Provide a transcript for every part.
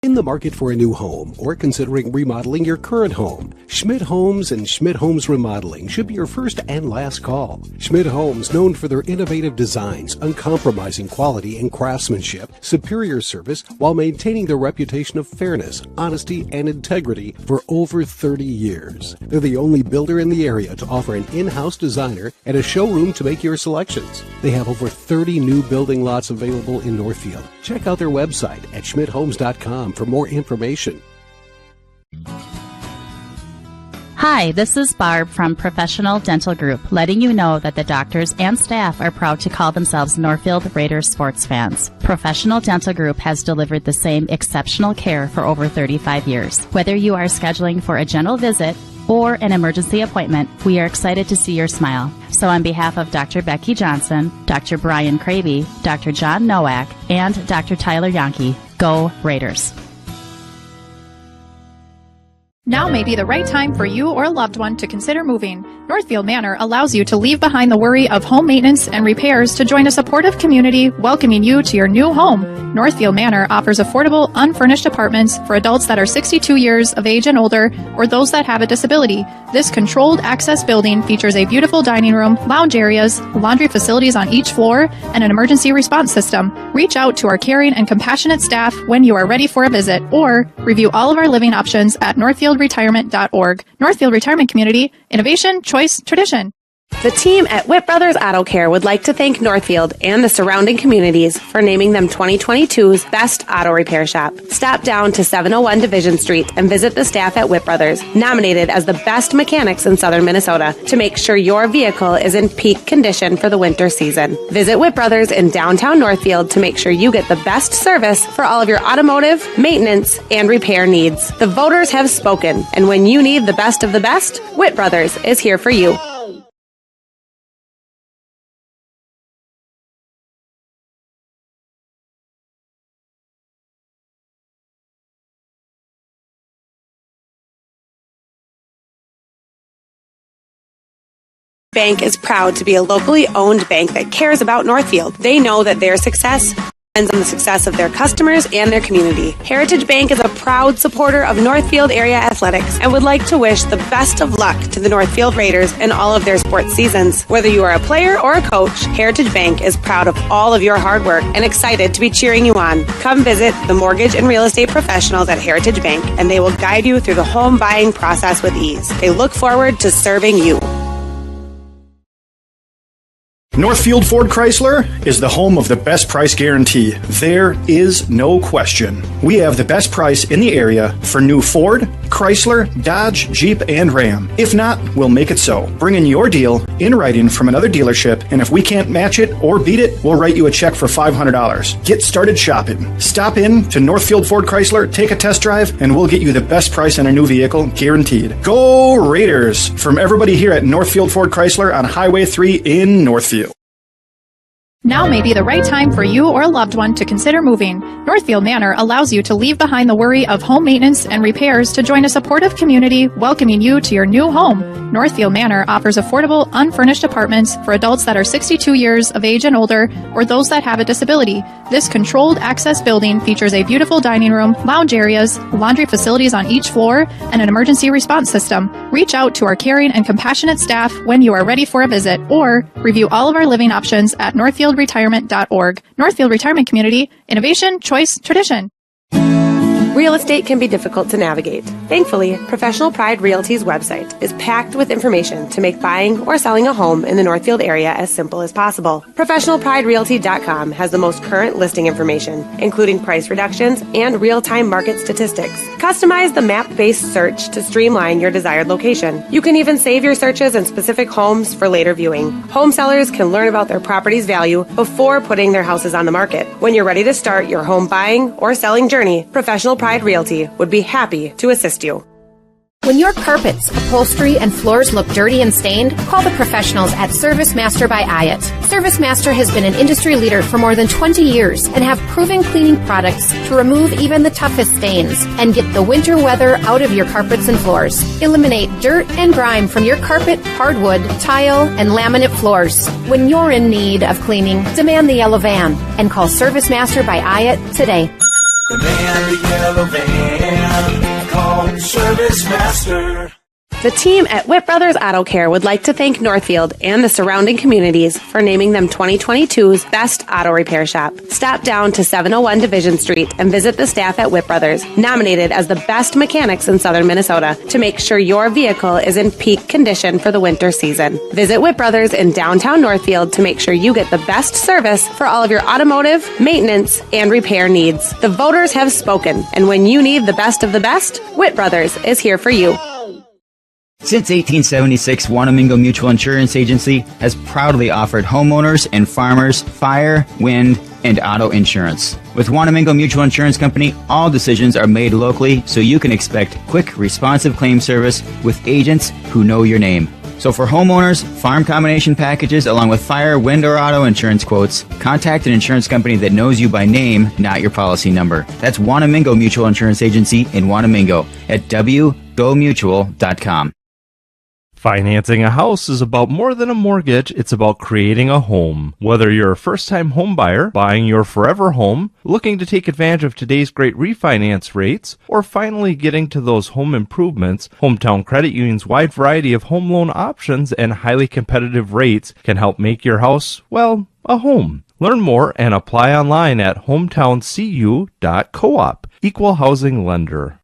In the market for a new home or considering remodeling your current home, Schmidt Homes and Schmidt Homes Remodeling should be your first and last call. Schmidt Homes, known for their innovative designs, uncompromising quality and craftsmanship, superior service, while maintaining their reputation of fairness, honesty, and integrity for over 30 years. They're the only builder in the area to offer an in-house designer and a showroom to make your selections. They have over 30 new building lots available in Northfield. Check out their website at schmidthomes.com for more information. Hi, this is Barb from Professional Dental Group, letting you know that the doctors and staff are proud to call themselves Northfield Raiders sports fans. Professional Dental Group has delivered the same exceptional care for over 35 years. Whether you are scheduling for a general visit or an emergency appointment, we are excited to see your smile. So on behalf of Dr. Becky Johnson, Dr. Brian Cravey, Dr. John Nowak, and Dr. Tyler Yonke, go Raiders. Now may be the right time for you or a loved one to consider moving. Northfield Manor allows you to leave behind the worry of home maintenance and repairs to join a supportive community welcoming you to your new home. Northfield Manor offers affordable, unfurnished apartments for adults that are 62 years of age and older or those that have a disability. This controlled access building features a beautiful dining room, lounge areas, laundry facilities on each floor, and an emergency response system. Reach out to our caring and compassionate staff when you are ready for a visit or review all of our living options at northfieldretirement.org. Northfield Retirement Community, innovation, choice, tradition. The team at Witt Brothers Auto Care would like to thank Northfield and the surrounding communities for naming them 2022's Best Auto Repair Shop. Stop down to 701 Division Street and visit the staff at Witt Brothers, nominated as the best mechanics in southern Minnesota, to make sure your vehicle is in peak condition for the winter season. Visit Witt Brothers in downtown Northfield to make sure you get the best service for all of your automotive, maintenance, and repair needs. The voters have spoken, and when you need the best of the best, Witt Brothers is here for you. Bank is proud to be a locally owned bank that cares about Northfield. They know that their success depends on the success of their customers and their community. Heritage Bank is a proud supporter of Northfield area athletics and would like to wish the best of luck to the Northfield Raiders in all of their sports seasons. Whether you are a player or a coach, Heritage Bank is proud of all of your hard work and excited to be cheering you on. Come visit the mortgage and real estate professionals at Heritage Bank, and they will guide you through the home buying process with ease. They look forward to serving you. Northfield Ford Chrysler is the home of the best price guarantee. There is no question. We have the best price in the area for new Ford, Chrysler, Dodge, Jeep, and Ram. If not, we'll make it so. Bring in your deal in writing from another dealership, and if we can't match it or beat it, we'll write you a check for $500. Get started shopping. Stop in to Northfield Ford Chrysler, take a test drive, and we'll get you the best price on a new vehicle, guaranteed. Go Raiders! From everybody here at Northfield Ford Chrysler on Highway 3 in Northfield. Now may be the right time for you or a loved one to consider moving. Northfield Manor allows you to leave behind the worry of home maintenance and repairs to join a supportive community welcoming you to your new home. Northfield Manor offers affordable, unfurnished apartments for adults that are 62 years of age and older or those that have a disability. This controlled access building features a beautiful dining room, lounge areas, laundry facilities on each floor, and an emergency response system. Reach out to our caring and compassionate staff when you are ready for a visit or review all of our living options at northfieldretirement.org. Northfield Retirement Community, innovation, choice, tradition. Real estate can be difficult to navigate. Thankfully, Professional Pride Realty's website is packed with information to make buying or selling a home in the Northfield area as simple as possible. ProfessionalPrideRealty.com has the most current listing information, including price reductions and real-time market statistics. Customize the map-based search to streamline your desired location. You can even save your searches in specific homes for later viewing. Home sellers can learn about their property's value before putting their houses on the market. When you're ready to start your home buying or selling journey, Professional Pride Realty would be happy to assist you. When your carpets, upholstery, and floors look dirty and stained, call the professionals at Service Master by Hyatt. Service Master has been an industry leader for more than 20 years and have proven cleaning products to remove even the toughest stains and get the winter weather out of your carpets and floors. Eliminate dirt and grime from your carpet, hardwood, tile, and laminate floors. When you're in need of cleaning, demand the yellow van and call Service Master by Hyatt today. The man, the yellow van, called Service Master. The team at Witt Brothers Auto Care would like to thank Northfield and the surrounding communities for naming them 2022's Best Auto Repair Shop. Stop down to 701 Division Street and visit the staff at Witt Brothers, nominated as the best mechanics in southern Minnesota, to make sure your vehicle is in peak condition for the winter season. Visit Witt Brothers in downtown Northfield to make sure you get the best service for all of your automotive, maintenance, and repair needs. The voters have spoken, and when you need the best of the best, Witt Brothers is here for you. Since 1876, Wanamingo Mutual Insurance Agency has proudly offered homeowners and farmers fire, wind, and auto insurance. With Wanamingo Mutual Insurance Company, all decisions are made locally, so you can expect quick, responsive claim service with agents who know your name. So for homeowners, farm combination packages, along with fire, wind, or auto insurance quotes, contact an insurance company that knows you by name, not your policy number. That's Wanamingo Mutual Insurance Agency in Wanamingo at wgomutual.com. Financing a house is about more than a mortgage. It's about creating a home. Whether you're a first-time home buyer, buying your forever home, looking to take advantage of today's great refinance rates, or finally getting to those home improvements, Hometown Credit Union's wide variety of home loan options and highly competitive rates can help make your house, well, a home. Learn more and apply online at hometowncu.coop. Equal housing lender.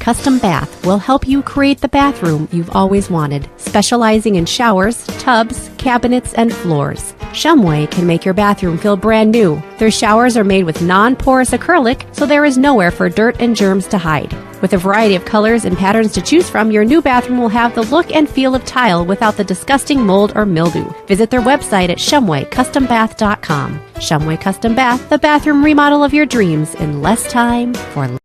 Custom Bath will help you create the bathroom you've always wanted, specializing in showers, tubs, cabinets, and floors. Shumway can make your bathroom feel brand new. Their showers are made with non-porous acrylic, so there is nowhere for dirt and germs to hide. With a variety of colors and patterns to choose from, your new bathroom will have the look and feel of tile without the disgusting mold or mildew. Visit their website at shumwaycustombath.com. Shumway Custom Bath, the bathroom remodel of your dreams in less time for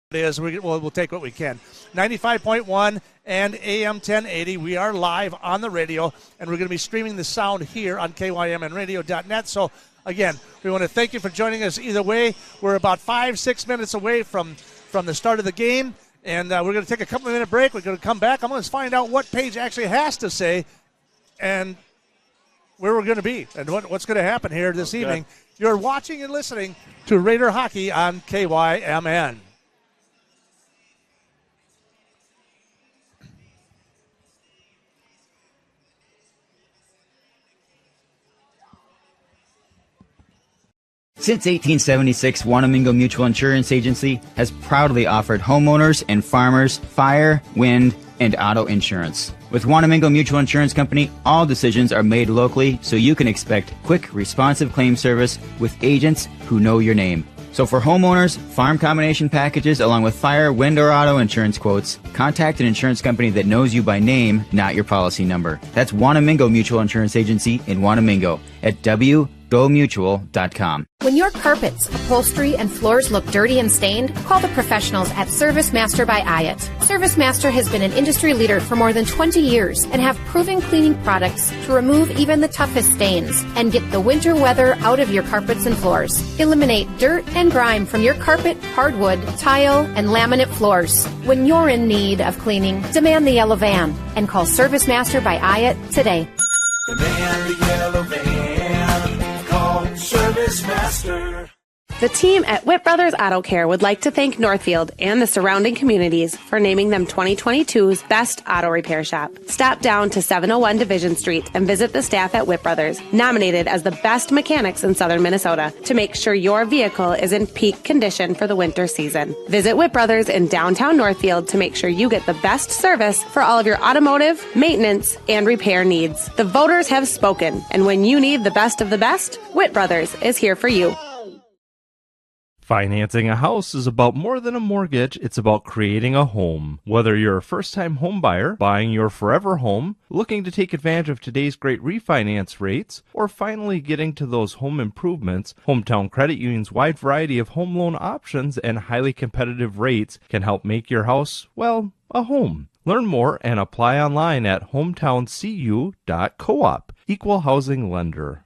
It is. We'll take what we can. 95.1 and AM 1080. We are live on the radio, and we're going to be streaming the sound here on KYMNradio.net. So, again, we want to thank you for joining us either way. We're about 5-6 minutes away from the start of the game, and we're going to take a couple-minute break. We're going to come back. I'm going to find out what Paige actually has to say and where we're going to be and what's going to happen here this evening. You're watching and listening to Raider Hockey on KYMN. Since 1876, Wanamingo Mutual Insurance Agency has proudly offered homeowners and farmers fire, wind, and auto insurance. With Wanamingo Mutual Insurance Company, all decisions are made locally, so you can expect quick, responsive claim service with agents who know your name. So for homeowners, farm combination packages, along with fire, wind, or auto insurance quotes, contact an insurance company that knows you by name, not your policy number. That's Wanamingo Mutual Insurance Agency in Wanamingo at wgomutual.com. When your carpets, upholstery, and floors look dirty and stained, call the professionals at Service Master by Ayat. Service Master has been an industry leader for more than 20 years and have proven cleaning products to remove even the toughest stains and get the winter weather out of your carpets and floors. Eliminate dirt and grime from your carpet, hardwood, tile, and laminate floors. When you're in need of cleaning, demand the yellow van and call Service Master by Ayat today. Demand the yellow van. Call Service Master. The team at Witt Brothers Auto Care would like to thank Northfield and the surrounding communities for naming them 2022's Best Auto Repair Shop. Stop down to 701 Division Street and visit the staff at Witt Brothers, nominated as the best mechanics in southern Minnesota, to make sure your vehicle is in peak condition for the winter season. Visit Witt Brothers in downtown Northfield to make sure you get the best service for all of your automotive, maintenance, and repair needs. The voters have spoken, and when you need the best of the best, Witt Brothers is here for you. Financing a house is about more than a mortgage. It's about creating a home. Whether you're a first-time home buyer, buying your forever home, looking to take advantage of today's great refinance rates, or finally getting to those home improvements, Hometown Credit Union's wide variety of home loan options and highly competitive rates can help make your house, well, a home. Learn more and apply online at hometowncu.coop. Equal housing lender.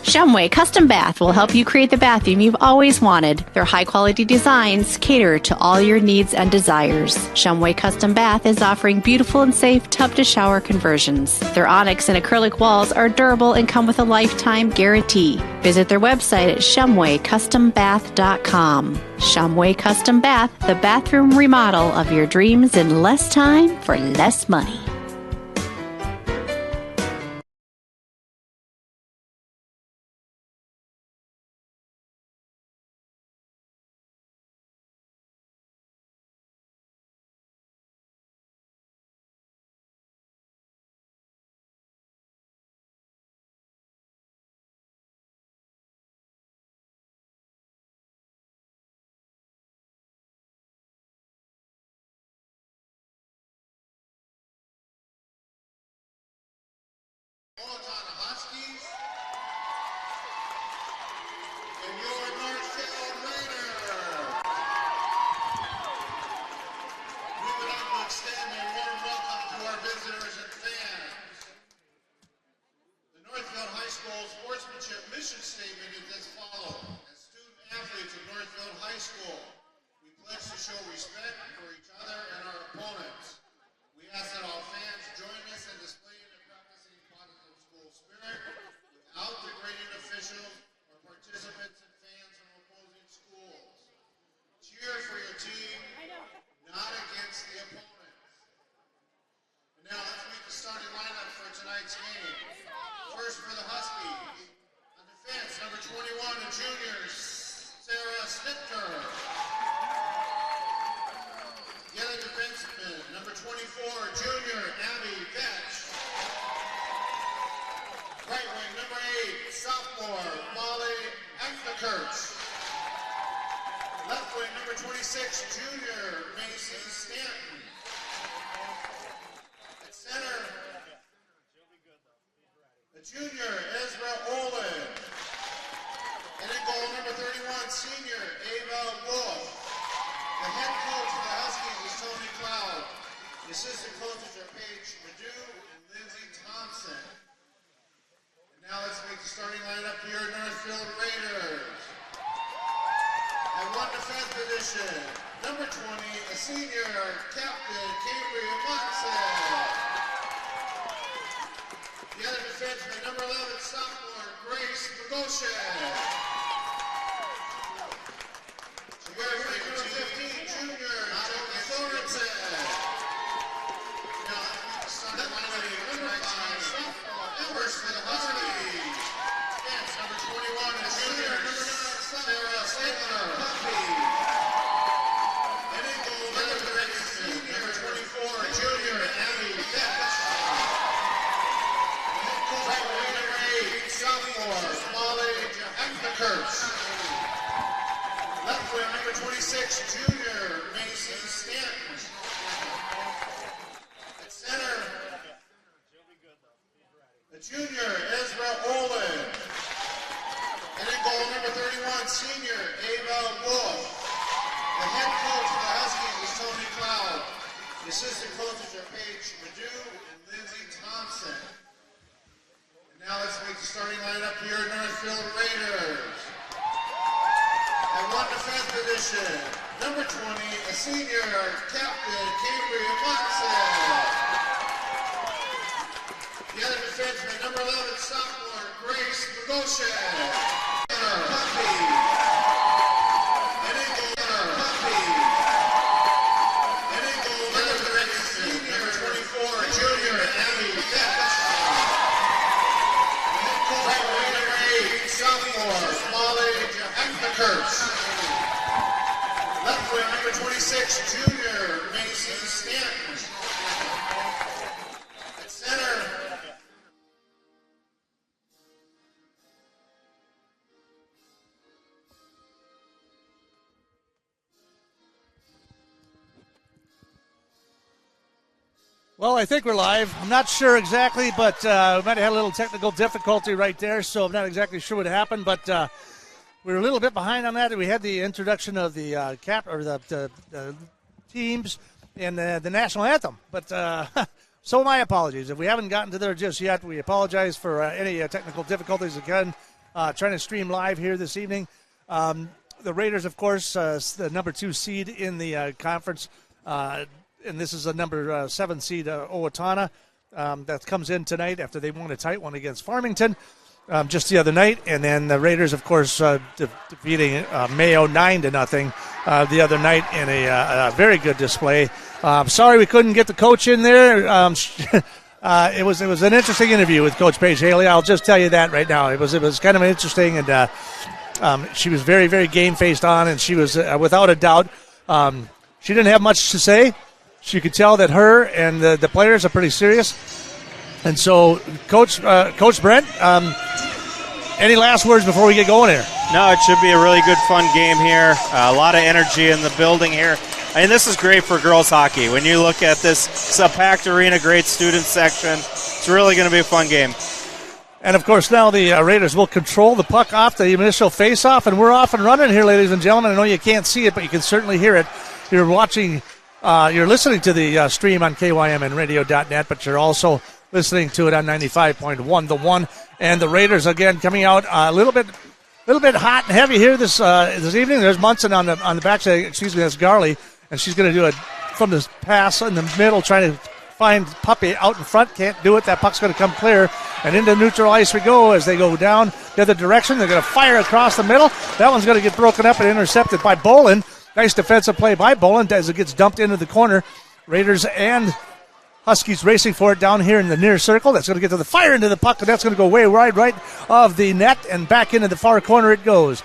Shumway Custom Bath will help you create the bathroom you've always wanted. Their high-quality designs cater to all your needs and desires. Shumway Custom Bath is offering beautiful and safe tub-to-shower conversions. Their onyx and acrylic walls are durable and come with a lifetime guarantee. Visit their website at shumwaycustombath.com. Shumway Custom Bath, the bathroom remodel of your dreams in less time for less money. Owatonna Huskies and your Northfield Raiders. We would like to extend a warm welcome to our visitors and fans. The Northfield High School sportsmanship mission statement is as follows. As student athletes of Northfield High School, we pledge to show respect for each other and our opponents. We ask that all fans join us in displaying and practicing positive school spirit without degrading officials or participants and fans from opposing schools. Cheer for your team, not against the opponents. And now let's meet the starting lineup for tonight's game. First for the Huskies. On defense, number 21, a junior, Sarah Snipker. Get 24, junior Abby Vetch. Right wing, number 8, sophomore Molly Ekthekirch. Left wing, number 26, junior Macy Stanton. At center, the junior Ezra Olin. And in goal, number 31, senior Ava Wolf. The head coach of the Huskies is Tony Cloud. The assistant coaches are Paige Madu and Lindsay Thompson. And now let's make the starting lineup for your Northfield Raiders. At 1 defense position, number 20, a senior captain, Cambria Munson. The other defenseman, number 11, sophomore, Grace Bogosian. Number 15, junior, Jackie Sorensen. Number 5, sophomore, Evers for the Huskies. Yes, number 21, a junior, number 9, Sarah Saylor. And in goal, number 24, junior, Abby Vetch. Right wing, number 8, sophomore, Molly Ekthekirch. Left wing, number 26, junior Macy Stanton. At center, the junior Ezra Olin. And in goal, number 31, senior Ava Wolf. The head coach of the Huskies is Tony Cloud. The assistant coaches are Paige Madu and Lindsay Thompson. And now let's make the starting lineup for your Northfield Raiders. At 1 defense position, number 20, a senior captain, Cambria Munson. The other defenseman, number 11, sophomore, Grace Bogosian. Puppy. And in goal, Puppy. And in goal, number 24, junior Abby Vetch. Right wing, number 8, sophomore, Molly Ekthekirch. Left wing, number 26, junior Macy Stanton. At center, Well, I think we're live. I'm not sure exactly, but we might have had a little technical difficulty right there, so I'm not exactly sure what happened, but we were a little bit behind on that. We had the introduction of the the teams and the national anthem, but so my apologies. If we haven't gotten to there just yet, we apologize for any technical difficulties again. Trying to stream live here this evening. The Raiders, of course, the number 2 seed in the conference. And this is a number 7 seed, Owatonna, that comes in tonight after they won a tight one against Farmington just the other night. And then the Raiders, of course, defeating Mayo 9-0 the other night in a very good display. Sorry we couldn't get the coach in there. It was an interesting interview with Coach Paige Haley. I'll just tell you that right now. It was kind of interesting, and she was very, very game-faced on, and she was, without a doubt, she didn't have much to say. You could tell that her and the players are pretty serious. And so, Coach Brent, any last words before we get going here? No, it should be a really good, fun game here. A lot of energy in the building here. And this is great for girls hockey. When you look at this, it's a packed arena, great student section. It's really going to be a fun game. And, of course, now the Raiders will control the puck off the initial face-off, and we're off and running here, ladies and gentlemen. I know you can't see it, but you can certainly hear it. You're watching... you're listening to the stream on KYMNradio.net, but you're also listening to it on 95.1 The One. And the Raiders, again, coming out a little bit hot and heavy here this evening. There's Munson on the backside. Excuse me, that's Garley. And she's going to do it from this pass in the middle, trying to find Puppy out in front. Can't do it. That puck's going to come clear. And into neutral ice we go as they go down the other direction. They're going to fire across the middle. That one's going to get broken up and intercepted by Bolin. Nice defensive play by Bolin as it gets dumped into the corner. Raiders and Huskies racing for it down here in the near circle. That's going to get to the fire into the puck, and that's going to go way wide right of the net and back into the far corner it goes.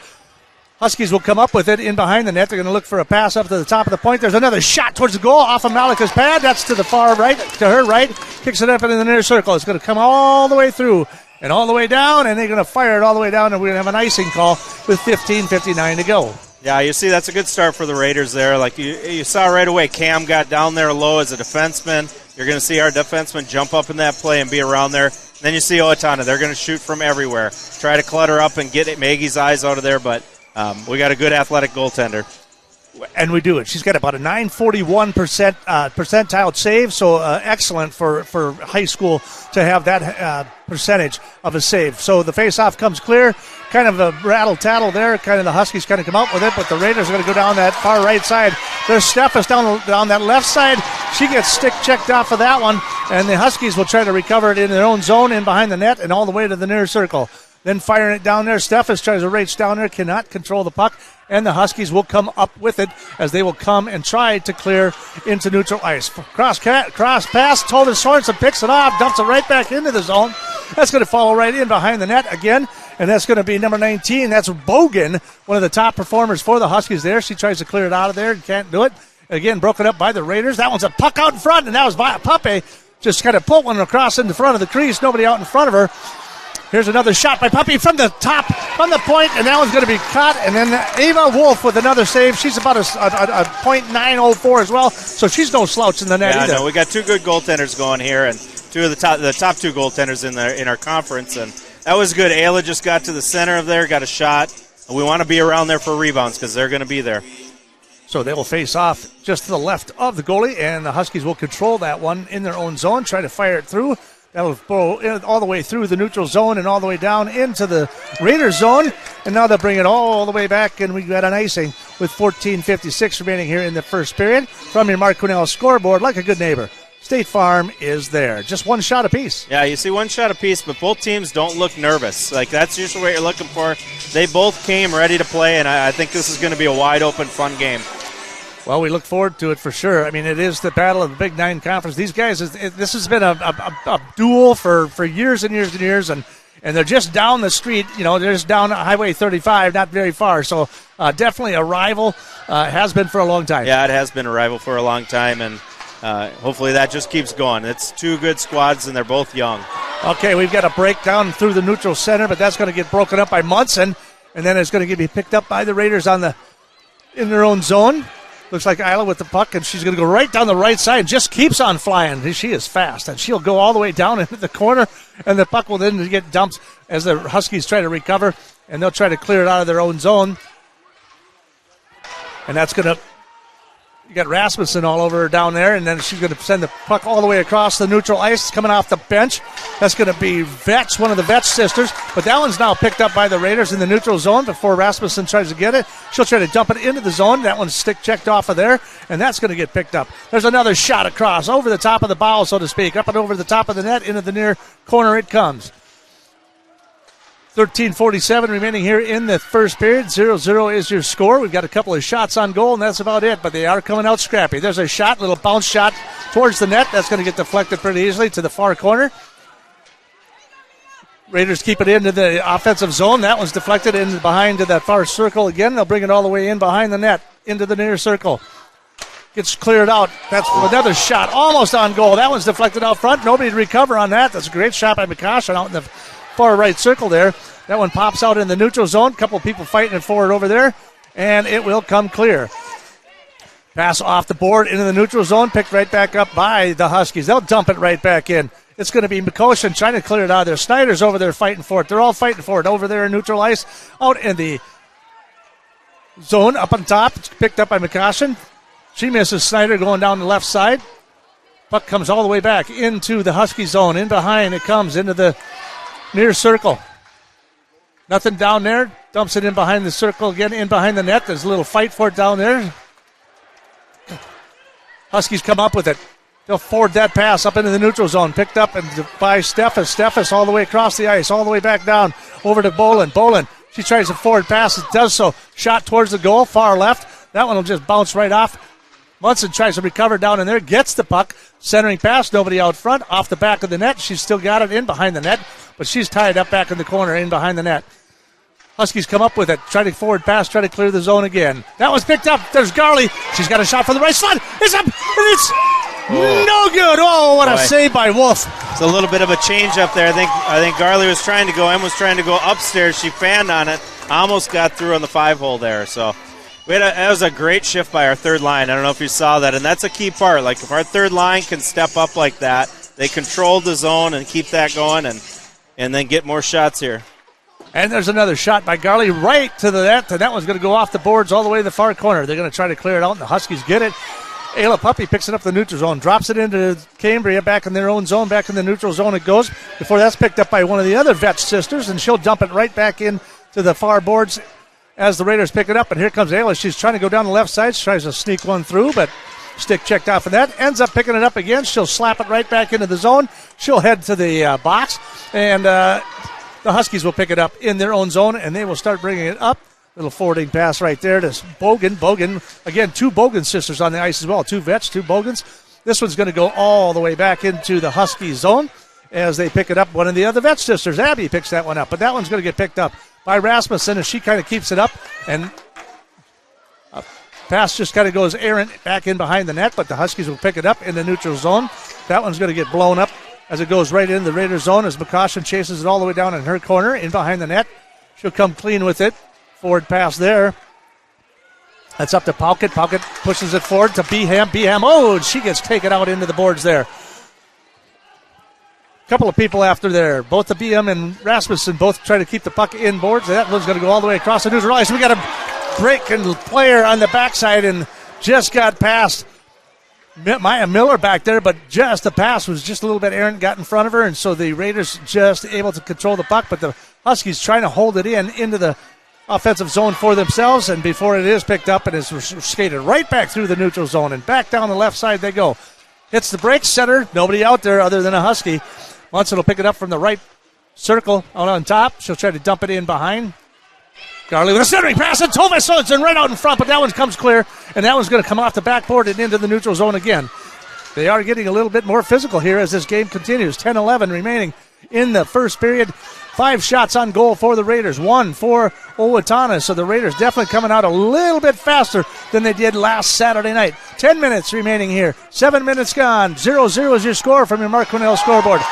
Huskies will come up with it in behind the net. They're going to look for a pass up to the top of the point. There's another shot towards the goal off of Malika's pad. That's to the far right, to her right. Kicks it up into the near circle. It's going to come all the way through and all the way down, and they're going to fire it all the way down, and we're going to have an icing call with 15:59 to go. Yeah, you see that's a good start for the Raiders there. Like you saw right away, Cam got down there low as a defenseman. You're going to see our defenseman jump up in that play and be around there. And then you see Owatonna. They're going to shoot from everywhere. Try to clutter up and get Maggie's eyes out of there, but we got a good athletic goaltender. And we do it. She's got about a 941 percentile save, so excellent for high school to have that percentage of a save. So the face-off comes clear. Kind of a rattle-tattle there. Kind of the Huskies kind of come up with it, but the Raiders are going to go down that far right side. There's Steffes down that left side. She gets stick-checked off of that one, and the Huskies will try to recover it in their own zone in behind the net and all the way to the near circle. Then firing it down there. Steffes tries to race down there, cannot control the puck, and the Huskies will come up with it as they will come and try to clear into neutral ice. Cross pass, Tova Sorensen picks it off, dumps it right back into the zone. That's going to follow right in behind the net again, and that's going to be number 19. That's Bogan, one of the top performers for the Huskies there. She tries to clear it out of there and can't do it. Again, broken up by the Raiders. That one's a puck out in front, and that was Pape. Just kind of pulled one across in the front of the crease. Nobody out in front of her. Here's another shot by Puppy from the top, from the point, and that one's going to be caught. And then Ava Wolf with another save. She's about a .904 as well, so she's no slouch in the net either. No, we got two good goaltenders going here, and two of the top two goaltenders in our conference, and that was good. Ayla just got to the center of there, got a shot. And we want to be around there for rebounds because they're going to be there. So they will face off just to the left of the goalie, and the Huskies will control that one in their own zone, try to fire it through. That'll go all the way through the neutral zone and all the way down into the Raiders zone. And now they'll bring it all the way back, and we got an icing with 14:56 remaining here in the first period. From your Mark Quinnell scoreboard, like a good neighbor, State Farm is there. Just one shot apiece. Yeah, you see one shot apiece, but both teams don't look nervous. Like, that's usually what you're looking for. They both came ready to play, and I think this is going to be a wide-open, fun game. Well, we look forward to it for sure. I mean, it is the battle of the Big Nine Conference. These guys, this has been a duel for years and years and years, and they're just down the street. You know, they're just down Highway 35, not very far. So definitely a rival, has been for a long time. Yeah, it has been a rival for a long time, and hopefully that just keeps going. It's two good squads, and they're both young. Okay, we've got a breakdown through the neutral center, but that's going to get broken up by Munson, and then it's going to be picked up by the Raiders in their own zone. Looks like Isla with the puck, and she's going to go right down the right side. Just keeps on flying. She is fast, and she'll go all the way down into the corner, and the puck will then get dumped as the Huskies try to recover, and they'll try to clear it out of their own zone. And that's going to – you got Rasmussen all over her down there, and then she's going to send the puck all the way across the neutral ice, coming off the bench. That's going to be Vetch, one of the Vetch sisters, but that one's now picked up by the Raiders in the neutral zone before Rasmussen tries to get it. She'll try to dump it into the zone. That one's stick-checked off of there, and that's going to get picked up. There's another shot across, over the top of the bow, so to speak, up and over the top of the net, into the near corner it comes. 13:47 remaining here in the first period. 0-0 is your score. We've got a couple of shots on goal, and that's about it, but they are coming out scrappy. There's a shot, little bounce shot towards the net. That's going to get deflected pretty easily to the far corner. Raiders keep it into the offensive zone. That one's deflected in behind to that far circle again. They'll bring it all the way in behind the net, into the near circle. Gets cleared out. That's another shot, almost on goal. That one's deflected out front. Nobody to recover on that. That's a great shot by McCoshen out in the far right circle there. That one pops out in the neutral zone. A couple of people fighting it forward over there, and it will come clear. Pass off the board into the neutral zone, picked right back up by the Huskies. They'll dump it right back in. It's going to be McCoshen trying to clear it out of there. Snyder's over there fighting for it. They're all fighting for it over there in neutral ice. Out in the zone, up on top. It's picked up by McCoshen. She misses Snyder going down the left side. Puck comes all the way back into the Husky zone. In behind it comes into the near circle. Nothing down there. Dumps it in behind the circle again, in behind the net. There's a little fight for it down there. Huskies come up with it. They'll forward that pass up into the neutral zone. Picked up by Steffes. Steffes all the way across the ice, all the way back down over to Bolin. Bolin, she tries a forward pass. It does so. Shot towards the goal, far left. That one will just bounce right off. Munson tries to recover down in there, gets the puck, centering pass, nobody out front, off the back of the net. She's still got it in behind the net, but she's tied up back in the corner, in behind the net. Huskies come up with it. Try to forward pass, try to clear the zone again. That was picked up. There's Garley. She's got a shot from the right slot. It's up, and it's no good. Oh, what a save by Wolf. It's a little bit of a change up there. I think Garley was trying to go. Em was trying to go upstairs. She fanned on it. Almost got through on the 5-hole there. So that was a great shift by our third line. I don't know if you saw that, and that's a key part. Like, if our third line can step up like that, they control the zone and keep that going and then get more shots here. And there's another shot by Garley right to the net, and that one's going to go off the boards all the way to the far corner. They're going to try to clear it out, and the Huskies get it. Ayla Puppy picks it up the neutral zone, drops it into Cambria back in their own zone, back in the neutral zone it goes. Before that's picked up by one of the other Vetch sisters, and she'll dump it right back in to the far boards as the Raiders pick it up. And here comes Ayla. She's trying to go down the left side. She tries to sneak one through, but stick checked off of that. Ends up picking it up again. She'll slap it right back into the zone. She'll head to the box, and the Huskies will pick it up in their own zone, and they will start bringing it up. Little forwarding pass right there to Bogan. Bogan, again, two Bogan sisters on the ice as well. Two Vetch, two Bogans. This one's going to go all the way back into the Husky zone as they pick it up. One of the other Vetch sisters, Abby, picks that one up, but that one's going to get picked up by Rasmussen as she kind of keeps it up, and pass just kind of goes errant back in behind the net, but the Huskies will pick it up in the neutral zone. That one's going to get blown up as it goes right into the Raiders zone as McCaution chases it all the way down in her corner, in behind the net. She'll come clean with it. Forward pass there. That's up to Pauket. Pauket pushes it forward to Beham. Beham, she gets taken out into the boards there. Couple of people after there. Both the Beham and Rasmussen both try to keep the puck in boards. That one's going to go all the way across the neutral ice. We got a breaking player on the backside and just got past Maya Miller back there, but just the pass was just a little bit errant, got in front of her, and so the Raiders just able to control the puck, but the Huskies trying to hold it into the offensive zone for themselves, and before it is picked up and is skated right back through the neutral zone and back down the left side they go. Hits the break center, nobody out there other than a Husky. Munson will pick it up from the right circle out on top. She'll try to dump it in behind. Garley with a centering pass, and Tova Sorensen right out in front, but that one comes clear, and that one's going to come off the backboard and into the neutral zone again. They are getting a little bit more physical here as this game continues. 10-11 remaining in the first period. 5 shots on goal for the Raiders, 1 for Owatonna. So the Raiders definitely coming out a little bit faster than they did last Saturday night. 10 minutes remaining here. 7 minutes gone. 0-0 is your score from your Mark Quinnell scoreboard.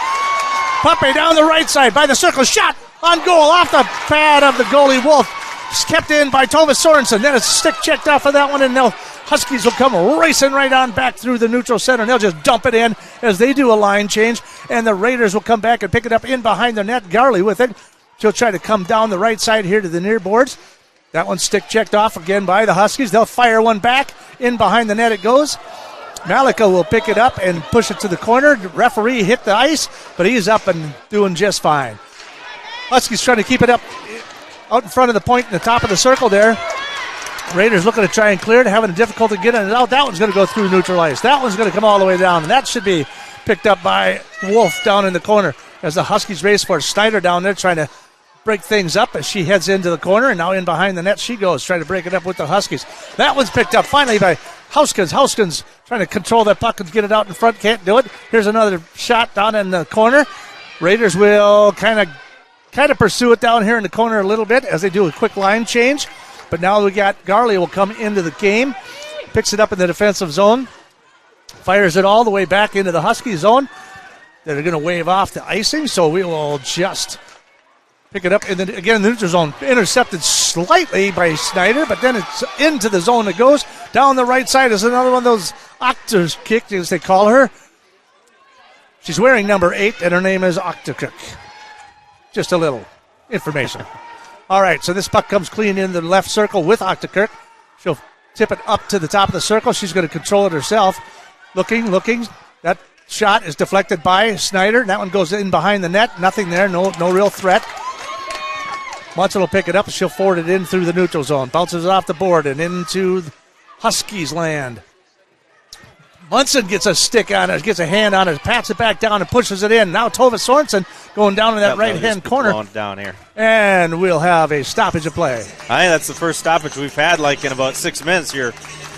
Puppy down the right side by the circle. Shot on goal off the pad of the goalie Wolf. It's kept in by Tova Sorensen. Then a stick checked off of that one, and Huskies will come racing right on back through the neutral center, and they'll just dump it in as they do a line change, and the Raiders will come back and pick it up in behind the net. Garley with it. She'll try to come down the right side here to the near boards. That one's stick checked off again by the Huskies. They'll fire one back. In behind the net it goes. Malika will pick it up and push it to the corner. The referee hit the ice, but he's up and doing just fine. Huskies trying to keep it up out in front of the point in the top of the circle there. Raiders looking to try and clear it, having difficulty getting it out. That one's going to go through neutral ice. That one's going to come all the way down, and that should be picked up by Wolf down in the corner as the Huskies race for it. Snyder down there trying to break things up as she heads into the corner, and now in behind the net she goes, trying to break it up with the Huskies. That one's picked up finally by Houskins. Houskins trying to control that puck and get it out in front. Can't do it. Here's another shot down in the corner. Raiders will kind of pursue it down here in the corner a little bit as they do a quick line change. But now we got Garley will come into the game, picks it up in the defensive zone, fires it all the way back into the Husky zone. They're going to wave off the icing, so we will just pick it up in the neutral zone. Intercepted slightly by Snyder, but then it's into the zone it goes. Down the right side is another one of those Octa's kick, as they call her. She's wearing number 8, and her name is Octakuk. Just a little information. All right, so this puck comes clean in the left circle with Octakirk. She'll tip it up to the top of the circle. She's going to control it herself. Looking. That shot is deflected by Snyder. That one goes in behind the net. Nothing there. No real threat. Munson will pick it up. She'll forward it in through the neutral zone. Bounces it off the board and into Huskies land. Munson gets a stick on it, gets a hand on it, pats it back down and pushes it in. Now Tova Sorensen going down in that right-hand corner. Down here. And we'll have a stoppage of play. I think that's the first stoppage we've had in about 6 minutes here.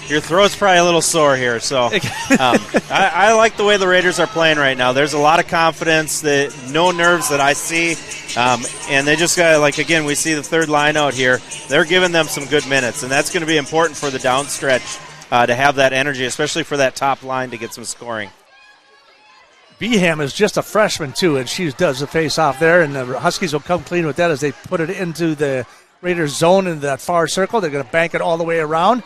Your throat's probably a little sore here. So I like the way the Raiders are playing right now. There's a lot of confidence, no nerves that I see. And they just got, like, again, we see the third line out here. They're giving them some good minutes, and that's going to be important for the down stretch to have that energy, especially for that top line to get some scoring. Beham is just a freshman, too, and she does the face-off there, and the Huskies will come clean with that as they put it into the Raiders zone in that far circle. They're going to bank it all the way around,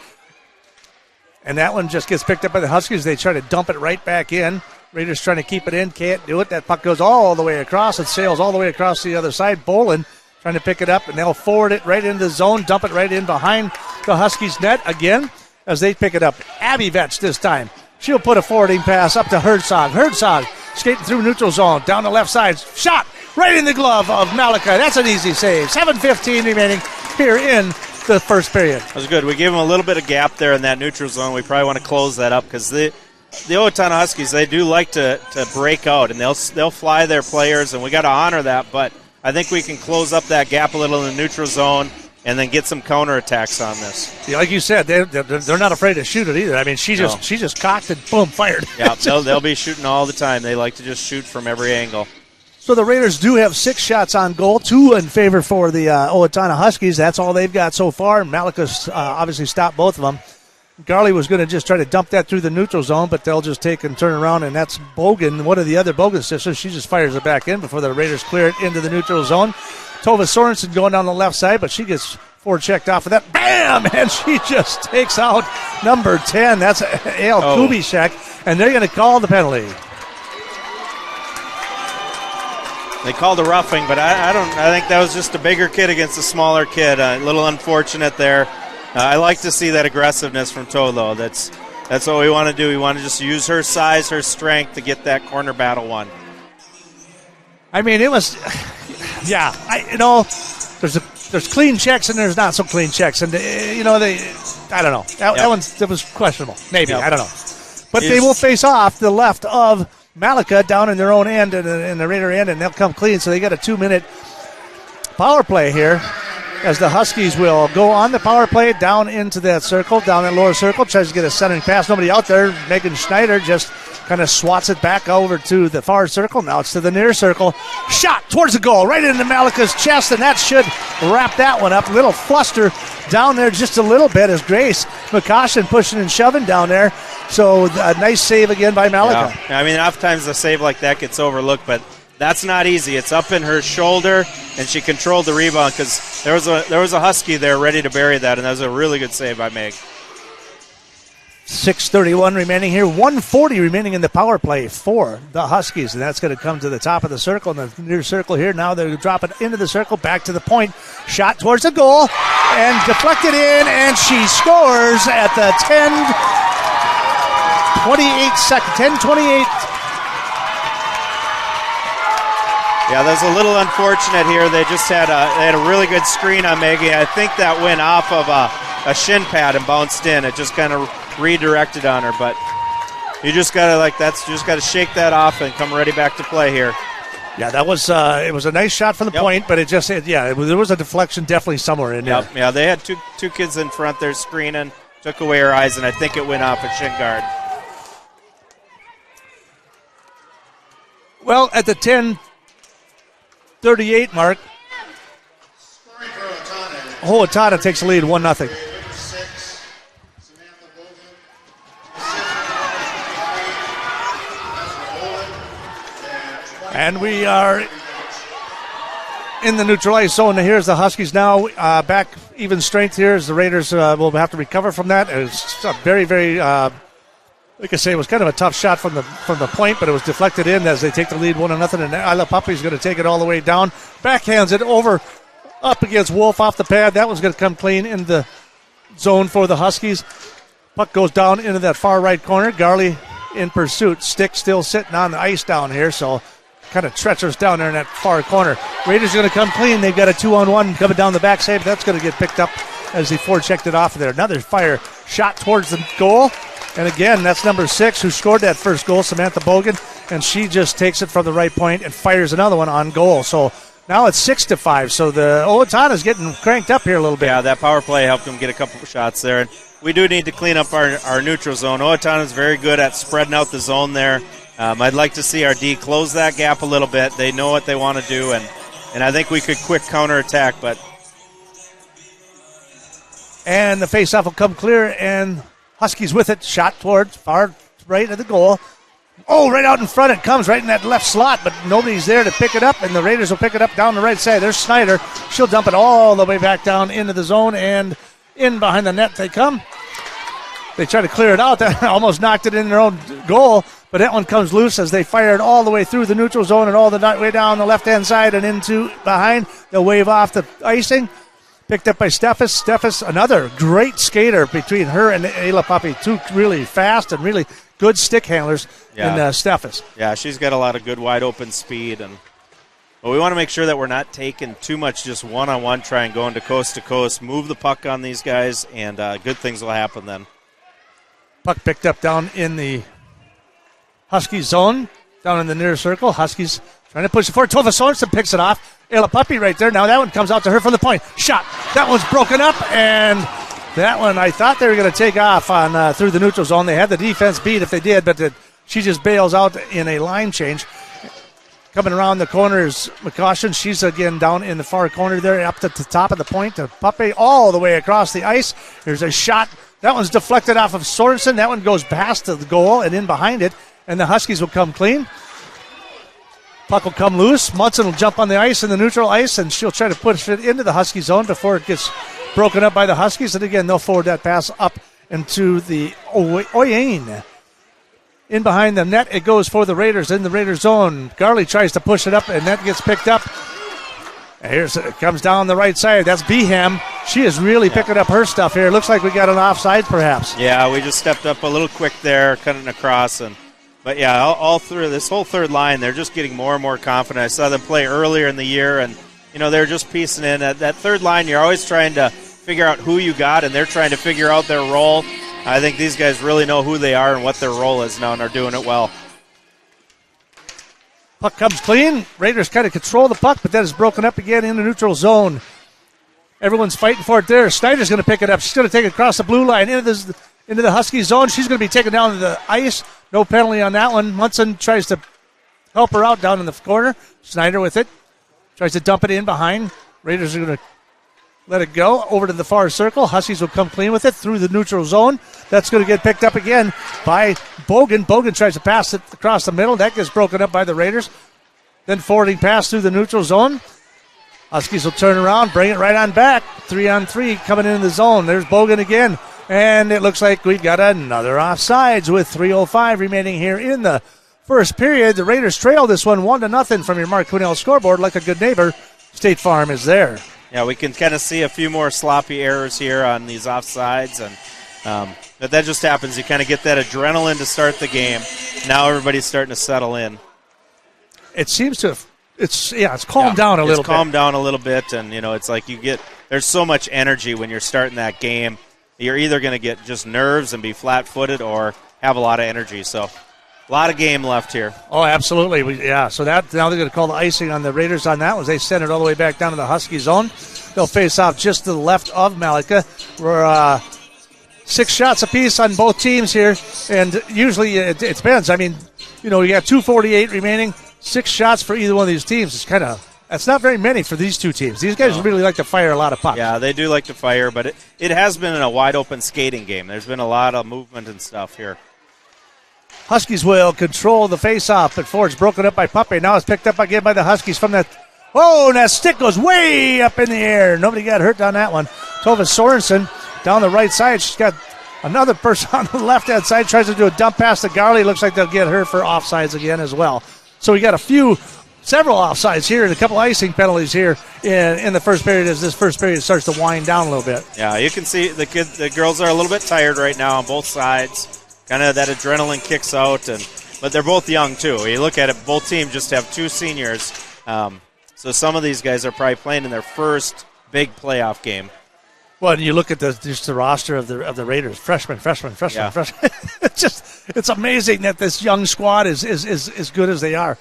and that one just gets picked up by the Huskies. They try to dump it right back in. Raiders trying to keep it in, can't do it. That puck goes all the way across. It sails all the way across the other side. Bolin trying to pick it up, and they'll forward it right into the zone, dump it right in behind the Huskies' net again as they pick it up. Abby Vetch this time. She'll put a forwarding pass up to Herzog. Herzog skating through neutral zone, down the left side. Shot right in the glove of Malachi. That's an easy save. 7:15 remaining here in the first period. That was good. We gave them a little bit of gap there in that neutral zone. We probably want to close that up because the Owatonna Huskies, they do like to break out, and they'll fly their players, and we got to honor that. But I think we can close up that gap a little in the neutral zone and then get some counterattacks on this. Yeah, like you said, they're not afraid to shoot it either. I mean, she just cocked and boom, fired. Yeah, they'll be shooting all the time. They like to just shoot from every angle. So the Raiders do have 6 shots on goal, 2 in favor for the Owatonna Huskies. That's all they've got so far. Malika's obviously stopped both of them. Garley was going to just try to dump that through the neutral zone, but they'll just take and turn around, and that's Bogan, one of the other Bogan sisters. She just fires it back in before the Raiders clear it into the neutral zone. Tova Sorensen going down the left side, but she gets forechecked off of that. Bam! And she just takes out number 10. That's Ale Kubishek, and they're going to call the penalty. They called a roughing, but I think that was just a bigger kid against a smaller kid. A little unfortunate there. I like to see that aggressiveness from Tolo. That's what we want to do. We want to just use her size, her strength to get that corner battle won. I mean, it was, yeah. There's clean checks and there's not so clean checks, and I don't know. That was questionable. Maybe I don't know, but they will face off to the left of Malika down in their own end and in the Raider end, and they'll come clean. So they got a 2-minute power play here, as the Huskies will go on the power play down into that circle, down that lower circle, tries to get a centering pass. Nobody out there. Megan Schneider just kind of swats it back over to the far circle. Now it's to the near circle. Shot towards the goal, right into Malika's chest, and that should wrap that one up. A little fluster down there just a little bit as Grace McCoshen pushing and shoving down there. So a nice save again by Malika. Yeah. I mean, oftentimes a save like that gets overlooked, but that's not easy. It's up in her shoulder, and she controlled the rebound because there was a Husky there ready to bury that, and that was a really good save by Meg. 6:31 remaining here. 1:40 remaining in the power play for the Huskies, and that's going to come to the top of the circle, in the near circle here. Now they're dropping into the circle, back to the point. Shot towards the goal, and deflected in, and she scores at the 10:28. Yeah, that was a little unfortunate here. They just had a really good screen on Maggie. I think that went off of a shin pad and bounced in. It just kind of redirected on her, but you just gotta shake that off and come ready back to play here. Yeah, that was it was a nice shot from the point, but there was a deflection definitely somewhere in there. Yeah, they had two kids in front there screening, took away her eyes, and I think it went off a shin guard. Well, at the 10:38 mark, Owatonna takes the lead 1-0. And we are in the neutral ice zone. Here's the Huskies now back even strength here as the Raiders will have to recover from that. It's a very, very, like I say, it was kind of a tough shot from the point, but it was deflected in as they take the lead 1-0. And Isla Puppy's going to take it all the way down. Backhands it over up against Wolf off the pad. That was going to come clean in the zone for the Huskies. Puck goes down into that far right corner. Garley in pursuit. Stick still sitting on the ice down here, so kind of treacherous down there in that far corner. Raiders are going to come clean. They've got a 2-on-1 coming down the back save. That's going to get picked up as they forechecked it off of there. Another fire shot towards the goal. And again, that's number 6 who scored that first goal, Samantha Bogan. And she just takes it from the right point and fires another one on goal. So Now it's 6-5, so the Owatonna is getting cranked up here a little bit. Yeah, that power play helped them get a couple of shots there. And we do need to clean up our neutral zone. Owatonna is very good at spreading out the zone there. I'd like to see our D close that gap a little bit. They know what they want to do, and I think we could quick counterattack. And the faceoff will come clear, and Huskies with it. Shot towards far right of the goal. Oh, right out in front it comes, right in that left slot, but nobody's there to pick it up, and the Raiders will pick it up down the right side. There's Snyder. She'll dump it all the way back down into the zone, and in behind the net they come. They try to clear it out. That almost knocked it in their own goal, but that one comes loose as they fire it all the way through the neutral zone and all the way down the left-hand side and into behind. They'll wave off the icing. Picked up by Steffes. Steffes, another great skater between her and Ayla Puppy. Two really fast and really good stick handlers in Steffes. Yeah, she's got a lot of good wide-open speed. But we want to make sure that we're not taking too much just one-on-one, trying going to coast, move the puck on these guys, and good things will happen then. Puck picked up down in the Husky zone, down in the near circle. Huskies trying to push it forward. Tova Sorensen picks it off. Ayla Puppy right there. Now that one comes out to her from the point. Shot. That one's broken up, and that one I thought they were going to take off on through the neutral zone. They had the defense beat if they did, but she just bails out in a line change. Coming around the corner is McCaution. She's again down in the far corner there, up to the top of the point. To Puppy all the way across the ice. There's a shot. That one's deflected off of Sorensen. That one goes past the goal and in behind it, and the Huskies will come clean. Puck will come loose. Munson will jump on the ice in the neutral ice, and she'll try to push it into the Husky zone before it gets broken up by the Huskies. And again, they'll forward that pass up into the Oyane. In behind the net, it goes for the Raiders in the Raiders zone. Garley tries to push it up, and that gets picked up. And it comes down the right side. That's Beham. She is really picking up her stuff here. Looks like we got an offside, perhaps. Yeah, we just stepped up a little quick there, cutting across. But yeah, all through this whole third line, they're just getting more and more confident. I saw them play earlier in the year, and they're just piecing in. That third line, you're always trying to figure out who you got, and they're trying to figure out their role. I think these guys really know who they are and what their role is now, and are doing it well. Puck comes clean. Raiders kind of control the puck, but that is broken up again in the neutral zone. Everyone's fighting for it there. Snyder's going to pick it up. She's going to take it across the blue line into the Husky zone. She's going to be taken down to the ice. No penalty on that one. Munson tries to help her out down in the corner. Snyder with it. Tries to dump it in behind. Raiders are going to let it go over to the far circle. Huskies will come clean with it through the neutral zone. That's going to get picked up again by Bogan. Bogan tries to pass it across the middle. That gets broken up by the Raiders. Then forwarding pass through the neutral zone. Huskies will turn around, bring it right on back. 3-on-3 coming in the zone. There's Bogan again. And it looks like we've got another offsides with 3:05 remaining here in the first period. The Raiders trail this one 1-0 from your Mark Quinnell scoreboard. Like a good neighbor, State Farm is there. Yeah, we can kind of see a few more sloppy errors here on these offsides, and but that just happens. You kind of get that adrenaline to start the game. Now everybody's starting to settle in. It seems to have, it's calmed down a little bit. It's calmed down a little bit, and it's like there's so much energy when you're starting that game. You're either going to get just nerves and be flat-footed or have a lot of energy. So a lot of game left here. Oh, absolutely. So now they're going to call the icing on the Raiders on that one. They send it all the way back down to the Husky zone. They'll face off just to the left of Malika. We're 6 shots apiece on both teams here, and usually it depends. I mean, you got 2:48 remaining. 6 shots for either one of these teams. That's not very many for these two teams. These guys really like to fire a lot of pucks. Yeah, they do like to fire, but it has been a wide-open skating game. There's been a lot of movement and stuff here. Huskies will control the face-off, but Ford's broken up by Puppy. Now it's picked up again by the Huskies from that. Oh, and that stick goes way up in the air. Nobody got hurt on that one. Tova Sorensen down the right side. She's got another person on the left-hand side. Tries to do a dump pass to Garley. Looks like they'll get her for offsides again as well. So we got several offsides here and a couple icing penalties here in the first period as this first period starts to wind down a little bit. Yeah, you can see the girls are a little bit tired right now on both sides. Kind of that adrenaline kicks out, but they're both young too. You look at it, both teams just have 2 seniors. So some of these guys are probably playing in their first big playoff game. Well, and you look at just the roster of the Raiders, freshmen. It's amazing that this young squad is as good as they are.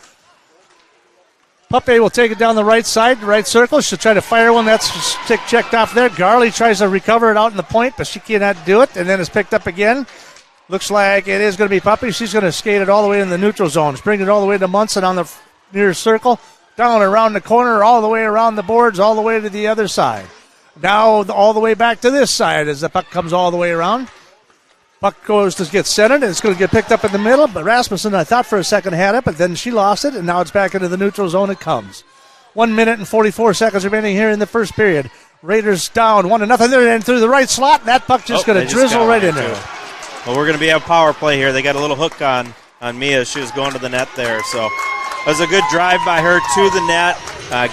Puppe will take it down the right side, right circle. She'll try to fire one. That's checked off there. Garley tries to recover it out in the point, but she cannot do it, and then it's picked up again. Looks like it is going to be Puppe. She's going to skate it all the way in the neutral zone. Bring it all the way to Munson on the near circle, down around the corner, all the way around the boards, all the way to the other side. Now all the way back to this side as the puck comes all the way around. Puck goes to get centered, and it's going to get picked up in the middle. But Rasmussen, I thought for a second, had it, but then she lost it, and now it's back into the neutral zone it comes. 1 minute and 44 seconds remaining here in the first period. Raiders down 1-0 there, and through the right slot, and that puck just going to drizzle right in there. Well, we're going to be a power play here. They got a little hook on Mia. She was going to the net there, so it was a good drive by her to the net.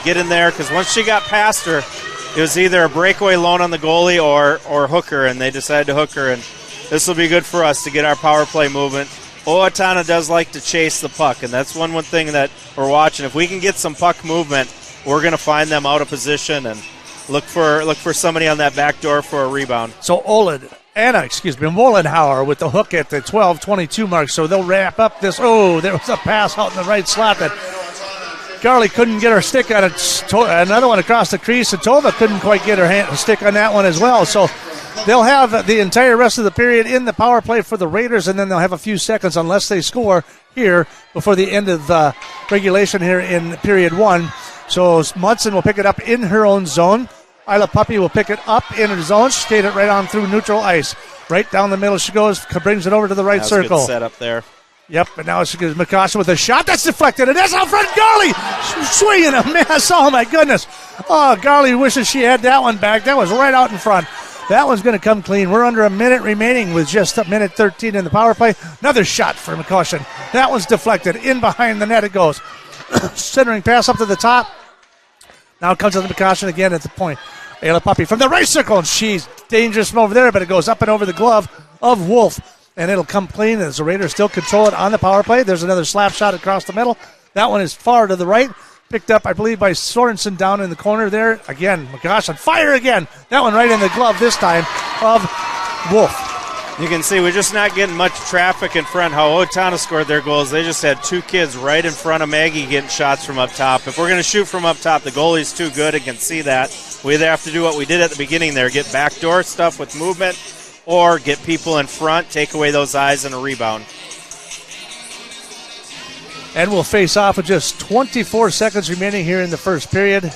Get in there, because once she got past her, it was either a breakaway loan on the goalie or hook her, and they decided to hook her, and this will be good for us to get our power play movement. Owatonna does like to chase the puck, and that's one thing that we're watching. If we can get some puck movement, we're going to find them out of position and look for somebody on that back door for a rebound. So Wollenhauer with the hook at the 12:22 mark, so they'll wrap up this. Oh, there was a pass out in the right slot that Garley couldn't get her stick on it. Another one across the crease, and Tova couldn't quite get her stick on that one as well. So they'll have the entire rest of the period in the power play for the Raiders, and then they'll have a few seconds unless they score here before the end of regulation here in period one. So Munson will pick it up in her own zone. Isla Puppy will pick it up in her zone. She skated it right on through neutral ice. Right down the middle she goes, brings it over to the right circle. Good setup there. Yep, but now she goes McCoshen with a shot. That's deflected, and that's out front. Garley swinging a mess. Oh, my goodness. Oh, Garley wishes she had that one back. That was right out in front. That one's going to come clean. We're under a minute remaining with just a minute 13 in the power play. Another shot for McCoshen. That one's deflected. In behind the net it goes. Centering pass up to the top. Now it comes to the McCoshen again at the point. Ayla Puppy from the right circle, and she's dangerous from over there, but it goes up and over the glove of Wolf, and it'll come clean as the Raiders still control it on the power play. There's another slap shot across the middle. That one is far to the right. Picked up, I believe, by Sorensen down in the corner there. Again, McCoshen, fire again. That one right in the glove this time of Wolf. You can see we're just not getting much traffic in front. How Owatonna scored their goals, they just had two kids right in front of Maggie getting shots from up top. If we're going to shoot from up top, the goalie's too good and can see that. We either have to do what we did at the beginning there, get backdoor stuff with movement, or get people in front, take away those eyes, and a rebound. And we'll face off with just 24 seconds remaining here in the first period.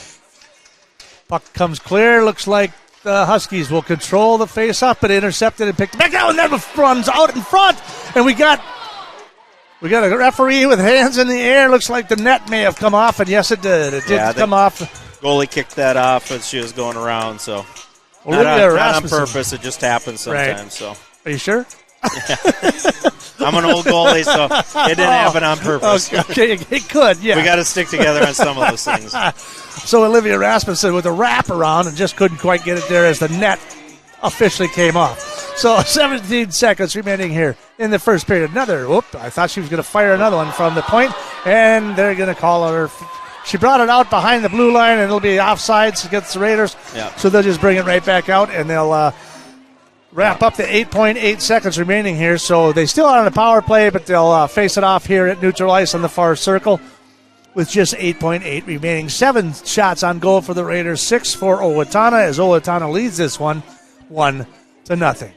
Puck comes clear. Looks like the Huskies will control the face-off, but intercepted and picked back out, and then runs out in front. And we got a referee with hands in the air. Looks like the net may have come off, and yes, it did. It did come off. Goalie kicked that off as she was going around, so not on purpose. It just happens sometimes. Right. So, are you sure? Yeah. I'm an old goalie, so it didn't happen on purpose. Okay, it could, yeah. We got to stick together on some of those things. So Olivia Rasmussen with a wraparound and just couldn't quite get it there as the net officially came off. So 17 seconds remaining here in the first period. I thought she was going to fire another one from the point, and they're going to call her. She brought it out behind the blue line, and it'll be offsides against the Raiders. Yeah. So they'll just bring it right back out, and they'll wrap up the 8.8 seconds remaining here. So they still are on the power play, but they'll face it off here at neutral ice on the far circle with just 8.8 remaining. 7 shots on goal for the Raiders, 6 for Owatonna, as Owatonna leads this one 1-0.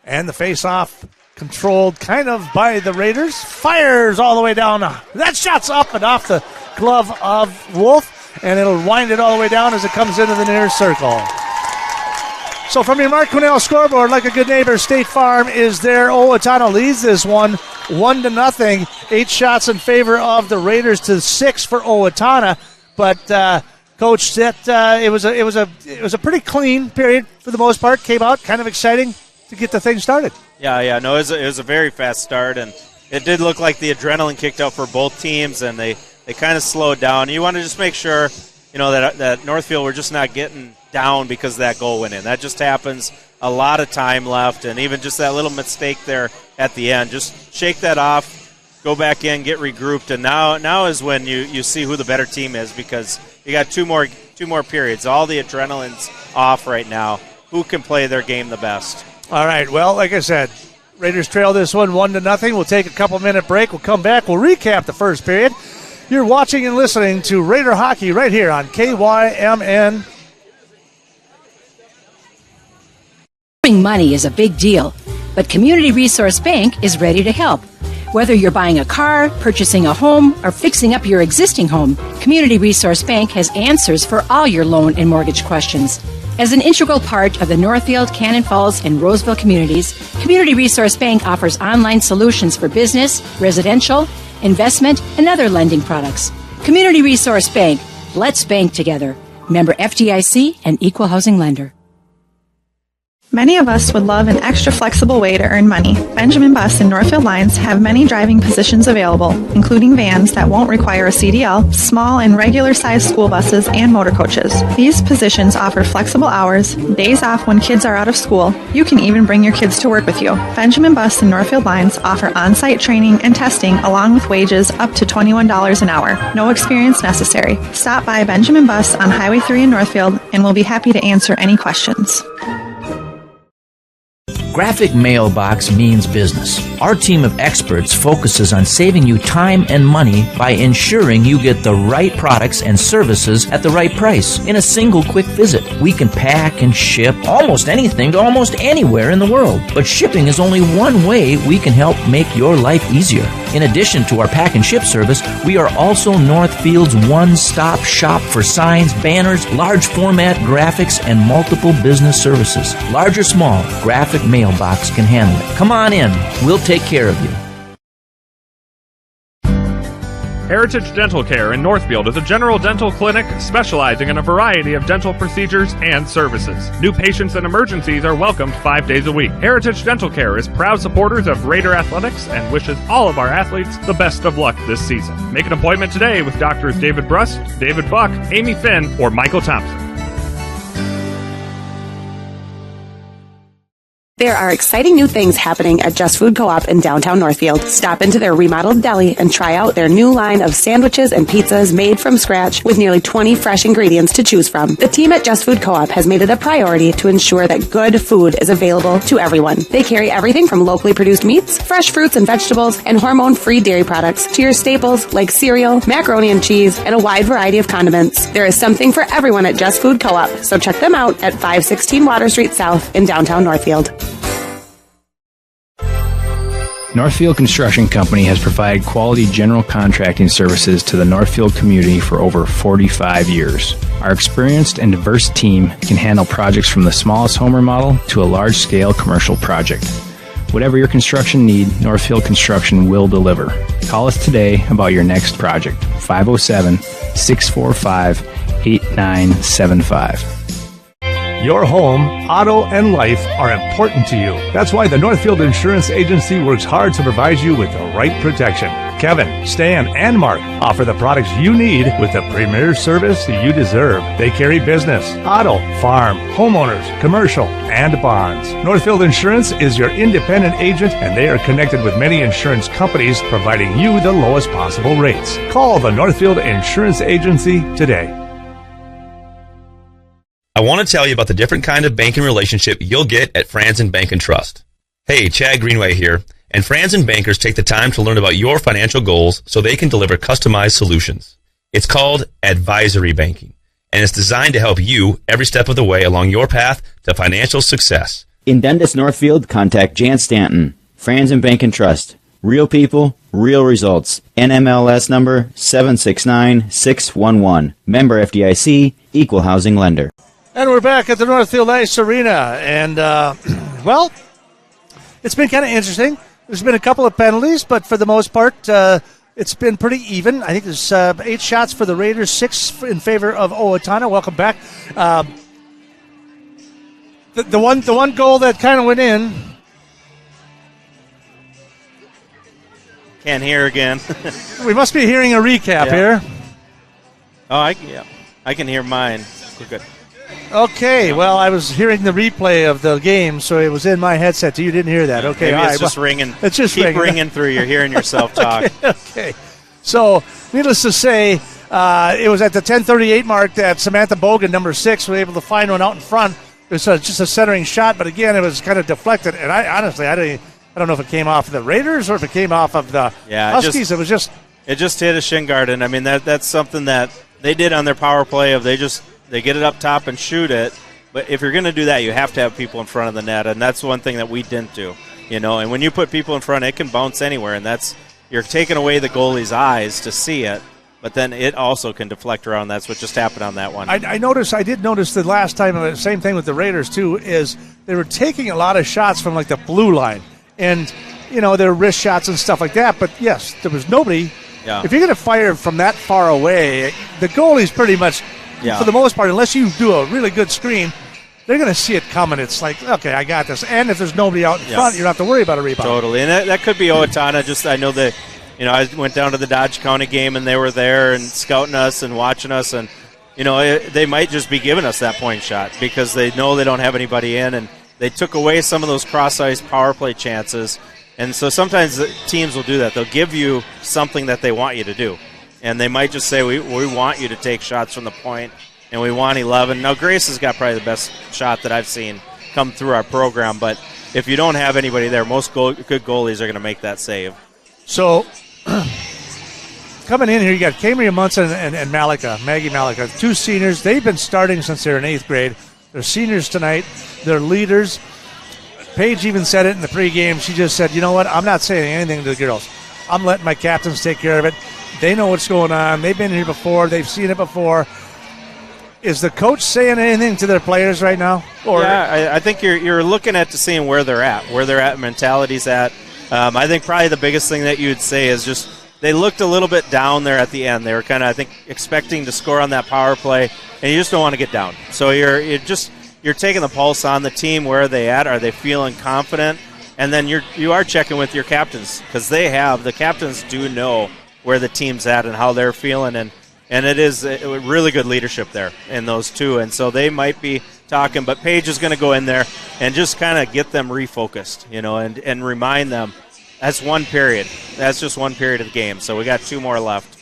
And the face-off controlled kind of by the Raiders. Fires all the way down. That shot's up and off the glove of Wolf, and it'll wind it all the way down as it comes into the near circle. So from your Mark Quinnell scoreboard, like a good neighbor, State Farm is there. Owatonna leads this one 1-0. 8 shots in favor of the Raiders to 6 for Owatonna. But Coach said it was a pretty clean period for the most part. Came out kind of exciting to get the thing started. Yeah. No, it was a very fast start, and it did look like the adrenaline kicked up for both teams, and they kind of slowed down. You want to just make sure, that Northfield we're just not getting down because that goal went in. That just happens. A lot of time left, and even just that little mistake there at the end. Just shake that off, go back in, get regrouped, and now is when you see who the better team is, because you got two more periods. All the adrenaline's off right now. Who can play their game the best? All right. Well, like I said, Raiders trail this one 1-0. We'll take a couple-minute break. We'll come back. We'll recap the first period. You're watching and listening to Raider Hockey right here on KYMN. Saving money is a big deal, but Community Resource Bank is ready to help. Whether you're buying a car, purchasing a home, or fixing up your existing home, Community Resource Bank has answers for all your loan and mortgage questions. As an integral part of the Northfield, Cannon Falls, and Roseville communities, Community Resource Bank offers online solutions for business, residential, investment, and other lending products. Community Resource Bank. Let's bank together. Member FDIC and Equal Housing Lender. Many of us would love an extra flexible way to earn money. Benjamin Bus and Northfield Lines have many driving positions available, including vans that won't require a CDL, small and regular-sized school buses, and motor coaches. These positions offer flexible hours, days off when kids are out of school. You can even bring your kids to work with you. Benjamin Bus and Northfield Lines offer on-site training and testing along with wages up to $21 an hour. No experience necessary. Stop by Benjamin Bus on Highway 3 in Northfield and we'll be happy to answer any questions. Graphic Mailbox means business. Our team of experts focuses on saving you time and money by ensuring you get the right products and services at the right price in a single quick visit. We can pack and ship almost anything to almost anywhere in the world, but shipping is only one way we can help make your life easier. In addition to our pack and ship service, we are also Northfield's one-stop shop for signs, banners, large format graphics, and multiple business services. Large or small, Graphic Mailbox can handle it. Come on in. We'll take care of you. Heritage Dental Care in Northfield is a general dental clinic specializing in a variety of dental procedures and services. New patients and emergencies are welcomed 5 days a week. Heritage Dental Care is proud supporters of Raider Athletics and wishes all of our athletes the best of luck this season. Make an appointment today with Doctors David Brust, David Buck, Amy Finn, or Michael Thompson. There are exciting new things happening at Just Food Co-op in downtown Northfield. Stop into their remodeled deli and try out their new line of sandwiches and pizzas made from scratch with nearly 20 fresh ingredients to choose from. The team at Just Food Co-op has made it a priority to ensure that good food is available to everyone. They carry everything from locally produced meats, fresh fruits and vegetables, and hormone-free dairy products to your staples like cereal, macaroni and cheese, and a wide variety of condiments. There is something for everyone at Just Food Co-op, so check them out at 516 Water Street South in downtown Northfield. Northfield Construction Company has provided quality general contracting services to the Northfield community for over 45 years. Our experienced and diverse team can handle projects from the smallest home remodel to a large-scale commercial project. Whatever your construction need, Northfield Construction will deliver. Call us today about your next project. 507-645-8975. Your home, auto, and life are important to you. That's why the Northfield Insurance Agency works hard to provide you with the right protection. Kevin, Stan, and Mark offer the products you need with the premier service you deserve. They carry business, auto, farm, homeowners, commercial, and bonds. Northfield Insurance is your independent agent, and they are connected with many insurance companies, providing you the lowest possible rates. Call the Northfield Insurance Agency today. I want to tell you about the different kind of banking relationship you'll get at Franzen Bank & Trust. Hey, Chad Greenway here, and Franzen bankers take the time to learn about your financial goals so they can deliver customized solutions. It's called advisory banking, and it's designed to help you every step of the way along your path to financial success. In Dundas, Northfield, contact Jan Stanton, Franzen Bank & Trust. Real people, real results. NMLS number 769611. Member FDIC, Equal Housing Lender. And we're back at the Northfield Ice Arena. And, well, it's been kind of interesting. There's been a couple of penalties, but for the most part, it's been pretty even. I think there's 8 shots for the Raiders, 6 in favor of Owatonna. Welcome back. The one goal that kind of went in. Can't hear again. We must be hearing a recap here. Oh, I can hear mine. We're good. Okay, well, I was hearing the replay of the game, so it was in my headset. You didn't hear that. Okay, maybe it's just ringing. It's just keep ringing through. You're hearing yourself talk. Okay. So, needless to say, it was at the 10:38 mark that Samantha Bogan, number 6, was able to find one out in front. It was just a centering shot, but again, it was kind of deflected. And I honestly, I don't know if it came off of the Raiders or if it came off of the Huskies. It was just It just hit a shin guard, and I mean that's something that they did on their power play. They get it up top and shoot it. But if you're going to do that, you have to have people in front of the net, and that's one thing that we didn't do. And when you put people in front, it can bounce anywhere, and you're taking away the goalie's eyes to see it. But then it also can deflect around. That's what just happened on that one. I did notice the last time, the same thing with the Raiders too, is they were taking a lot of shots from like the blue line, and their wrist shots and stuff like that. But yes, there was nobody. Yeah. If you're going to fire from that far away, the goalie's pretty much, for the most part, unless you do a really good screen, they're going to see it coming. It's like, okay, I got this. And if there's nobody out in front, you don't have to worry about a rebound. Totally, and that could be Owatonna. I know that. I went down to the Dodge County game, and they were there and scouting us and watching us, and they might just be giving us that point shot because they know they don't have anybody in, and they took away some of those cross-ice power play chances. And so sometimes the teams will do that. They'll give you something that they want you to do, and they might just say, we want you to take shots from the point, and we want 11. Now, Grace has got probably the best shot that I've seen come through our program, but if you don't have anybody there, most good goalies are going to make that save. So coming in here, you got Camry Munson and Maggie Malika, two seniors. They've been starting since they're in 8th grade. They're seniors tonight. They're leaders. Paige even said it in the pregame. She just said, you know what, I'm not saying anything to the girls. I'm letting my captains take care of it. They know what's going on. They've been here before. They've seen it before. Is the coach saying anything to their players right now? I think you're looking at to seeing where they're at, mentality's at. I think probably the biggest thing that you would say is just they looked a little bit down there at the end. They were kind of, I think, expecting to score on that power play, and you just don't want to get down. So you're taking the pulse on the team. Where are they at? Are they feeling confident? And then you are checking with your captains because the captains do know where the team's at and how they're feeling, and it is a really good leadership there in those two. And so they might be talking, but Paige is going to go in there and just kind of get them refocused, and remind them that's one period. That's just one period of the game. So we got 2 more left.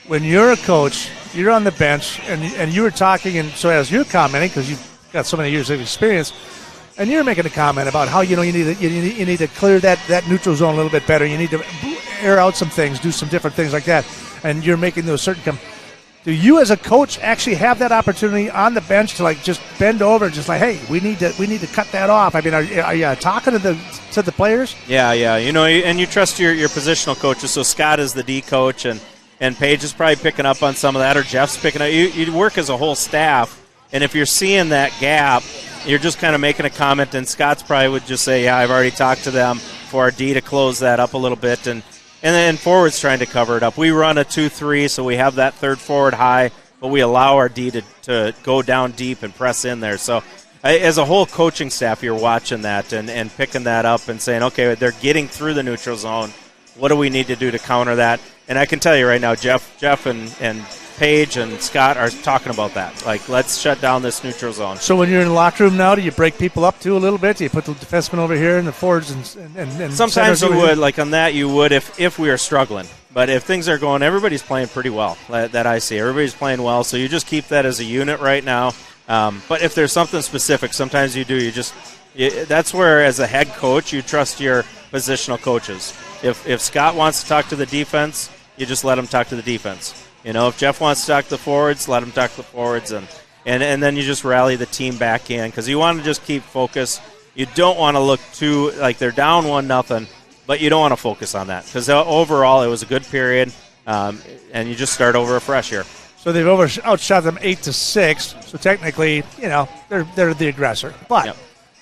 When you're a coach, you're on the bench, and you were talking, and so as you're commenting, because you've got so many years of experience, and you're making a comment about how you need to clear that neutral zone a little bit better. You need to air out some things, do some different things like that, and you're making those certain. Do you as a coach actually have that opportunity on the bench to like just bend over and just like, hey, we need to cut that off? I mean, are you talking to the players? Yeah, and you trust your positional coaches. So Scott is the D coach, and Paige is probably picking up on some of that, or Jeff's picking up. You work as a whole staff, and if you're seeing that gap, you're just kind of making a comment, and Scott's probably would just say, yeah, I've already talked to them for our D to close that up a little bit, and then forward's trying to cover it up. We run a 2-3, so we have that third forward high, but we allow our D to go down deep and press in there. So as a whole coaching staff, you're watching that and picking that up and saying, okay, they're getting through the neutral zone. What do we need to do to counter that? And I can tell you right now, Jeff and Paige and Scott are talking about that. Like, let's shut down this neutral zone. So when you're in the locker room now, do you break people up too a little bit? Do you put the defensemen over here and the forwards and sometimes you would. Like on that, you would if we are struggling. But if things are going, everybody's playing pretty well that I see. Everybody's playing well, so you just keep that as a unit right now. But if there's something specific, sometimes you do. That's where, as a head coach, you trust your positional coaches. If Scott wants to talk to the defense, you just let him talk to the defense. If Jeff wants to talk to the forwards, let him talk to the forwards, and then you just rally the team back in because you want to just keep focus. You don't want to look too like they're down 1-0, but you don't want to focus on that because overall it was a good period, and you just start over afresh here. So they've outshot them 8-6. So technically, they're the aggressor. But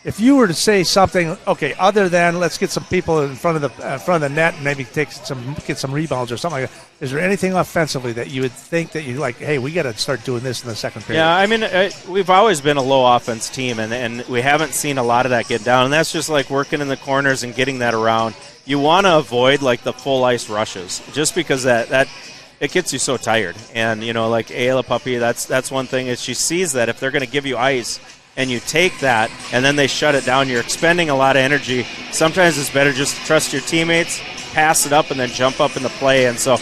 if you were to say something, okay, other than let's get some people in front of the net and maybe get some rebounds or something like that, is there anything offensively that you would think that you like, hey, we got to start doing this in the second period? Yeah, I mean, we've always been a low offense team, and we haven't seen a lot of that get down, and that's just like working in the corners and getting that around. You want to avoid like the full ice rushes just because that it gets you so tired. And, like Ayla Puppy, that's one thing is she sees that if they're going to give you ice, and you take that, and then they shut it down, you're expending a lot of energy. Sometimes it's better just to trust your teammates, pass it up, and then jump up in the play. And so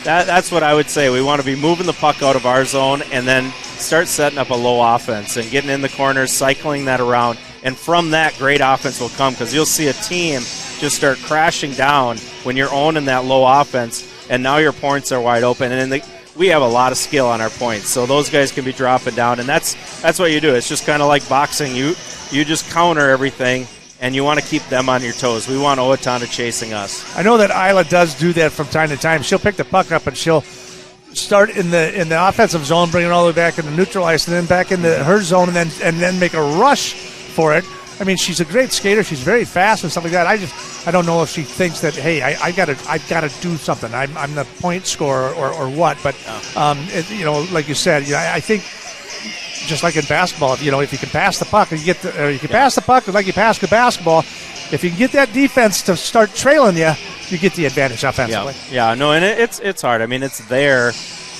that's what I would say. We want to be moving the puck out of our zone and then start setting up a low offense and getting in the corners, cycling that around. And from that, great offense will come because you'll see a team just start crashing down when you're owning that low offense. and now your points are wide open. And then we have a lot of skill on our points, so those guys can be dropping down, and that's what you do. It's just kind of like boxing. You just counter everything, and you want to keep them on your toes. We want Owatonna chasing us. I know that Isla does do that from time to time. She'll pick the puck up and she'll start in the offensive zone, bring it all the way back into neutral ice, and then back into her zone, and then make a rush for it. I mean, she's a great skater. She's very fast and stuff like that. I don't know if she thinks that, hey, I gotta do something. I'm the point scorer or what. But like you said, I think just like in basketball, if you can pass the puck and you can pass the puck like you pass the basketball, if you can get that defense to start trailing you get the advantage offensively. Yeah, no, and it's hard. I mean, it's there,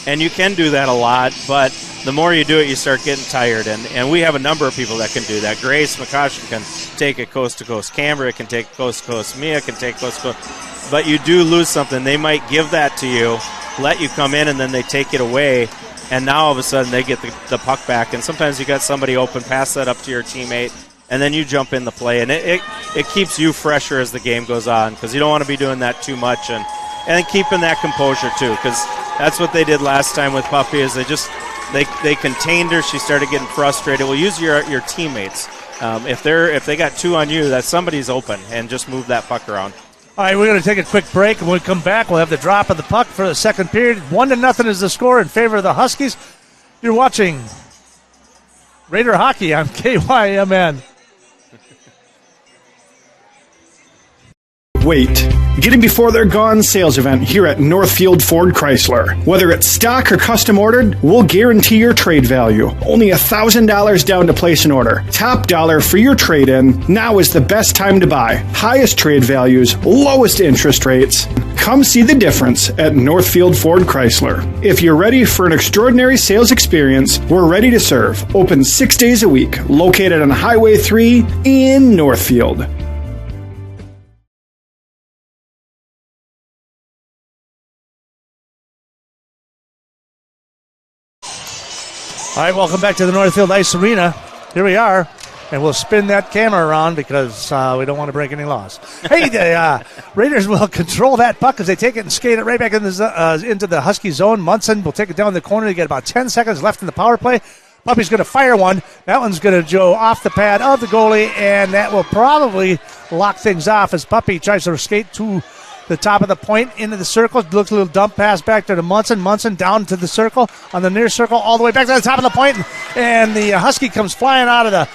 and you can do that a lot, but the more you do it, you start getting tired, and we have a number of people that can do that. Grace McCoshen can take it coast to coast. Cambria can take it coast to coast. Mia can take coast to coast. But you do lose something. They might give that to you, let you come in, and then they take it away, and now all of a sudden they get the puck back, and sometimes you got somebody open, pass that up to your teammate, and then you jump in the play, and it keeps you fresher as the game goes on, because you don't want to be doing that too much, and keeping that composure too, because that's what they did last time with Puppy, is they contained her. She started getting frustrated. Well, use your teammates. If they got two on you, that somebody's open, and just move that puck around. All right, we're going to take a quick break, and when we come back, we'll have the drop of the puck for the second period. 1-0 is the score in favor of the Huskies. You're watching Raider Hockey on KYMN. Wait. Get in before they're gone sales event here at Northfield Ford Chrysler. Whether it's stock or custom ordered, we'll guarantee your trade value. Only $1,000 down to place an order. Top dollar for your trade-in. Now is the best time to buy. Highest trade values, lowest interest rates. Come see the difference at Northfield Ford Chrysler. If you're ready for an extraordinary sales experience, we're ready to serve. Open 6 days a week. Located on Highway 3 in Northfield. All right, welcome back to the Northfield Ice Arena. Here we are, and we'll spin that camera around because we don't want to break any laws. Hey, the Raiders will control that puck as they take it and skate it right back into the Husky zone. Munson will take it down the corner. They get about 10 seconds left in the power play. Puppy's going to fire one. That one's going to go off the pad of the goalie, and that will probably lock things off as Puppy tries to skate to the top of the point into the circle. Looks a little dump pass back there to Munson. Munson down to the circle, on the near circle, all the way back to the top of the point. And the Husky comes flying out of the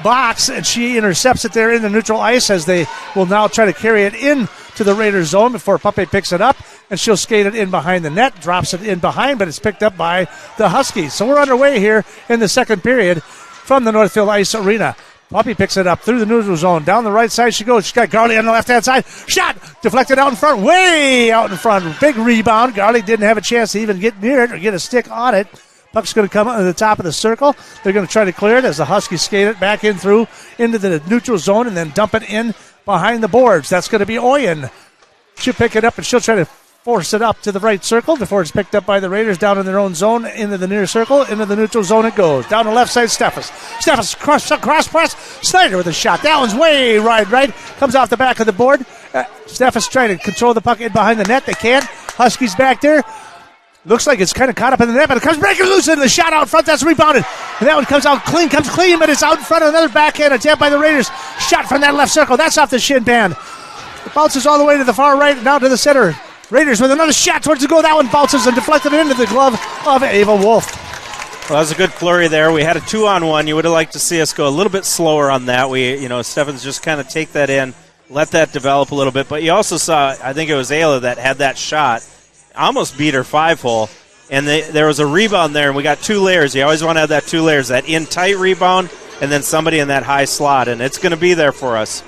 box, and she intercepts it there in the neutral ice as they will now try to carry it in to the Raiders zone before Puppy picks it up. And she'll skate it in behind the net, drops it in behind, but it's picked up by the Huskies. So we're underway here in the second period from the Northfield Ice Arena. Puppy picks it up through the neutral zone. Down the right side she goes. She's got Garley on the left-hand side. Shot! Deflected out in front. Way out in front. Big rebound. Garley didn't have a chance to even get near it or get a stick on it. Puck's going to come to the top of the circle. They're going to try to clear it as the Huskies skate it back in through into the neutral zone and then dump it in behind the boards. That's going to be Oyen. She'll pick it up and she'll try to force it up to the right circle before it's picked up by the Raiders down in their own zone, into the near circle, into the neutral zone it goes. Down the left side, Steffes. Steffes cross press. Snyder with a shot. That one's way right. Comes off the back of the board. Steffes trying to control the puck in behind the net. They can't. Huskies back there. Looks like it's kind of caught up in the net, but it comes breaking loose into the shot out front. That's rebounded. And that one comes clean, but it's out in front of another backhand attempt by the Raiders. Shot from that left circle. That's off the shin band. It bounces all the way to the far right and down to the center. Raiders with another shot towards the goal. That one bounces and deflected into the glove of Ava Wolf. Well, that was a good flurry there. We had a 2-on-1. You would have liked to see us go a little bit slower on that. Steffens just kind of take that in, let that develop a little bit. But you also saw, I think it was Ayla that had that shot, almost beat her 5-hole. And there was a rebound there, and we got two layers. You always want to have that two layers, that in-tight rebound and then somebody in that high slot. And it's going to be there for us.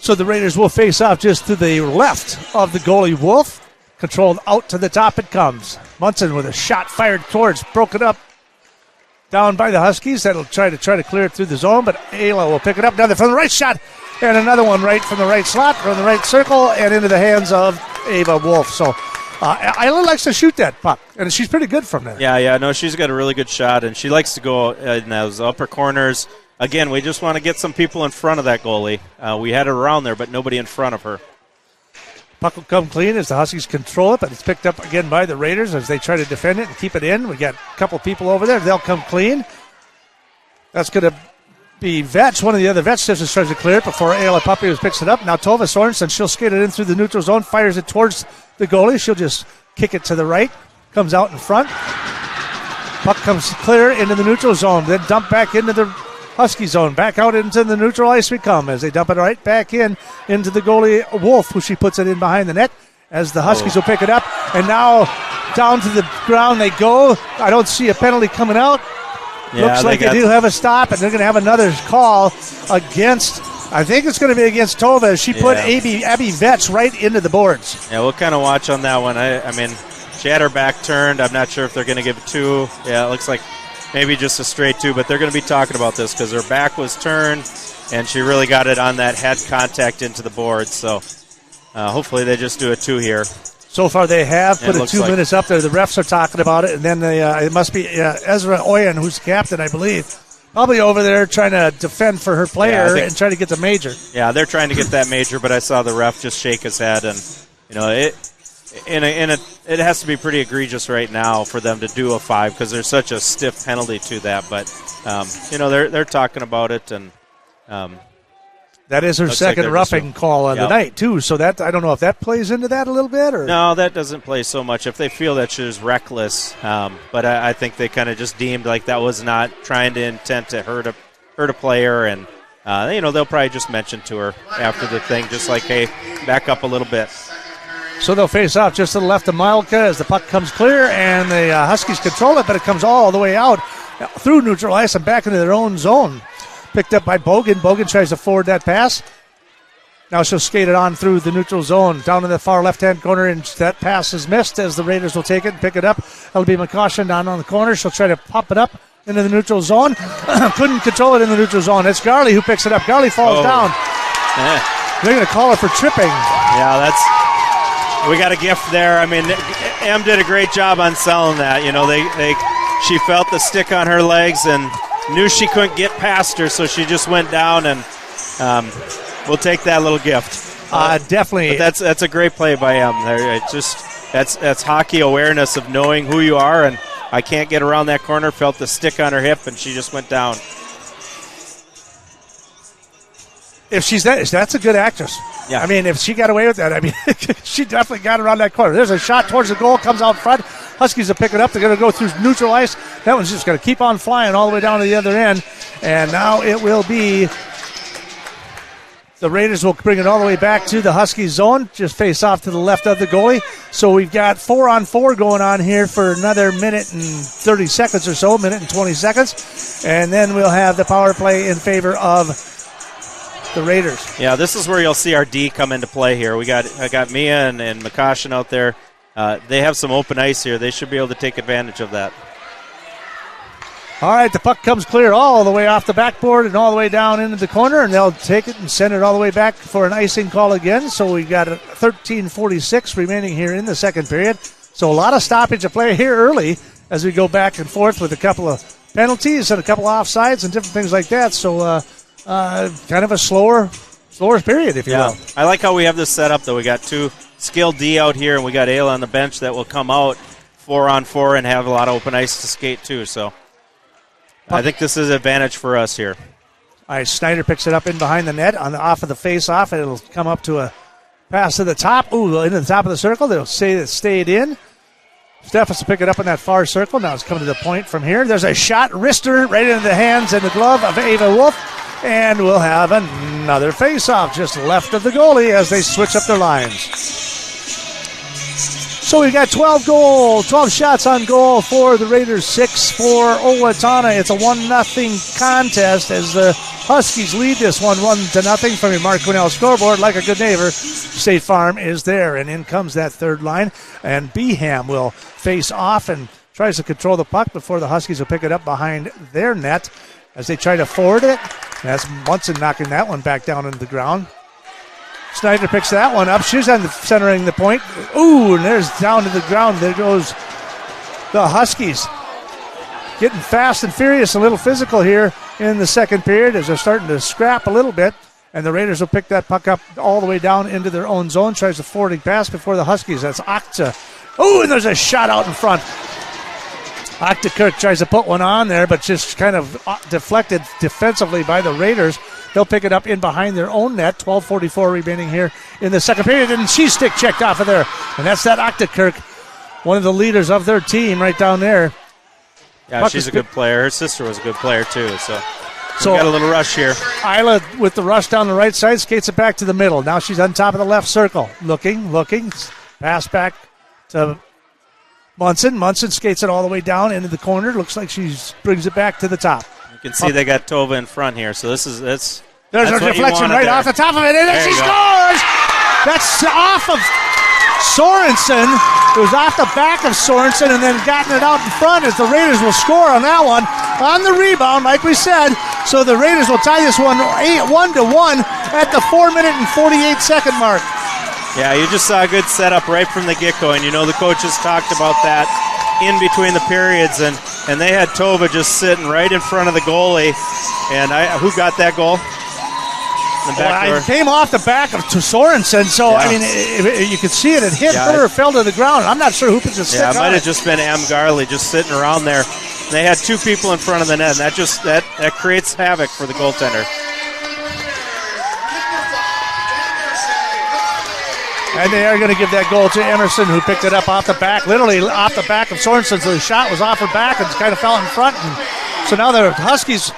So the Raiders will face off just to the left of the goalie Wolf. Controlled out to the top it comes. Munson with a shot fired towards, broken up down by the Huskies. That'll try to clear it through the zone, but Ayla will pick it up. Now from the right shot, and another one right from the right slot, from the right circle, and into the hands of Ava Wolf. So Ayla likes to shoot that puck, and she's pretty good from there. Yeah, no, she's got a really good shot, and she likes to go in those upper corners. Again, we just want to get some people in front of that goalie. We had her around there, but nobody in front of her. Puck will come clean as the Huskies control it, but it's picked up again by the Raiders as they try to defend it and keep it in. We got a couple people over there. They'll come clean. That's going to be Vetch. One of the other Vetch just tries to clear it before Ayla Puppy picks it up. Now Tova Sorensen, she'll skate it in through the neutral zone, fires it towards the goalie. She'll just kick it to the right, comes out in front. Puck comes clear into the neutral zone, then dump back into the Husky zone. Back out into the neutral ice we come as they dump it right back into the goalie Wolf, who she puts it in behind the net as the Huskies will pick it up. And now down to the ground they go. I don't see a penalty coming out. Yeah, Looks like they do have a stop, and they're going to have another call against, I think it's going to be against Tova, as she put Abby Vetch right into the boards. Yeah, we'll kind of watch on that one. I mean, she had her back turned. I'm not sure if they're going to give it 2. Yeah, it looks like maybe just a straight 2, but they're going to be talking about this because her back was turned, and she really got it on that head contact into the boards. So hopefully they just do a 2 here. So far they have put it 2 minutes up there. The refs are talking about it, and then it must be Ezra Oyen, who's the captain, I believe, probably over there trying to defend for her player and try to get the major. Yeah, they're trying to get that major, but I saw the ref just shake his head, and it has to be pretty egregious right now for them to do a 5 because there's such a stiff penalty to that. But they're talking about it, and that is her second roughing call on the night too. So that I don't know if that plays into that a little bit, or no, that doesn't play so much. If they feel that she was reckless, but I think they kind of just deemed like that was not trying to intent to hurt a player, and they'll probably just mention to her after the thing, just like, hey, back up a little bit. So they'll face off just to the left of Milka as the puck comes clear, and the Huskies control it, but it comes all the way out through neutral ice and back into their own zone. Picked up by Bogan. Bogan tries to forward that pass. Now she'll skate it on through the neutral zone down in the far left-hand corner, and that pass is missed as the Raiders will take it and pick it up. That'll be McCaution down on the corner. She'll try to pop it up into the neutral zone. Couldn't control it in the neutral zone. It's Garley who picks it up. Garley falls down. They're going to call her for tripping. Yeah, we got a gift there. I mean, Em did a great job on selling that. She felt the stick on her legs and knew she couldn't get past her, so she just went down, and we'll take that little gift. Definitely. But that's a great play by Em. That's hockey awareness of knowing who you are, and I can't get around that corner. Felt the stick on her hip, and she just went down. If that's a good actress. Yeah. I mean, if she got away with that, I mean, she definitely got around that corner. There's a shot towards the goal, comes out front. Huskies will pick it up. They're going to go through neutral ice. That one's just going to keep on flying all the way down to the other end. And now it will be the Raiders will bring it all the way back to the Huskies zone. Just face off to the left of the goalie. So we've got 4-on-4 going on here for another minute and 30 seconds or so, minute and 20 seconds. And then we'll have the power play in favor of the Raiders. Yeah, this is where you'll see our D come into play here. I got Mia and McCaution out there. They have some open ice here. They should be able to take advantage of that. All right, the puck comes clear all the way off the backboard and all the way down into the corner, and they'll take it and send it all the way back for an icing call again. So we've got 13:46 remaining here in the second period. So a lot of stoppage of play here early as we go back and forth with a couple of penalties and a couple of offsides and different things like that. So kind of a slower period, if you will. I like how we have this set up, though. We got 2 skilled D out here, and we got Ayla on the bench that will come out 4-on-4 and have a lot of open ice to skate, too. So I think this is an advantage for us here. All right, Snyder picks it up in behind the net off of the face-off, and it'll come up to a pass to the top. Ooh, into the top of the circle. They'll say that stayed in. Steffens will pick it up in that far circle. Now it's coming to the point from here. There's a shot, wrister, right into the hands and the glove of Ava Wolf. And we'll have another face-off just left of the goalie as they switch up their lines. So we've got 12 shots on goal for the Raiders, 6 for Owatonna. It's a 1-0 contest as the Huskies lead this one 1-0 from your Mark Quinnell scoreboard. Like a good neighbor, State Farm is there. And in comes that third line. And Beham will face off and tries to control the puck before the Huskies will pick it up behind their net as they try to forward it. That's Munson knocking that one back down into the ground. Snyder picks that one up. She's centering the point. Ooh, and there's down to the ground. There goes the Huskies. Getting fast and furious, a little physical here in the second period as they're starting to scrap a little bit. And the Raiders will pick that puck up all the way down into their own zone. Tries a forwarding pass before the Huskies. That's Akta. Oh, and there's a shot out in front. Akta Kirk tries to put one on there, but just kind of deflected defensively by the Raiders. They'll pick it up in behind their own net. 12:44 remaining here in the second period. And she's stick checked off of there. And that's that Akta Kirk, one of the leaders of their team right down there. Yeah, puck she's a good player. Her sister was a good player, too. So we So got a little rush here. Isla with the rush down the right side, skates it back to the middle. Now she's on top of the left circle. Looking. Pass back to Munson. Munson skates it all the way down into the corner. Looks like she brings it back to the top. You can see they got Tova in front here. So this is There's that's a what you deflection wanted right there. off the top of it, and then There she you go. scores! That's off of Sorensen. It was off the back of Sorensen and then gotten it out in front as the Raiders will score on that one. On the rebound, like we said. So the Raiders will tie this one 1-1 at the 4-minute and 48-second mark. Yeah, you just saw a good setup right from the get-go, and you know the coaches talked about that in between the periods, and they had Tova just sitting right in front of the goalie. And who got that goal? The back door. It came off the back of Sorensen, so Yeah. I mean, you could see it. It hit her, fell to the ground. I'm not sure who put the stick Yeah, it on might it. have just been M. Garley just sitting around there. They had two people in front of the net, and that creates havoc for the goaltender. And they are going to give that goal to Emerson, who picked it up off the back, literally off the back of Sorensen. So the shot was off her back and kind of fell in front. And so now the Huskies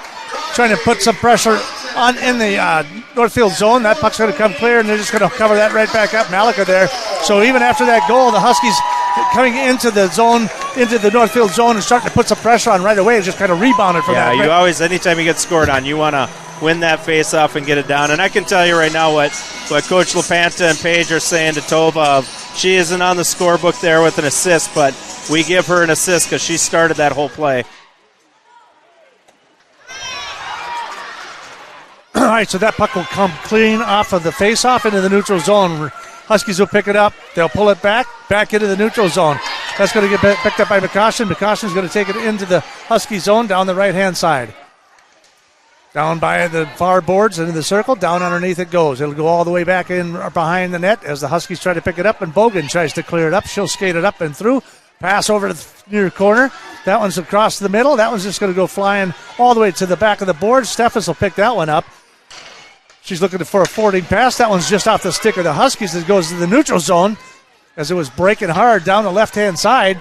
trying to put some pressure on in the Northfield zone. That puck's going to come clear, and they're just going to cover that right back up. Malika there. So even after that goal, the Huskies coming into the zone, into the Northfield zone, and starting to put some pressure on right away. Just kind of rebounded from that. Yeah, you always, anytime you get scored on, you want to win that face-off and get it down. And I can tell you right now what Coach LaPanta and Paige are saying to Tova. She isn't on the scorebook there with an assist, but we give her an assist because she started that whole play. All right, so that puck will come clean off of the face-off into the neutral zone. Huskies will pick it up. They'll pull it back into the neutral zone. That's going to get picked up by McCoshen. McCoshen's going to take it into the Husky zone down the right-hand side. Down by the far boards into the circle, down underneath it goes. It'll go all the way back in behind the net as the Huskies try to pick it up, and Bogan tries to clear it up. She'll skate it up and through. Pass over to the near corner. That one's across the middle. That one's just going to go flying all the way to the back of the board. Steffes will pick that one up. She's looking for a forwarding pass. That one's just off the stick of the Huskies. It goes to the neutral zone as it was breaking hard down the left-hand side.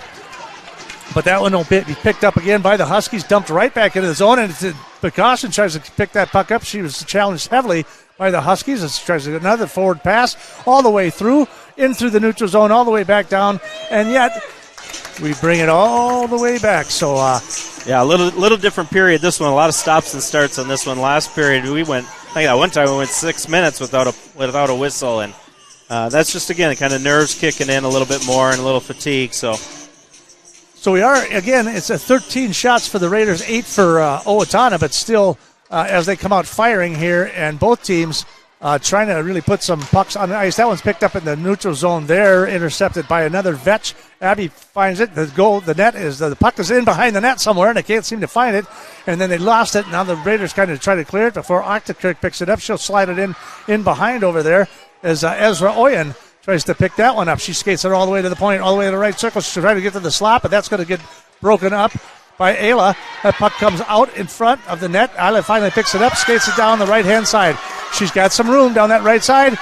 But that one will be picked up again by the Huskies, dumped right back into the zone, and McCoshen tries to pick that puck up. She was challenged heavily by the Huskies as she tries to get another forward pass all the way through, in through the neutral zone, all the way back down, and yet we bring it all the way back. So, yeah, a little different period. This one, a lot of stops and starts on this one. Last period, we went. I think that one time we went 6 minutes without a whistle, and that's just again kind of nerves kicking in a little bit more and a little fatigue. So we are, again, it's a 13 shots for the Raiders, 8 for Owatonna, but still, as they come out firing here, and both teams trying to really put some pucks on the ice. That one's picked up in the neutral zone there, intercepted by another Vetch. Abby finds it. The puck is in behind the net somewhere, and they can't seem to find it. And then they lost it. Now the Raiders kind of try to clear it before Octakirk picks it up. She'll slide it in behind over there as Ezra Oyen tries to pick that one up. She skates it all the way to the point, all the way to the right circle. She's trying to get to the slot, but that's going to get broken up by Ayla. That puck comes out in front of the net. Ayla finally picks it up, skates it down the right-hand side. She's got some room down that right side.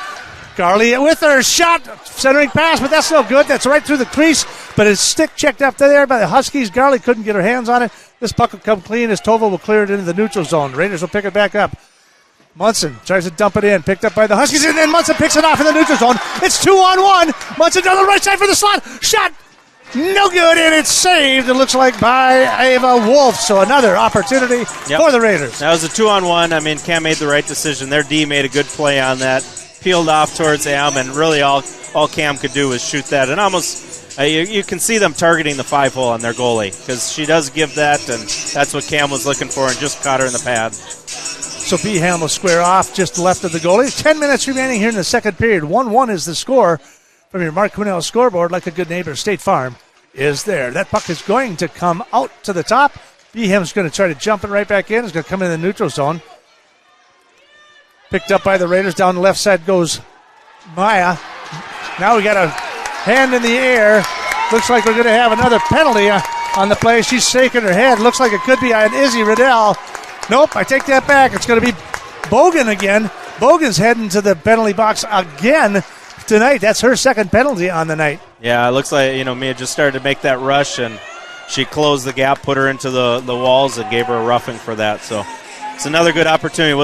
Garley with her shot, centering pass, but that's no good. That's right through the crease, but it's stick checked up there by the Huskies. Garley couldn't get her hands on it. This puck will come clean as Tova will clear it into the neutral zone. Raiders will pick it back up. Munson tries to dump it in, picked up by the Huskies, and then Munson picks it off in the neutral zone. It's 2-on-1. Munson down the right side for the slot. Shot, no good, and it's saved, it looks like, by Ava Wolf. So another opportunity for the Raiders. That was a 2-on-1. I mean, Cam made the right decision. Their D made a good play on that. Peeled off towards Am, and really all Cam could do was shoot that. And almost, you can see them targeting the 5-hole on their goalie because she does give that, and that's what Cam was looking for and just caught her in the pad. So Beham will square off just left of the goalie. 10 minutes remaining here in the second period. 1-1 is the score from your Mark Quinnell scoreboard. Like a good neighbor, State Farm is there. That puck is going to come out to the top. Beham's going to try to jump it right back in. It's going to come in the neutral zone. Picked up by the Raiders. Down the left side goes Maya. Now we got a hand in the air. Looks like we're going to have another penalty on the play. She's shaking her head. Looks like it could be on Izzy Riddell. Nope, I take that back. It's going to be Bogan again. Bogan's heading to the penalty box again tonight. That's her second penalty on the night. Yeah, it looks like, Mia just started to make that rush, and she closed the gap, put her into the walls, and gave her a roughing for that. So it's another good opportunity.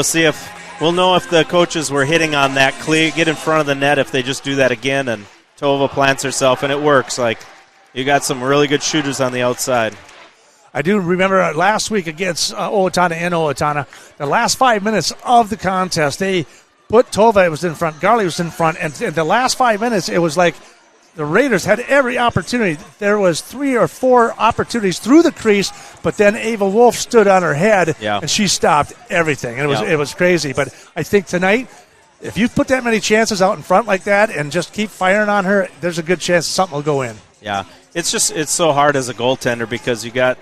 We'll know if the coaches were hitting on that get in front of the net if they just do that again, and Tova plants herself, and it works. Like, you got some really good shooters on the outside. I do remember last week against Owatonna in Owatonna, the last 5 minutes of the contest, they put Tova was in front, Garley was in front, and in the last 5 minutes, it was like the Raiders had every opportunity. There was 3 or 4 opportunities through the crease, but then Ava Wolf stood on her head, and she stopped everything. And it was crazy. But I think tonight, if you put that many chances out in front like that and just keep firing on her, there's a good chance something will go in. Yeah, it's so hard as a goaltender because you got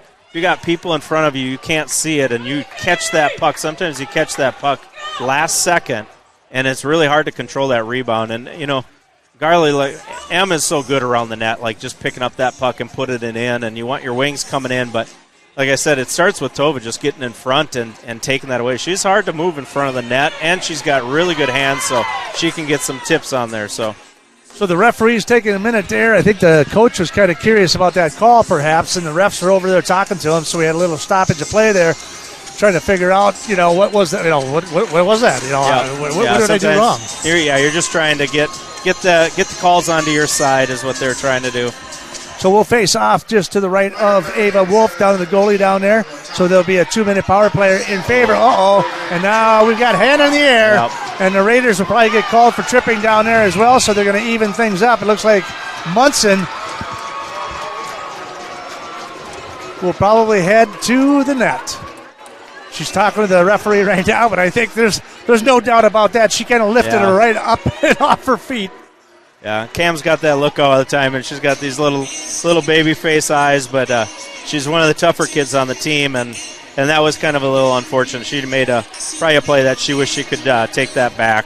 people in front of you, you can't see it, and you catch that puck. Sometimes you catch that puck last second, and it's really hard to control that rebound. And, Garley, Em is so good around the net, like just picking up that puck and put it in, and you want your wings coming in. But like I said, it starts with Tova just getting in front and taking that away. She's hard to move in front of the net, and she's got really good hands, so she can get some tips on there. So the referee's taking a minute there. I think the coach was kind of curious about that call, perhaps, and the refs were over there talking to him, so we had a little stoppage of play there, trying to figure out, what was that? What was that? What did I do wrong? You're just trying to get the calls onto your side is what they're trying to do. So we'll face off just to the right of Ava Wolf down to the goalie down there. So there'll be a 2-minute power play in favor. And now we've got hand in the air. Yep. And the Raiders will probably get called for tripping down there as well, so they're going to even things up. It looks like Munson will probably head to the net. She's talking to the referee right now, but I think there's no doubt about that. She kind of lifted her right up and off her feet. Yeah, Cam's got that look all the time, and she's got these little baby face eyes, but she's one of the tougher kids on the team, and that was kind of a little unfortunate. She made probably a play that she wished she could take that back.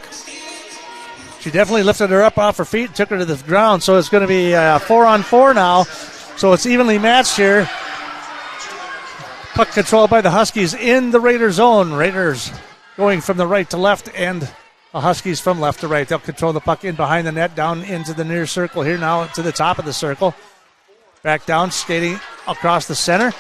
She definitely lifted her up off her feet and took her to the ground, so it's going to be 4-on-4 now. So it's evenly matched here. Puck controlled by the Huskies in the Raider zone. Raiders going from the right to left, and the Huskies from left to right. They'll control the puck in behind the net, down into the near circle here now to the top of the circle. Back down, skating across the center.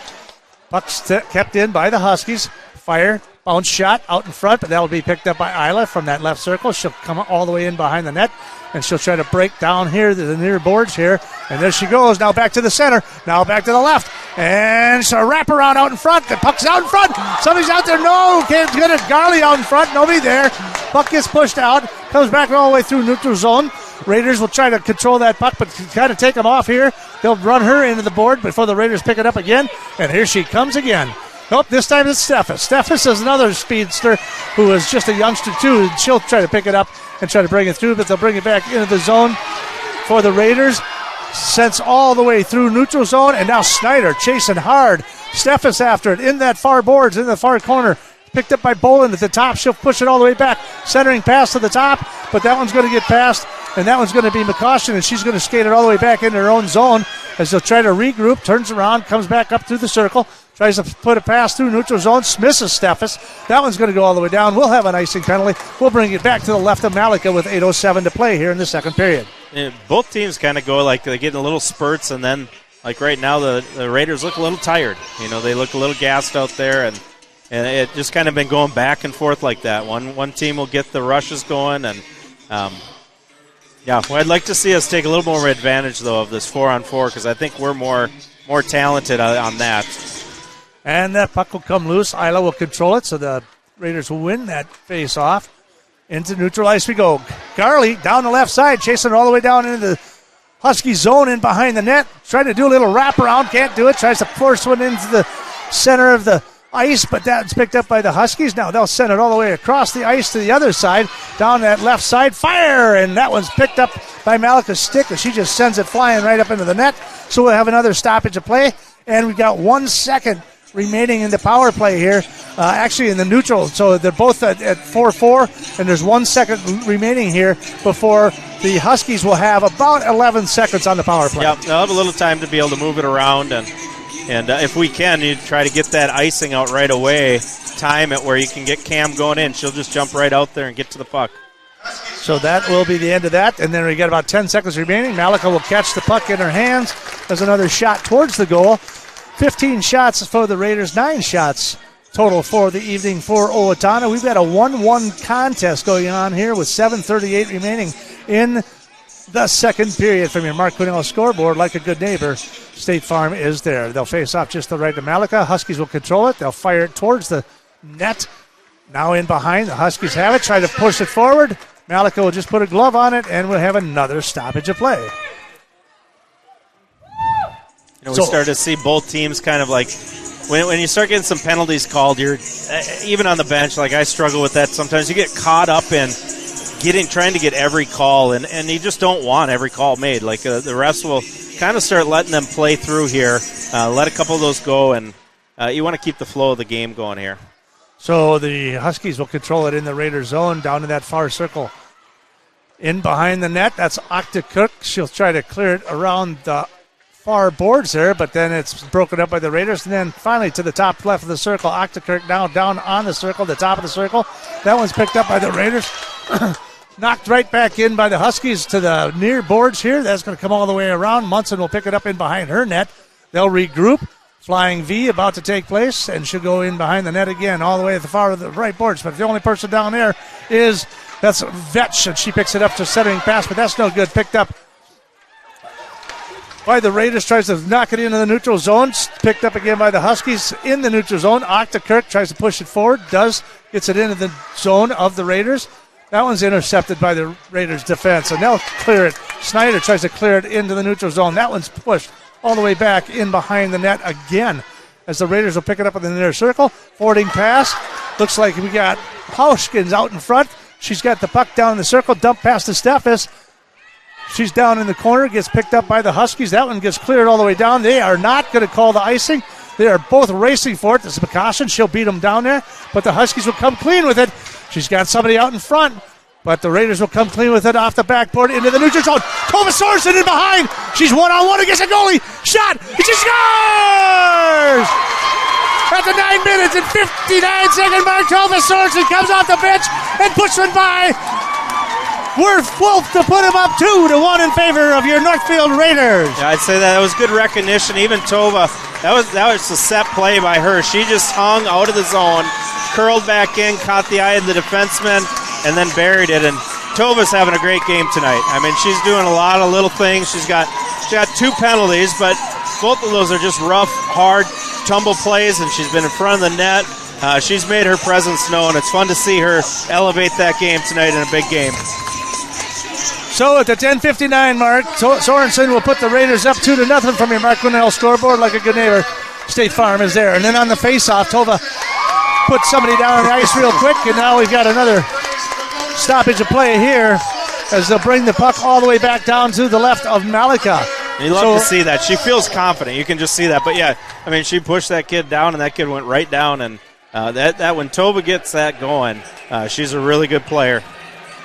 Puck's kept in by the Huskies. Fire, bounce shot out in front, but that will be picked up by Isla from that left circle. She'll come all the way in behind the net, and she'll try to break down here to the near boards here. And there she goes. Now back to the center. Now back to the left. And she'll wrap around out in front. The puck's out in front. Somebody's out there. No, can't get it. Garley out in front. Nobody there. Puck gets pushed out. Comes back all the way through neutral zone. Raiders will try to control that puck, but kind of take them off here. They'll run her into the board before the Raiders pick it up again. And here she comes again. Nope, this time it's Steffes. Steffes is another speedster who is just a youngster, too. She'll try to pick it up and try to bring it through, but they'll bring it back into the zone for the Raiders. Sends all the way through neutral zone, and now Snyder chasing hard. Steffes after it in that far boards, in the far corner. Picked up by Boland at the top. She'll push it all the way back. Centering pass to the top, but that one's going to get past, and that one's going to be McCaution, and she's going to skate it all the way back into her own zone as they'll try to regroup, turns around, comes back up through the circle, tries to put a pass through neutral zone, misses Steffes. That one's going to go all the way down. We'll have an icing penalty. We'll bring it back to the left of Malika with 8:07 to play here in the second period. Yeah, both teams kind of go like they get in little spurts, and then like right now the Raiders look a little tired. They look a little gassed out there, and it just kind of been going back and forth like that. One team will get the rushes going, and I'd like to see us take a little more advantage though of this 4-on-4 because I think we're more talented on that. And that puck will come loose. Isla will control it, so the Raiders will win that face-off. Into neutral ice we go. Garley down the left side, chasing it all the way down into the Husky zone in behind the net. Trying to do a little wraparound, can't do it. Tries to force one into the center of the ice, but that's picked up by the Huskies. Now they'll send it all the way across the ice to the other side, down that left side. Fire! And that one's picked up by Malika Stick, and she just sends it flying right up into the net. So we'll have another stoppage of play, and we've got 1 second remaining in the power play here. Actually in the neutral, so they're both at 4-4, and there's 1 second remaining here before the Huskies will have about 11 seconds on the power play. Yep, they'll have a little time to be able to move it around, and if we can, you try to get that icing out right away, time it where you can get Cam going in. She'll just jump right out there and get to the puck. So that will be the end of that, and then we got about 10 seconds remaining. Malika will catch the puck in her hands. There's another shot towards the goal. 15 shots for the Raiders, 9 shots total for the evening for Owatonna. We've got a 1-1 contest going on here with 7:38 remaining in the second period. From your Mark Quinnell scoreboard, like a good neighbor, State Farm is there. They'll face off just the right to Malika. Huskies will control it. They'll fire it towards the net. Now in behind, the Huskies have it. Try to push it forward. Malika will just put a glove on it, and we'll have another stoppage of play. We started to see both teams kind of like, when you start getting some penalties called, you're even on the bench, like I struggle with that sometimes. You get caught up in trying to get every call, and you just don't want every call made. Like the refs will kind of start letting them play through here, let a couple of those go, and you want to keep the flow of the game going here. So the Huskies will control it in the Raider zone down in that far circle. In behind the net, that's Octa Cook. She'll try to clear it around the far boards there, but then it's broken up by the Raiders. And then finally to the top left of the circle, Octa Cook now down on the circle, the top of the circle. That one's picked up by the Raiders. Knocked right back in by the Huskies to the near boards here. That's going to come all the way around. Munson will pick it up in behind her net. They'll regroup. Flying V about to take place, and she'll go in behind the net again, all the way at the far of the right boards. But the only person down there that's Vetch, and she picks it up to centering pass, but that's no good. Picked up by the Raiders, tries to knock it into the neutral zone. Picked up again by the Huskies in the neutral zone. Octa Kirk tries to push it forward, gets it into the zone of the Raiders. That one's intercepted by the Raiders defense, and they'll clear it. Snyder tries to clear it into the neutral zone. That one's pushed all the way back in behind the net again as the Raiders will pick it up in the near circle. Forwarding pass. Looks like we got Hauschkins out in front. She's got the puck down in the circle. Dump past to Steffes. She's down in the corner. Gets picked up by the Huskies. That one gets cleared all the way down. They are not going to call the icing. They are both racing for it. This is Precaution. She'll beat them down there. But the Huskies will come clean with it. She's got somebody out in front. But the Raiders will come clean with it off the backboard into the neutral zone. Tova Sorensen in behind. She's one-on-one against a goalie. Shot. And she scores! At the 9 minutes and 59-second mark, Tova Sorensen comes off the bench and puts one by Wolf to put him up 2-1 in favor of your Northfield Raiders. Yeah, I'd say that was good recognition. Even Tova, that was a set play by her. She just hung out of the zone, curled back in, caught the eye of the defenseman, and then buried it. And Tova's having a great game tonight. I mean, she's doing a lot of little things. She got 2 penalties, but both of those are just rough, hard tumble plays, and she's been in front of the net. She's made her presence known. It's fun to see her elevate that game tonight in a big game. So at the 10:59 mark, Sorensen will put the Raiders up 2-0 from your Mark Quinnell scoreboard. Like a good neighbor, State Farm is there. And then on the face-off, Tova put somebody down on the ice real quick, and now we've got another stoppage of play here as they'll bring the puck all the way back down to the left of Malika. You love to see that. She feels confident. You can just see that. But, yeah, I mean, she pushed that kid down, and that kid went right down. And that when Tova gets that going, she's a really good player.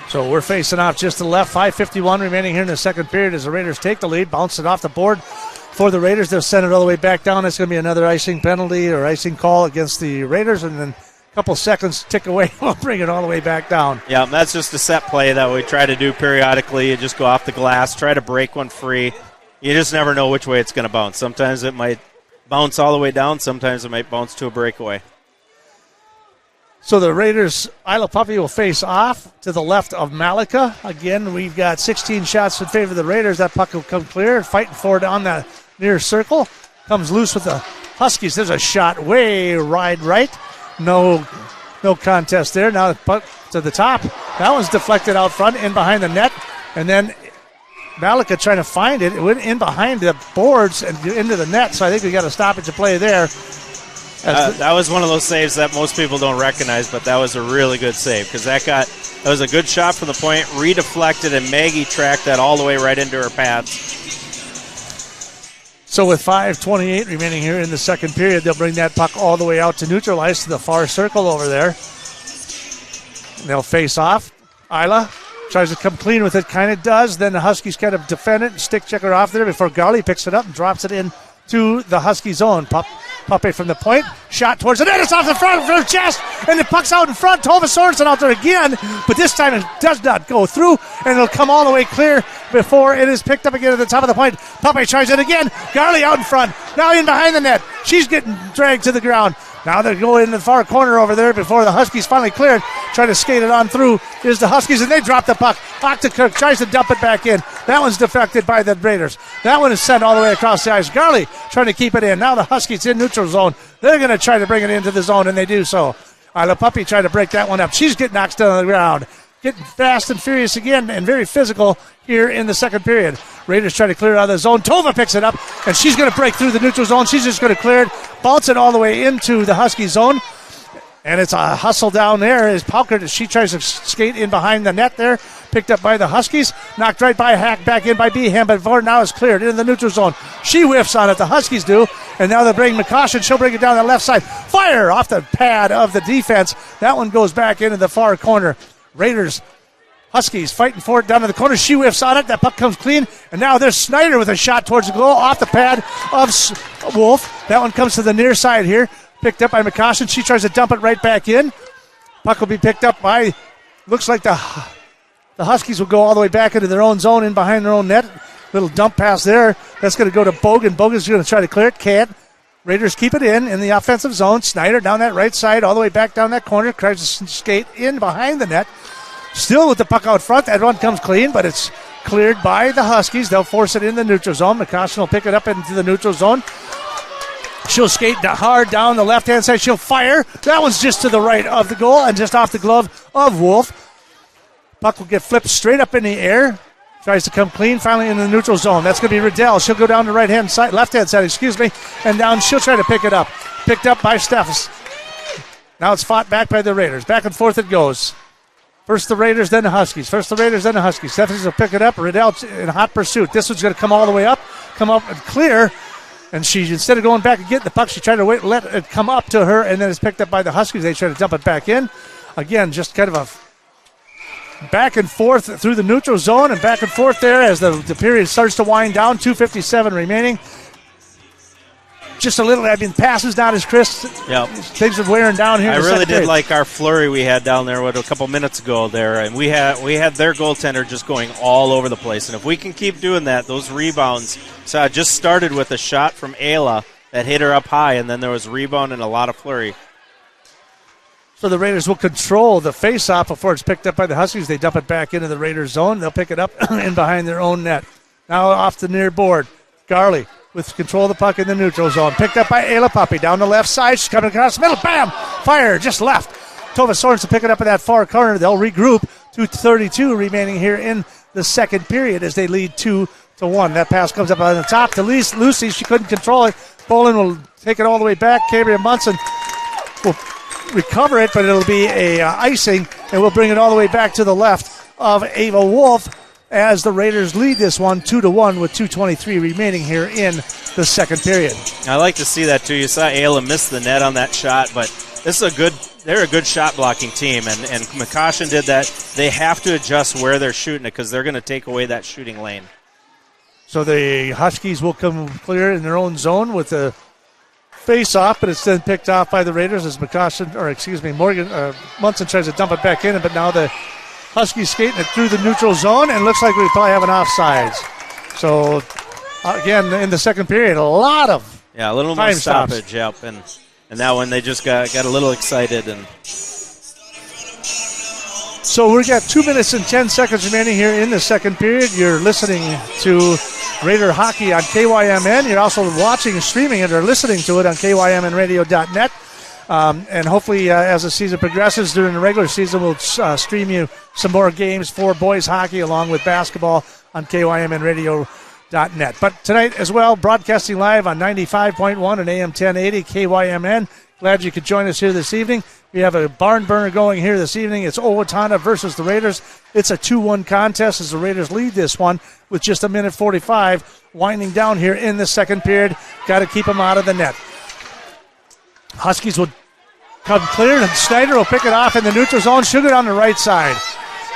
So we're facing off just to the left. 5:51 remaining here in the second period as the Raiders take the lead. Bounce it off the board for the Raiders. They'll send it all the way back down. It's going to be another icing penalty or icing call against the Raiders. And then a couple seconds tick away. We'll bring it all the way back down. Yeah, that's just a set play that we try to do periodically. You just go off the glass, try to break one free. You just never know which way it's going to bounce. Sometimes it might bounce all the way down. Sometimes it might bounce to a breakaway. So the Raiders, Isla Puffy will face off to the left of Malika. Again, we've got 16 shots in favor of the Raiders. That puck will come clear. Fighting forward on the near circle. Comes loose with the Huskies. There's a shot way wide right. No contest there. Now the puck to the top. That one's deflected out front in behind the net. And then Malika trying to find it. It went in behind the boards and into the net. So I think we got a stoppage of play there. That was one of those saves that most people don't recognize, but that was a really good save because that was a good shot from the point, redeflected, and Maggie tracked that all the way right into her pads. So with 5:28 remaining here in the second period, they'll bring that puck all the way out to neutral ice to the far circle over there. And they'll face off. Isla tries to come clean with it, kind of does. Then the Huskies kind of defend it and stick check her off there before Garley picks it up and drops it in to the Husky zone. Puppy from the point, shot towards the net. It's off the front of her chest, and the puck's out in front. Tova Sorensen out there again, but this time it does not go through, and it'll come all the way clear before it is picked up again at the top of the point. Puppy tries it again. Garley out in front, now in behind the net. She's getting dragged to the ground. Now they're going in the far corner over there before the Huskies finally cleared. Try to skate it on through is the Huskies, and they drop the puck. Octakirk tries to dump it back in. That one's deflected by the Raiders. That one is sent all the way across the ice. Garley trying to keep it in. Now the Huskies in neutral zone. They're going to try to bring it into the zone, and they do so. Isla Puppy tried to break that one up. She's getting knocked down on the ground. Getting fast and furious again and very physical here in the second period. Raiders try to clear it out of the zone. Tova picks it up, and she's going to break through the neutral zone. She's just going to clear it, bounce it all the way into the Husky zone. And it's a hustle down there as Paukert, she tries to skate in behind the net there. Picked up by the Huskies. Knocked right by Hack, back in by Behan, but Vore now is cleared into the neutral zone. She whiffs on it, the Huskies do. And now they're bringing McCaution. She'll bring it down the left side. Fire off the pad of the defense. That one goes back into the far corner. Raiders, Huskies fighting for it down to the corner. She whiffs on it. That puck comes clean. And now there's Snyder with a shot towards the goal off the pad of Wolf. That one comes to the near side here. Picked up by McCaution. She tries to dump it right back in. Puck will be picked up by, looks like the Huskies will go all the way back into their own zone in behind their own net. Little dump pass there. That's going to go to Bogan. Bogan's going to try to clear it. Can't. Raiders keep it in the offensive zone. Snyder down that right side all the way back down that corner. Tries to skate in behind the net. Still with the puck out front. That one comes clean, but it's cleared by the Huskies. They'll force it in the neutral zone. McCaution will pick it up into the neutral zone. She'll skate hard down the left-hand side. She'll fire. That one's just to the right of the goal and just off the glove of Wolf. Puck will get flipped straight up in the air. Tries to come clean, finally in the neutral zone. That's going to be Riddell. She'll go down the left-hand side, and down. She'll try to pick it up. Picked up by Steffes. Now it's fought back by the Raiders. Back and forth it goes. First the Raiders, then the Huskies. Steffes will pick it up. Riddell in hot pursuit. This one's going to come all the way up, come up and clear. And she, instead of going back and getting the puck, she tried to let it come up to her, and then it's picked up by the Huskies. They try to dump it back in. Again, just kind of a back and forth through the neutral zone and back and forth there as the period starts to wind down. 2:57 remaining. Just a little, passes not as crisp. Yep. Things are wearing down here. I really did like our flurry we had down there a couple minutes ago there, and we had their goaltender just going all over the place. And if we can keep doing that, those rebounds. So I just started with a shot from Ayla that hit her up high, and then there was a rebound and a lot of flurry. So the Raiders will control the face-off before it's picked up by the Huskies. They dump it back into the Raiders zone. They'll pick it up in behind their own net. Now off the near board. Garley with control of the puck in the neutral zone. Picked up by Ayla Puppy down the left side. She's coming across the middle. Bam! Fire just left. Tova Sorensen to pick it up in that far corner. They'll regroup. 2:32 remaining here in the second period as they lead 2-1. That pass comes up on the top to Lucy. She couldn't control it. Bolin will take it all the way back. Gabriel Munson will recover it, but it'll be a icing, and we'll bring it all the way back to the left of Ava Wolf as the Raiders lead this one 2-1 with 2:23 remaining here in the second period. I like to see that too. You saw Ayla miss the net on that shot, but this is they're a good shot blocking team, and McCaution did that. They have to adjust where they're shooting it because they're going to take away that shooting lane. So the Huskies will come clear in their own zone with the face-off, but it's then picked off by the Raiders as Munson tries to dump it back in, but now the Huskies skating it through the neutral zone, and looks like we probably have an offsides. So, again, in the second period, a lot of a little more stoppage, yep, and that one they just got a little excited. And so we've got 2 minutes and 10 seconds remaining here in the second period. You're listening to Raider Hockey on KYMN. You're also watching and streaming it or listening to it on KYMNradio.net. And hopefully, as the season progresses during the regular season, we'll stream you some more games for boys hockey along with basketball on KYMNradio.net. But tonight as well, broadcasting live on 95.1 and AM 1080 KYMN, Glad you could join us here this evening. We have a barn burner going here this evening. It's Owatonna versus the Raiders. It's a 2-1 contest as the Raiders lead this one with just a minute 45 winding down here in the second period. Got to keep them out of the net. Huskies will come clear, and Snyder will pick it off in the neutral zone. Sugar on the right side.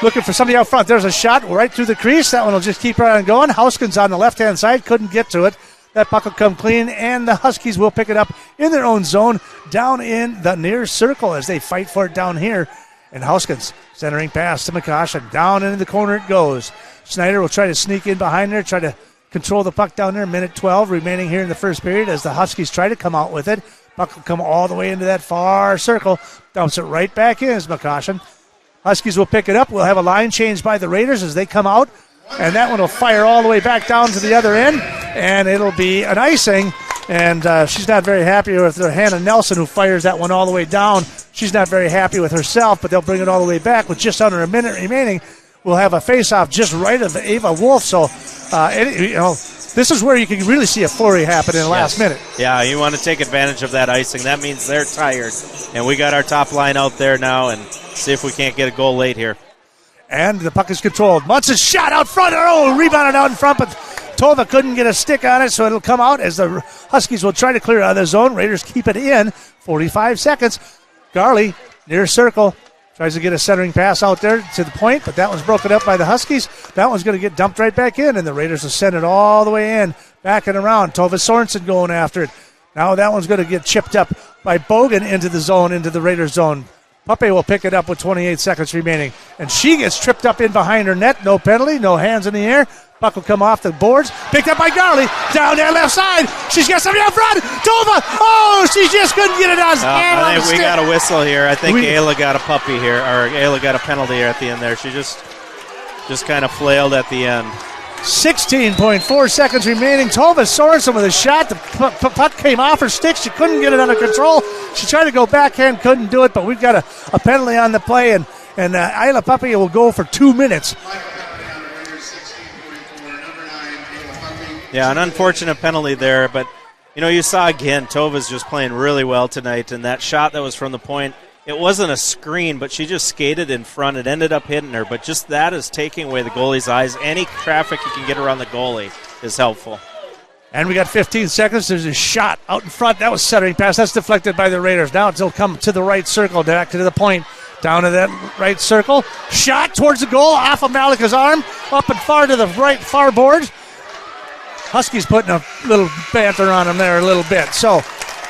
Looking for somebody out front. There's a shot right through the crease. That one will just keep right on going. Houskins on the left-hand side. Couldn't get to it. That puck will come clean, and the Huskies will pick it up in their own zone down in the near circle as they fight for it down here. And Houskins centering pass to McCoshen. Down into the corner it goes. Snyder will try to sneak in behind there, try to control the puck down there. Minute 12 remaining here in the first period as the Huskies try to come out with it. Puck will come all the way into that far circle. Dumps it right back in as McCoshen. Huskies will pick it up. We'll have a line change by the Raiders as they come out. And that one will fire all the way back down to the other end. And it'll be an icing. And she's not very happy with her. Hannah Nelson, who fires that one all the way down. She's not very happy with herself, but they'll bring it all the way back with just under a minute remaining. We'll have a face-off just right of Ava Wolf. So, this is where you can really see a flurry happen in the last minute. Yeah, you want to take advantage of that icing. That means they're tired. And we got our top line out there now and see if we can't get a goal late here. And the puck is controlled. Munson's shot out front. Oh, rebounded out in front, but Tova couldn't get a stick on it, so it'll come out as the Huskies will try to clear it out of the zone. Raiders keep it in. 45 seconds. Garley, near circle, tries to get a centering pass out there to the point, but that one's broken up by the Huskies. That one's going to get dumped right back in, and the Raiders will send it all the way in, back and around. Tova Sorensen going after it. Now that one's going to get chipped up by Bogan into the zone, into the Raiders zone. Puppe will pick it up with 28 seconds remaining. And she gets tripped up in behind her net. No penalty, no hands in the air. Puck will come off the boards. Picked up by Garley. Down that left side. She's got somebody up front. Tova. Oh, she just couldn't get it on. I think we got a whistle here. I think Ayla got a puppy here, or Ayla got a penalty here at the end there. She just kind of flailed at the end. 16.4 seconds remaining. Tova Sorensen with a shot. The puck came off her stick. She couldn't get it under control. She tried to go backhand, couldn't do it, but we've got a penalty on the play, and Ayla Puppy will go for 2 minutes. Yeah, an unfortunate penalty there, but you saw again, Tova's just playing really well tonight, and that shot that was from the point, it wasn't a screen, but she just skated in front. It ended up hitting her, but just that is taking away the goalie's eyes. Any traffic you can get around the goalie is helpful. And we got 15 seconds. There's a shot out in front. That was centering pass. That's deflected by the Raiders. Now it'll come to the right circle, back to the point. Down to that right circle. Shot towards the goal, off of Malika's arm, up and far to the right far boards. Huskies putting a little banter on them there a little bit. So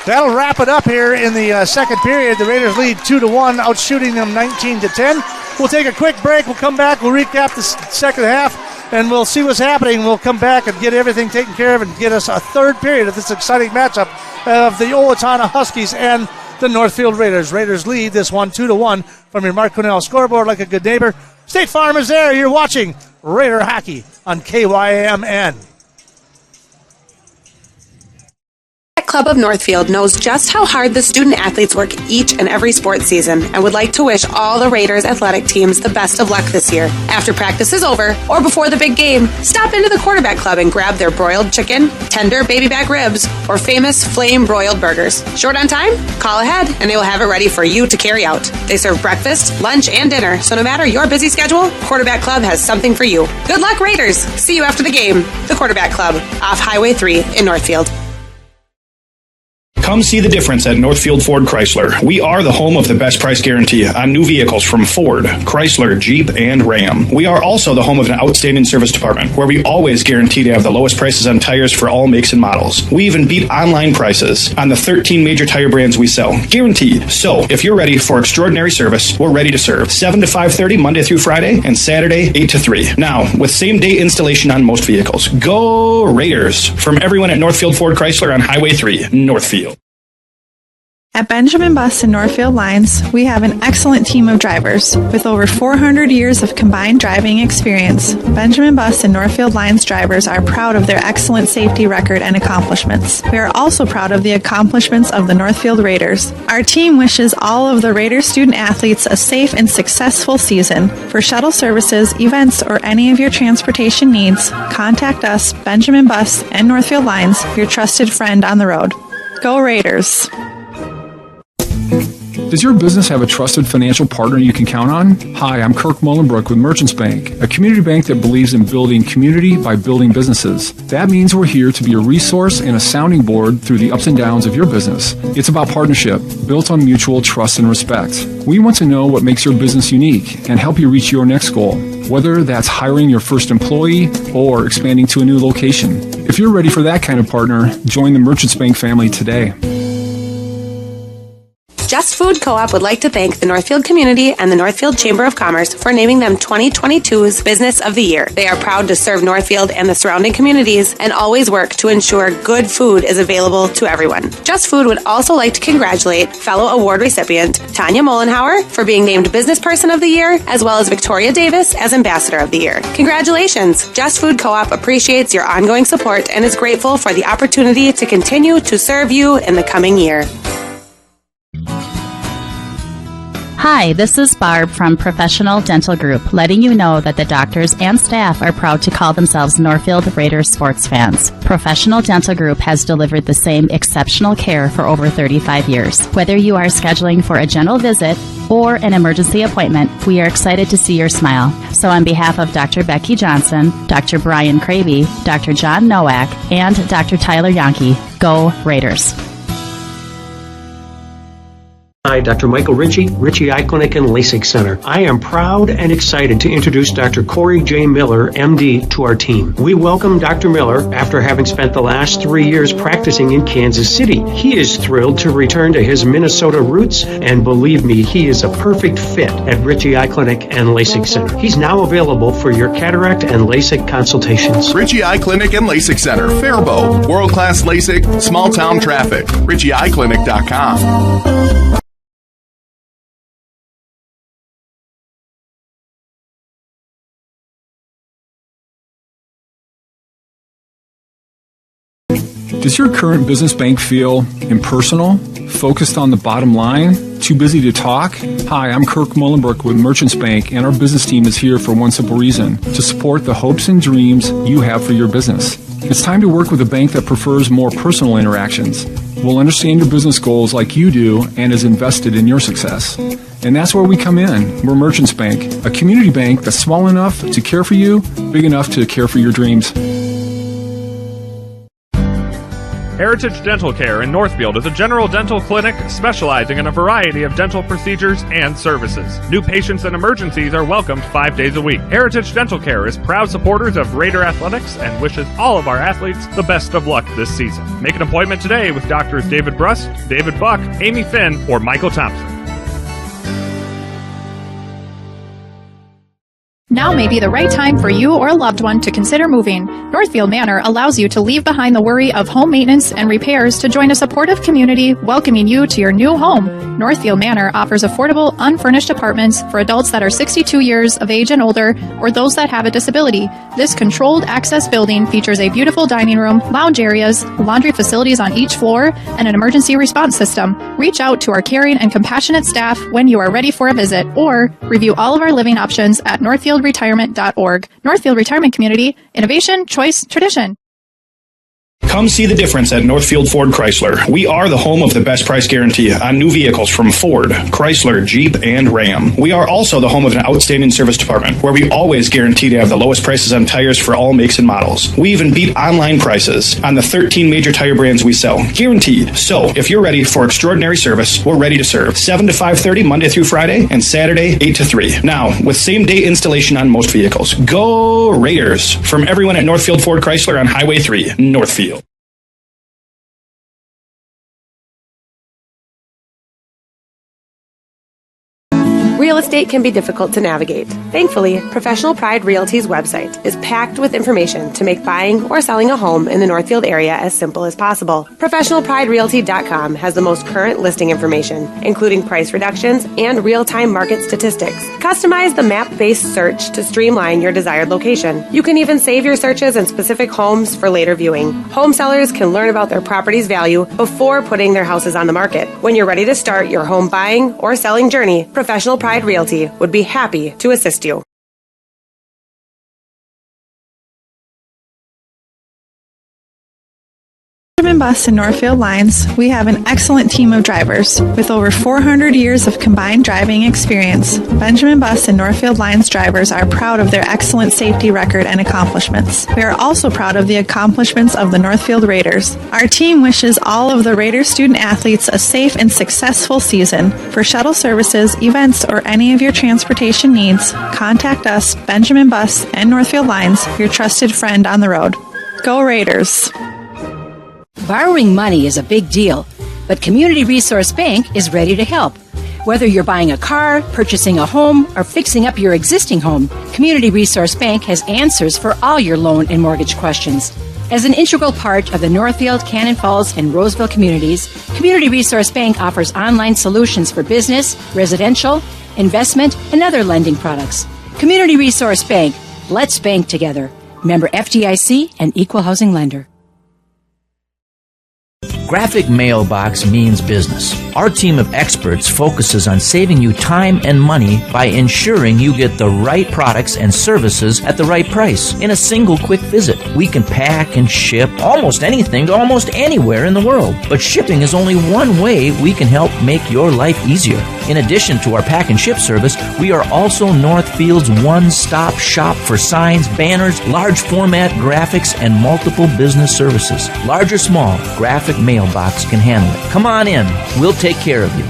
that'll wrap it up here in the second period. The Raiders lead 2-1, outshooting them 19-10. We'll take a quick break. We'll come back. We'll recap the second half, and we'll see what's happening. We'll come back and get everything taken care of and get us a third period of this exciting matchup of the Owatonna Huskies and the Northfield Raiders. Raiders lead this one 2-1 from your Mark Quinnell scoreboard like a good neighbor. State Farm is there. You're watching Raider Hockey on KYMN. Club of Northfield knows just how hard the student athletes work each and every sports season and would like to wish all the Raiders athletic teams the best of luck this year. After practice is over or before the big game, stop into the Quarterback Club and grab their broiled chicken, tender baby back ribs, or famous flame broiled burgers. Short on time? Call ahead and they will have it ready for you to carry out. They serve breakfast, lunch, and dinner, so no matter your busy schedule, Quarterback Club has something for you. Good luck, Raiders! See you after the game. The Quarterback Club, off Highway 3 in Northfield. Come see the difference at Northfield Ford Chrysler. We are the home of the best price guarantee on new vehicles from Ford, Chrysler, Jeep, and Ram. We are also the home of an outstanding service department where we always guarantee to have the lowest prices on tires for all makes and models. We even beat online prices on the 13 major tire brands we sell. Guaranteed. So, if you're ready for extraordinary service, we're ready to serve. 7 to 5:30 Monday through Friday and Saturday 8 to 3. Now, with same-day installation on most vehicles. Go Raiders! From everyone at Northfield Ford Chrysler on Highway 3, Northfield. At Benjamin Bus and Northfield Lines, we have an excellent team of drivers. With over 400 years of combined driving experience, Benjamin Bus and Northfield Lines drivers are proud of their excellent safety record and accomplishments. We are also proud of the accomplishments of the Northfield Raiders. Our team wishes all of the Raiders student athletes a safe and successful season. For shuttle services, events, or any of your transportation needs, contact us, Benjamin Bus and Northfield Lines, your trusted friend on the road. Go Raiders! Does your business have a trusted financial partner you can count on? Hi, I'm Kirk Mullenbrook with Merchants Bank, a community bank that believes in building community by building businesses. That means we're here to be a resource and a sounding board through the ups and downs of your business. It's about partnership, built on mutual trust and respect. We want to know what makes your business unique and help you reach your next goal, whether that's hiring your first employee or expanding to a new location. If you're ready for that kind of partner, join the Merchants Bank family today. Just Food Co-op would like to thank the Northfield community and the Northfield Chamber of Commerce for naming them 2022's Business of the Year. They are proud to serve Northfield and the surrounding communities and always work to ensure good food is available to everyone. Just Food would also like to congratulate fellow award recipient Tanya Mollenhauer for being named Business Person of the Year, as well as Victoria Davis as Ambassador of the Year. Congratulations! Just Food Co-op appreciates your ongoing support and is grateful for the opportunity to continue to serve you in the coming year. Hi, this is Barb from Professional Dental Group, letting you know that the doctors and staff are proud to call themselves Northfield Raiders sports fans. Professional Dental Group has delivered the same exceptional care for over 35 years. Whether you are scheduling for a general visit or an emergency appointment, we are excited to see your smile. So on behalf of Dr. Becky Johnson, Dr. Brian Kraby, Dr. John Nowak, and Dr. Tyler Yankee, go Raiders. Hi, Dr. Michael Ritchie Eye Clinic and LASIK Center. I am proud and excited to introduce Dr. Corey J. Miller, MD, to our team. We welcome Dr. Miller after having spent the last 3 years practicing in Kansas City. He is thrilled to return to his Minnesota roots, and believe me, he is a perfect fit at Ritchie Eye Clinic and LASIK Center. He's now available for your cataract and LASIK consultations. Ritchie Eye Clinic and LASIK Center, Faribault. World-class LASIK, small-town traffic. RitchieEyeClinic.com. Does your current business bank feel impersonal, focused on the bottom line, too busy to talk? Hi, I'm Kirk Mullenbrook with Merchants Bank, and our business team is here for one simple reason: to support the hopes and dreams you have for your business. It's time to work with a bank that prefers more personal interactions, will understand your business goals like you do, and is invested in your success. And that's where we come in. We're Merchants Bank, a community bank that's small enough to care for you, big enough to care for your dreams. Heritage Dental Care in Northfield is a general dental clinic specializing in a variety of dental procedures and services. New patients and emergencies are welcomed 5 days a week. Heritage Dental Care is proud supporters of Raider Athletics and wishes all of our athletes the best of luck this season. Make an appointment today with Doctors David Brust, David Buck, Amy Finn, or Michael Thompson. Now may be the right time for you or a loved one to consider moving. Northfield Manor allows you to leave behind the worry of home maintenance and repairs to join a supportive community welcoming you to your new home. Northfield Manor offers affordable, unfurnished apartments for adults that are 62 years of age and older, or those that have a disability. This controlled access building features a beautiful dining room, lounge areas, laundry facilities on each floor, and an emergency response system. Reach out to our caring and compassionate staff when you are ready for a visit, or review all of our living options at northfieldretirement.org. Northfield Retirement Community, innovation, choice, tradition. Come see the difference at Northfield Ford Chrysler. We are the home of the best price guarantee on new vehicles from Ford, Chrysler, Jeep, and Ram. We are also the home of an outstanding service department where we always guarantee to have the lowest prices on tires for all makes and models. We even beat online prices on the 13 major tire brands we sell. Guaranteed. So, if you're ready for extraordinary service, we're ready to serve. 7 to 5:30 Monday through Friday and Saturday 8 to 3. Now, with same-day installation on most vehicles. Go Raiders! From everyone at Northfield Ford Chrysler on Highway 3, Northfield. Real estate can be difficult to navigate. Thankfully, Professional Pride Realty's website is packed with information to make buying or selling a home in the Northfield area as simple as possible. ProfessionalPrideRealty.com has the most current listing information, including price reductions and real-time market statistics. Customize the map-based search to streamline your desired location. You can even save your searches in specific homes for later viewing. Home sellers can learn about their property's value before putting their houses on the market. When you're ready to start your home buying or selling journey, Professional Pride Realty would be happy to assist you. Vitamin Bus and Northfield Lines, we have an excellent team of drivers. With over 400 years of combined driving experience, Benjamin Bus and Northfield Lines drivers are proud of their excellent safety record and accomplishments. We are also proud of the accomplishments of the Northfield Raiders. Our team wishes all of the Raiders student athletes a safe and successful season. For shuttle services, events, or any of your transportation needs, contact us, Benjamin Bus and Northfield Lines, your trusted friend on the road. Go Raiders! Borrowing money is a big deal, but Community Resource Bank is ready to help. Whether you're buying a car, purchasing a home, or fixing up your existing home, Community Resource Bank has answers for all your loan and mortgage questions. As an integral part of the Northfield, Cannon Falls, and Roseville communities, Community Resource Bank offers online solutions for business, residential, investment, and other lending products. Community Resource Bank. Let's bank together. Member FDIC and Equal Housing Lender. Graphic Mailbox means business. Our team of experts focuses on saving you time and money by ensuring you get the right products and services at the right price in a single quick visit. We can pack and ship almost anything to almost anywhere in the world. But shipping is only one way we can help make your life easier. In addition to our pack and ship service, we are also Northfield's one-stop shop for signs, banners, large format graphics, and multiple business services. Large or small, Graphic Mailbox can handle it. Come on in. We'll take care of you.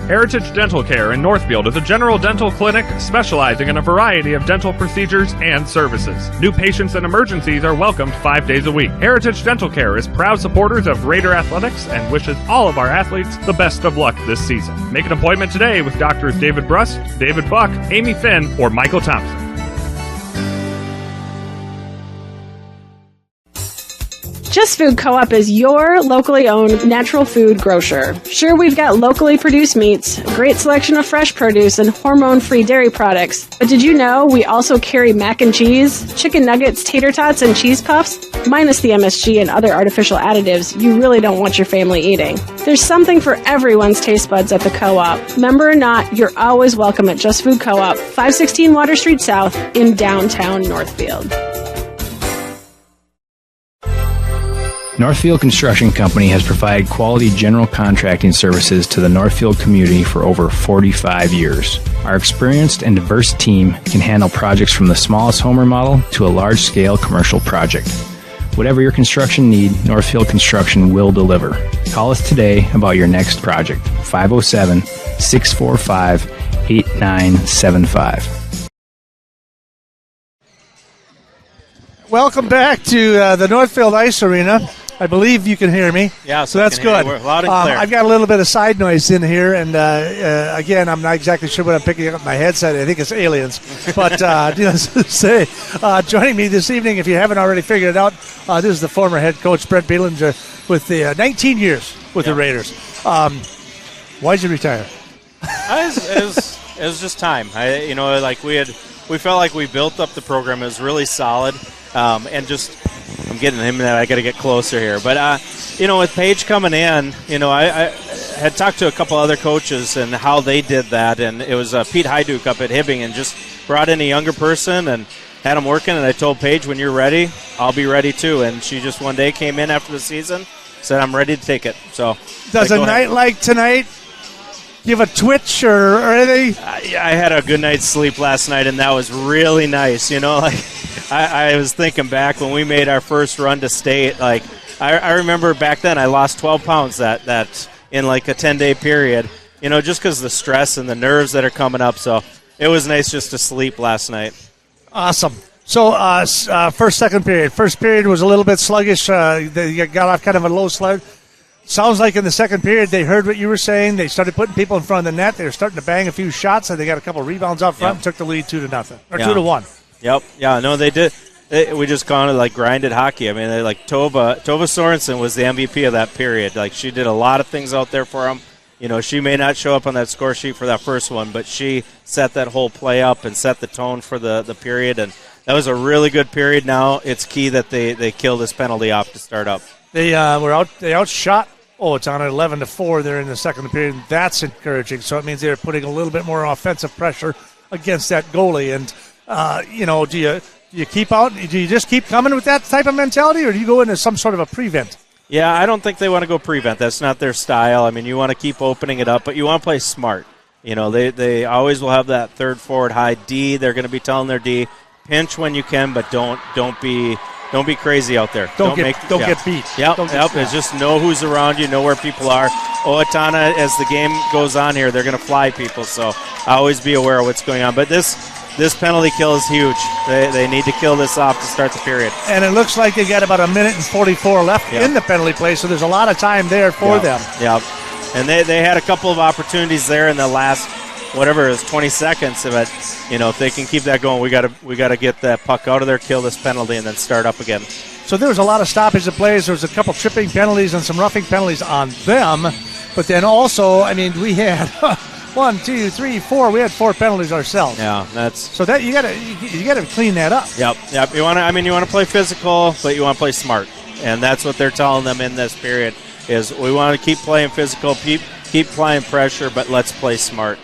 Heritage Dental Care in Northfield is a general dental clinic specializing in a variety of dental procedures and services. New patients and emergencies are welcomed 5 days a week. Heritage Dental Care is proud supporters of Raider Athletics and wishes all of our athletes the best of luck this season. Make an appointment today with Doctors David Brust, David Buck, Amy Finn, or Michael Thompson. Just Food Co-op is your locally owned natural food grocer. Sure, we've got locally produced meats, a great selection of fresh produce, and hormone-free dairy products. But did you know we also carry mac and cheese, chicken nuggets, tater tots, and cheese puffs? Minus the MSG and other artificial additives you really don't want your family eating. There's something for everyone's taste buds at the Co-op. Member or not, you're always welcome at Just Food Co-op, 516 Water Street South in downtown Northfield. Northfield Construction Company has provided quality general contracting services to the Northfield community for over 45 years. Our experienced and diverse team can handle projects from the smallest home remodel to a large-scale commercial project. Whatever your construction need, Northfield Construction will deliver. Call us today about your next project, 507-645-8975. Welcome back to the Northfield Ice Arena. I believe you can hear me. Yeah, so that's good. We're loud and clear. I've got a little bit of side noise in here, and again, I'm not exactly sure what I'm picking up with my headset. I think it's aliens. But needless to say, joining me this evening, if you haven't already figured it out, this is the former head coach, Brent Bielinger, with the 19 years with the Raiders. Why'd you retire? It was just time. We felt like we built up the program. It was really solid, and just I'm getting him that I got to get closer here. But with Paige coming in, I had talked to a couple other coaches and how they did that, and it was Pete Hyduk up at Hibbing, and just brought in a younger person and had them working. And I told Paige, when you're ready, I'll be ready too. And she just one day came in after the season, said, I'm ready to take it. So does a night like tonight give a twitch or anything? I had a good night's sleep last night, and that was really nice. I was thinking back when we made our first run to state. I remember back then I lost 12 pounds that in like a 10-day period. Just because of the stress and the nerves that are coming up. So it was nice just to sleep last night. Awesome. So second period. First period was a little bit sluggish. They got off kind of a low slide. Sounds like in the second period they heard what you were saying. They started putting people in front of the net. They were starting to bang a few shots, and they got a couple of rebounds up front and took the lead 2-0 or 2-1. Yep. Yeah. No, they did. We just kind of grinded hockey. I mean, Tova Sorensen was the MVP of that period. She did a lot of things out there for them. She may not show up on that score sheet for that first one, but she set that whole play up and set the tone for the period, and that was a really good period. Now it's key that they kill this penalty off to start up. They outshot Owatonna 11-4 there in the second period. That's encouraging. So it means they're putting a little bit more offensive pressure against that goalie. And do you keep out? Do you just keep coming with that type of mentality, or do you go into some sort of a prevent? Yeah, I don't think they want to go prevent. That's not their style. I mean, you want to keep opening it up, but you want to play smart. You know, they always will have that third forward high D. They're going to be telling their D, pinch when you can, but don't be crazy out there. Don't get beat. Yep. It's just know who's around you, know where people are. Owatonna, as the game goes on here, they're going to fly people, so always be aware of what's going on. But this penalty kill is huge. They need to kill this off to start the period. And it looks like they got about 1:44 left in the penalty play, so there's a lot of time there for them. Yep. And they had a couple of opportunities there in the last, whatever it was, 20 seconds. But, you know, if they can keep that going, we got to get that puck out of there, kill this penalty, and then start up again. So there was a lot of stoppage of plays. There was a couple tripping penalties and some roughing penalties on them. But then also, I mean, we had 1, 2, 3, 4. We had 4 penalties ourselves. Yeah, that's so that you gotta clean that up. Yep. You want to play physical, but you want to play smart, and that's what they're telling them in this period. Is we want to keep playing physical, keep applying pressure, but let's play smart.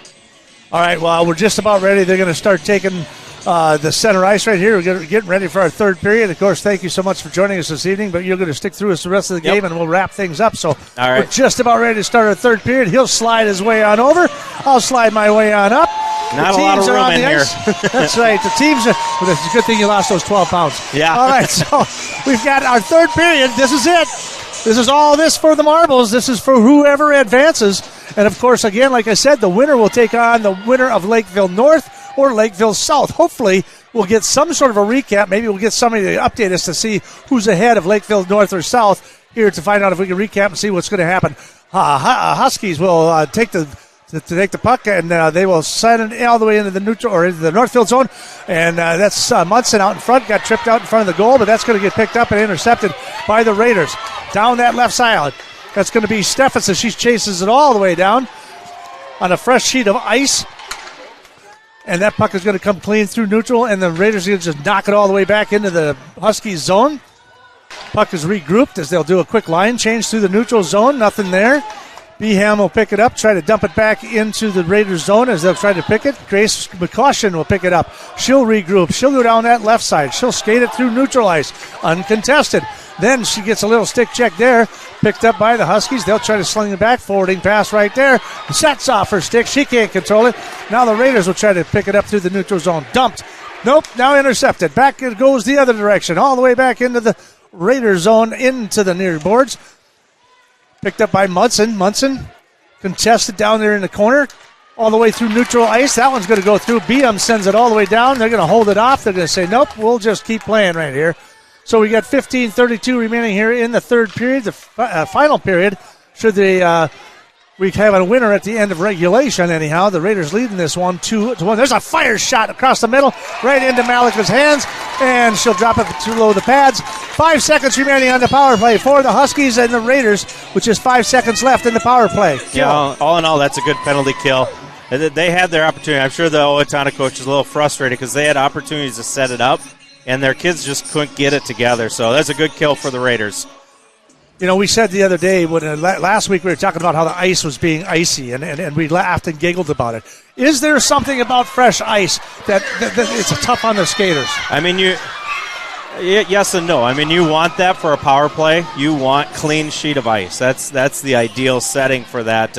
All right, well, we're just about ready. They're going to start taking the center ice right here. We're getting ready for our third period. Of course, thank you so much for joining us this evening, but you're going to stick through us the rest of the game, and we'll wrap things up. So we're just about ready to start our third period. He'll slide his way on over. I'll slide my way on up. Not a lot of room in here. That's right. The teams are – well, it's a good thing you lost those 12 pounds. Yeah. All right, so we've got our third period. This is it. This is all this for the marbles. This is for whoever advances. And, of course, again, like I said, the winner will take on the winner of Lakeville North or Lakeville South. Hopefully, we'll get some sort of a recap. Maybe we'll get somebody to update us to see who's ahead of Lakeville North or South here to find out if we can recap and see what's going to happen. Huskies will take the puck, and they will send it all the way into the neutral or into the Northfield zone. And that's Munson out in front, got tripped out in front of the goal, but that's going to get picked up and intercepted by the Raiders. Down that left side, that's going to be Stephenson. She chases it all the way down on a fresh sheet of ice. And that puck is going to come clean through neutral, and the Raiders are going to just knock it all the way back into the Huskies zone. Puck is regrouped as they'll do a quick line change through the neutral zone. Nothing there. Beham will pick it up, try to dump it back into the Raiders zone as they'll try to pick it. Grace McCaution will pick it up. She'll regroup. She'll go down that left side. She'll skate it through neutral ice, uncontested. Then she gets a little stick check there, picked up by the Huskies. They'll try to sling it back, forwarding pass right there. Sets off her stick. She can't control it. Now the Raiders will try to pick it up through the neutral zone. Dumped. Nope, now intercepted. Back it goes the other direction, all the way back into the Raiders zone, into the near boards. Picked up by Munson. Munson contested down there in the corner, all the way through neutral ice. That one's going to go through. BM sends it all the way down. They're going to hold it off. They're going to say, nope, we'll just keep playing right here. So we got 15:32 remaining here in the third period, the final period. Should they we have a winner at the end of regulation anyhow. The Raiders leading this 1-2-1. There's a fire shot across the middle, right into Malika's hands, and she'll drop it too low the pads. 5 seconds remaining on the power play for the Huskies and the Raiders, which is 5 seconds left in the power play. Yeah, all in all, that's a good penalty kill. They had their opportunity. I'm sure the Owatonna coach is a little frustrated because they had opportunities to set it up, and their kids just couldn't get it together. So that's a good kill for the Raiders. You know, we said the other day, when last week we were talking about how the ice was being icy, and we laughed and giggled about it. Is there something about fresh ice that it's tough on the skaters? I mean, yes and no. I mean, you want that for a power play. You want clean sheet of ice. That's the ideal setting for that.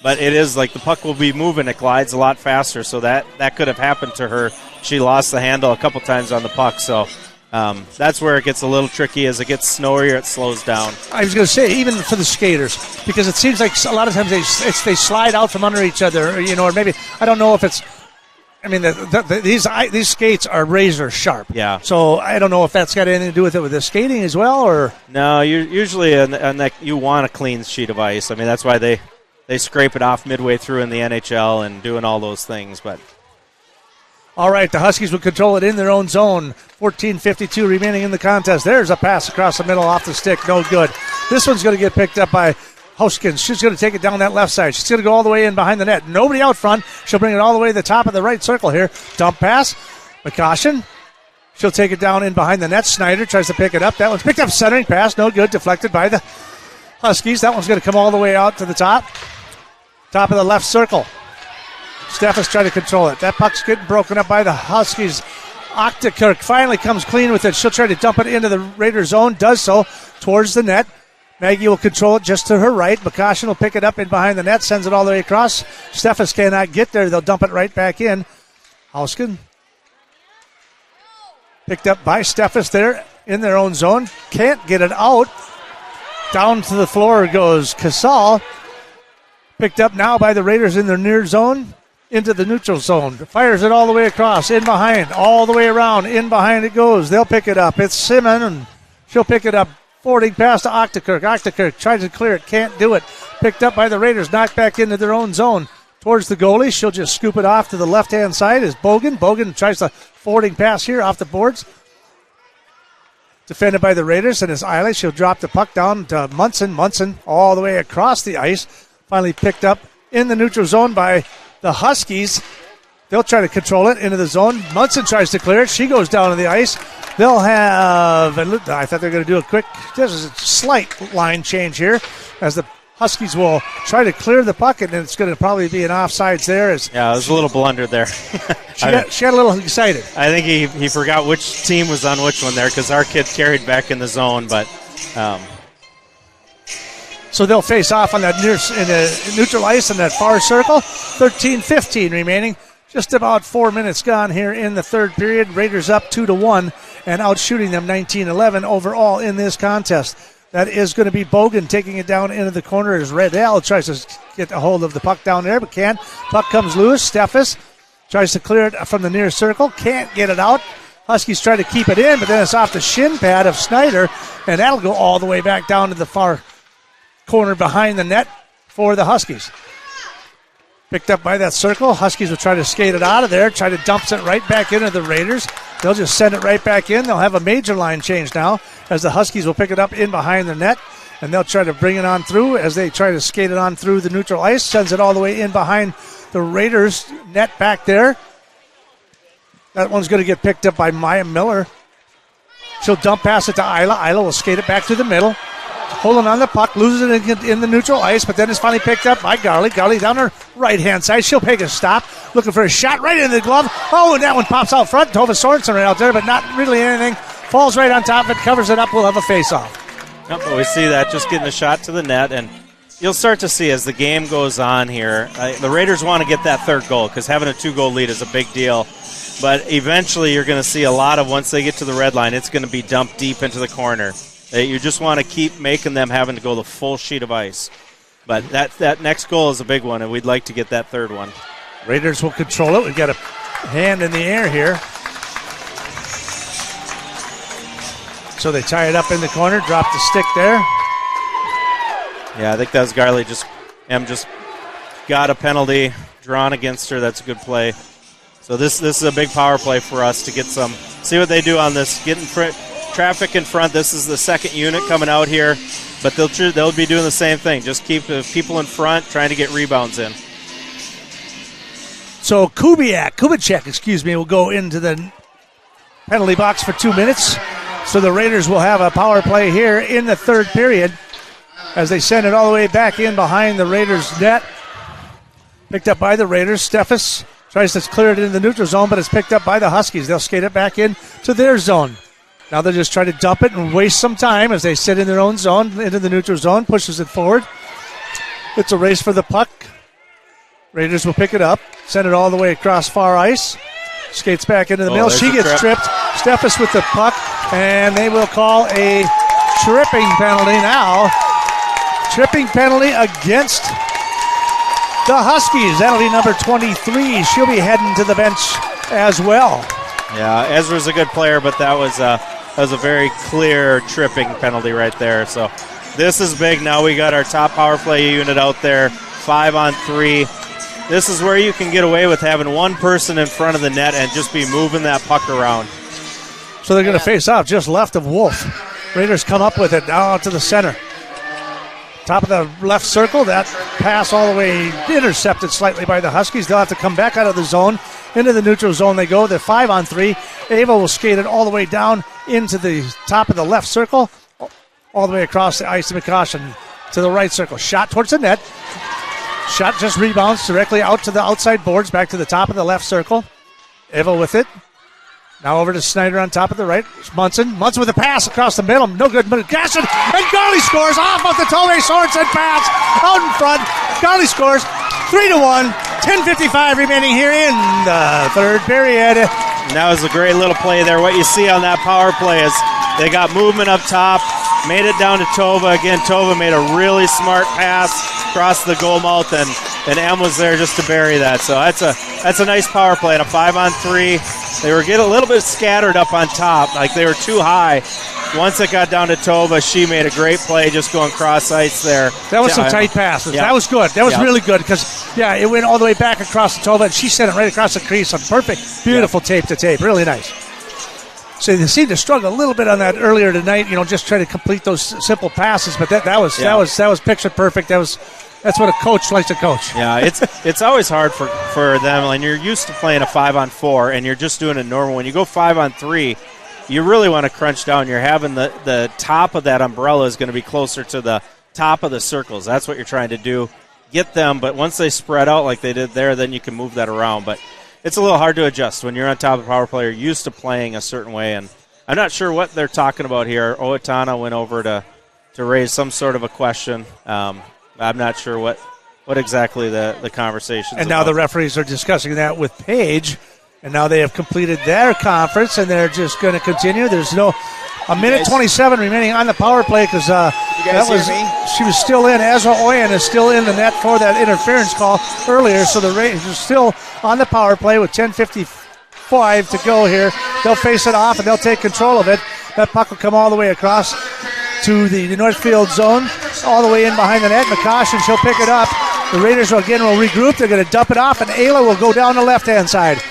But it is like the puck will be moving. It glides a lot faster, so that could have happened to her. She lost the handle a couple times on the puck, so that's where it gets a little tricky. As it gets snowier, it slows down. I was going to say, even for the skaters, because it seems like a lot of times they slide out from under each other, or maybe, I don't know if it's, I mean, these skates are razor sharp. Yeah. So I don't know if that's got anything to do with it with the skating as well, or? No, usually you want a clean sheet of ice. I mean, that's why they scrape it off midway through in the NHL and doing all those things, but... All right, the Huskies will control it in their own zone. 14:52 remaining in the contest. There's a pass across the middle off the stick. No good. This one's going to get picked up by Hoskins. She's going to take it down that left side. She's going to go all the way in behind the net. Nobody out front. She'll bring it all the way to the top of the right circle here. Dump pass. McCaution. She'll take it down in behind the net. Snyder tries to pick it up. That one's picked up. Centering pass. No good. Deflected by the Huskies. That one's going to come all the way out to the top. Top of the left circle. Steph is trying to control it. That puck's getting broken up by the Huskies Octakirk finally comes clean with it. She'll try to dump it into the Raider zone. Does so towards the net. Maggie will control it just to her right. McCoshen will pick it up in behind the net. Sends it all the way across. Steffes cannot get there. They'll dump it right back in. Hausken picked up by Steffes there in their own zone. Can't get it out. Down to the floor goes Casal. Picked up now by the Raiders in their near zone. Into the neutral zone. Fires it all the way across. In behind. All the way around. In behind it goes. They'll pick it up. It's Simon, and she'll pick it up. Forwarding pass to Octakirk. Octakirk tries to clear it. Can't do it. Picked up by the Raiders. Knocked back into their own zone. Towards the goalie. She'll just scoop it off to the left-hand side is Bogan. Bogan tries the forwarding pass here off the boards. Defended by the Raiders, and it's Eiley. She'll drop the puck down to Munson. Munson all the way across the ice. Finally picked up in the neutral zone by the Huskies. They'll try to control it into the zone. Munson tries to clear it. She goes down to the ice. They'll have, I thought they were going to do a quick, there's a slight line change here as the Huskies will try to clear the puck, and it's going to probably be an offsides there. Yeah, it was a little blunder there. She got a little excited. I think he forgot which team was on which one there because our kid carried back in the zone, but... So they'll face off on that in the neutral ice in that far circle. 13-15 remaining. Just about 4 minutes gone here in the third period. Raiders up 2-1 and out shooting them 19-11 overall in this contest. That is going to be Bogan taking it down into the corner as Redell tries to get a hold of the puck down there, but can't. Puck comes loose. Steffes tries to clear it from the near circle. Can't get it out. Huskies try to keep it in, but then it's off the shin pad of Snyder, and that'll go all the way back down to the far corner behind the net for the Huskies. Picked up by that circle. Huskies will try to skate it out of there, try to dump it right back into the Raiders. They'll just send it right back in. They'll have a major line change now as the Huskies will pick it up in behind the net, and they'll try to bring it on through as they try to skate it on through the neutral ice. Sends it all the way in behind the Raiders net back there. That one's going to get picked up by Maya Miller. She'll dump pass it to Isla. Isla will skate it back to the middle. Holding on the puck, loses it in the neutral ice, but then it's finally picked up by Garley. Garley down her right-hand side. She'll take a stop, looking for a shot right into the glove. Oh, and that one pops out front. Tova Sorensen right out there, but not really anything. Falls right on top of it, covers it up. We'll have a face-off. Yep, but we see that just getting a shot to the net, and you'll start to see as the game goes on here, the Raiders want to get that third goal because having a 2-goal lead is a big deal. But eventually you're going to see a lot of, once they get to the red line, it's going to be dumped deep into the corner. You just want to keep making them having to go the full sheet of ice. But that next goal is a big one, and we'd like to get that third one. Raiders will control it. We've got a hand in the air here. So they tie it up in the corner, drop the stick there. Yeah, I think that was Garley just got a penalty drawn against her. That's a good play. So this is a big power play for us to get some. See what they do on this. Get in front. Traffic in front. This is the second unit coming out here, but they'll be doing the same thing. Just keep the people in front, trying to get rebounds in. So Kubicek, will go into the penalty box for 2 minutes. So the Raiders will have a power play here in the third period as they send it all the way back in behind the Raiders' net. Picked up by the Raiders. Steffes tries to clear it in the neutral zone, but it's picked up by the Huskies. They'll skate it back in to their zone. Now they'll just try to dump it and waste some time as they sit in their own zone, into the neutral zone, pushes it forward. It's a race for the puck. Raiders will pick it up, send it all the way across far ice. Skates back into the middle. She gets tripped. Steffes with the puck, and they will call a tripping penalty now. Tripping penalty against the Huskies. That'll be number 23. She'll be heading to the bench as well. Yeah, Ezra's a good player, but that was a very clear tripping penalty right there. So this is big. Now we got our top power play unit out there, 5-on-3. This is where you can get away with having one person in front of the net and just be moving that puck around. So they're going to face off just left of Wolf. Raiders come up with it now to the center. Top of the left circle, that pass all the way intercepted slightly by the Huskies. They'll have to come back out of the zone. Into the neutral zone they go. They're 5-on-3. Ava will skate it all the way down into the top of the left circle, all the way across the ice to McCoshen to the right circle. Shot towards the net. Shot just rebounds directly out to the outside boards, back to the top of the left circle. Ava with it. Now over to Snyder on top of the right. Munson with a pass across the middle. No good. Gasson, and Garley scores off of the Tove Sorensen pass out in front. Garley scores 3-1. 10:55 remaining here in the third period. And that was a great little play there. What you see on that power play is they got movement up top, made it down to Tova. Again, Tova made a really smart pass across the goal mouth, and Em was there just to bury that. So that's a nice power play. And a 5-on-3. They were getting a little bit scattered up on top, like they were too high. Once it got down to Tova, she made a great play just going cross ice there. That was some tight passes. Yep. That was good. That was really good because, it went all the way back across the Tova, and she sent it right across the crease. Perfect, beautiful tape to tape. Really nice. So they seemed to struggle a little bit on that earlier tonight, just try to complete those simple passes, but that was picture perfect. That's what a coach likes to coach. Yeah, it's always hard for them, and you're used to playing a 5-on-4, and you're just doing it normal. When you go 5-on-3, you really want to crunch down. You're having the top of that umbrella is going to be closer to the top of the circles. That's what you're trying to do. Get them, but once they spread out like they did there, then you can move that around. But it's a little hard to adjust when you're on top of the power play. You're used to playing a certain way, and I'm not sure what they're talking about here. Owatonna went over to raise some sort of a question. I'm not sure what exactly the conversation is. And now the referees are discussing that with Paige, and now they have completed their conference, and they're just going to continue. There's a minute 27 remaining on the power play because she was still in. Ezra Oyen is still in the net for that interference call earlier, so the Raiders are still on the power play with 10:55 to go here. They'll face it off, and they'll take control of it. That puck will come all the way across to the Northfield zone, all the way in behind the net. McCoshen, she'll pick it up. The Raiders will regroup. They're going to dump it off, and Ayla will go down the left-hand side.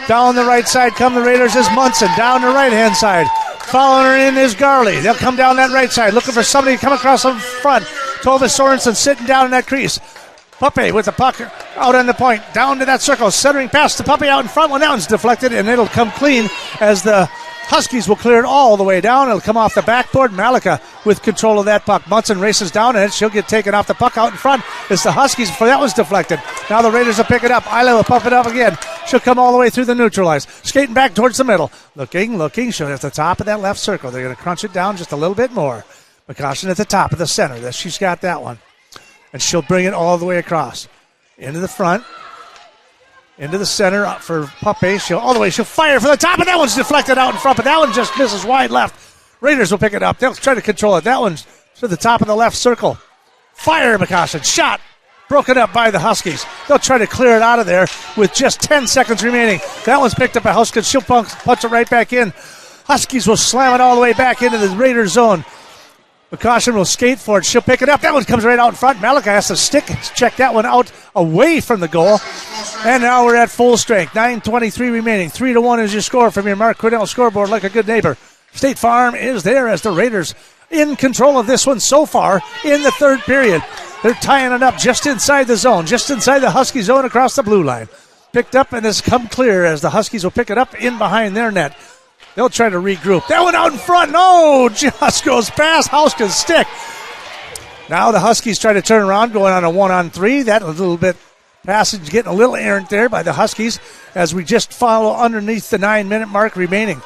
Down the right side come the Raiders is Munson. Down the right-hand side. Following her in is Garley. They'll come down that right side, looking for somebody to come across in front. Tova Sorensen sitting down in that crease. Puppy with the puck out on the point, down to that circle, centering pass to Puppy out in front. Well, that one's deflected, and it'll come clean as the Huskies will clear it all the way down. It'll come off the backboard. Malika with control of that puck. Munson races down and she'll get taken off the puck out in front. It's the Huskies, for that was deflected. Now the Raiders will pick it up. Isla will pump it up again. She'll come all the way through the neutralize. Skating back towards the middle. Looking. She'll at the top of that left circle. They're going to crunch it down just a little bit more. McCoshen at the top of the center. She's got that one. And she'll bring it all the way across. Into the front. Into the center for Puppy. She'll fire for the top, and that one's deflected out in front, but that one just misses wide left. Raiders will pick it up. They'll try to control it. That one's to the top of the left circle. Fire, McCoshen. Shot. Broken up by the Huskies. They'll try to clear it out of there with just 10 seconds remaining. That one's picked up by Huskies. She'll punch it right back in. Huskies will slam it all the way back into the Raiders zone. McCoshen will skate for it. She'll pick it up. That one comes right out in front. Malika has to check that one out away from the goal. And now we're at full strength. 9:23 remaining. 3-1 is your score from your Mark Quinnell scoreboard, like a good neighbor. State Farm is there as the Raiders in control of this one so far in the third period. They're tying it up just inside the zone, just inside the Husky zone across the blue line. Picked up and has come clear as the Huskies will pick it up in behind their net. They'll try to regroup. That one out in front. No, just goes past Houska's stick. Now the Huskies try to turn around, going on a 1-on-3. That a little bit passage getting a little errant there by the Huskies as we just follow underneath the 9-minute mark remaining.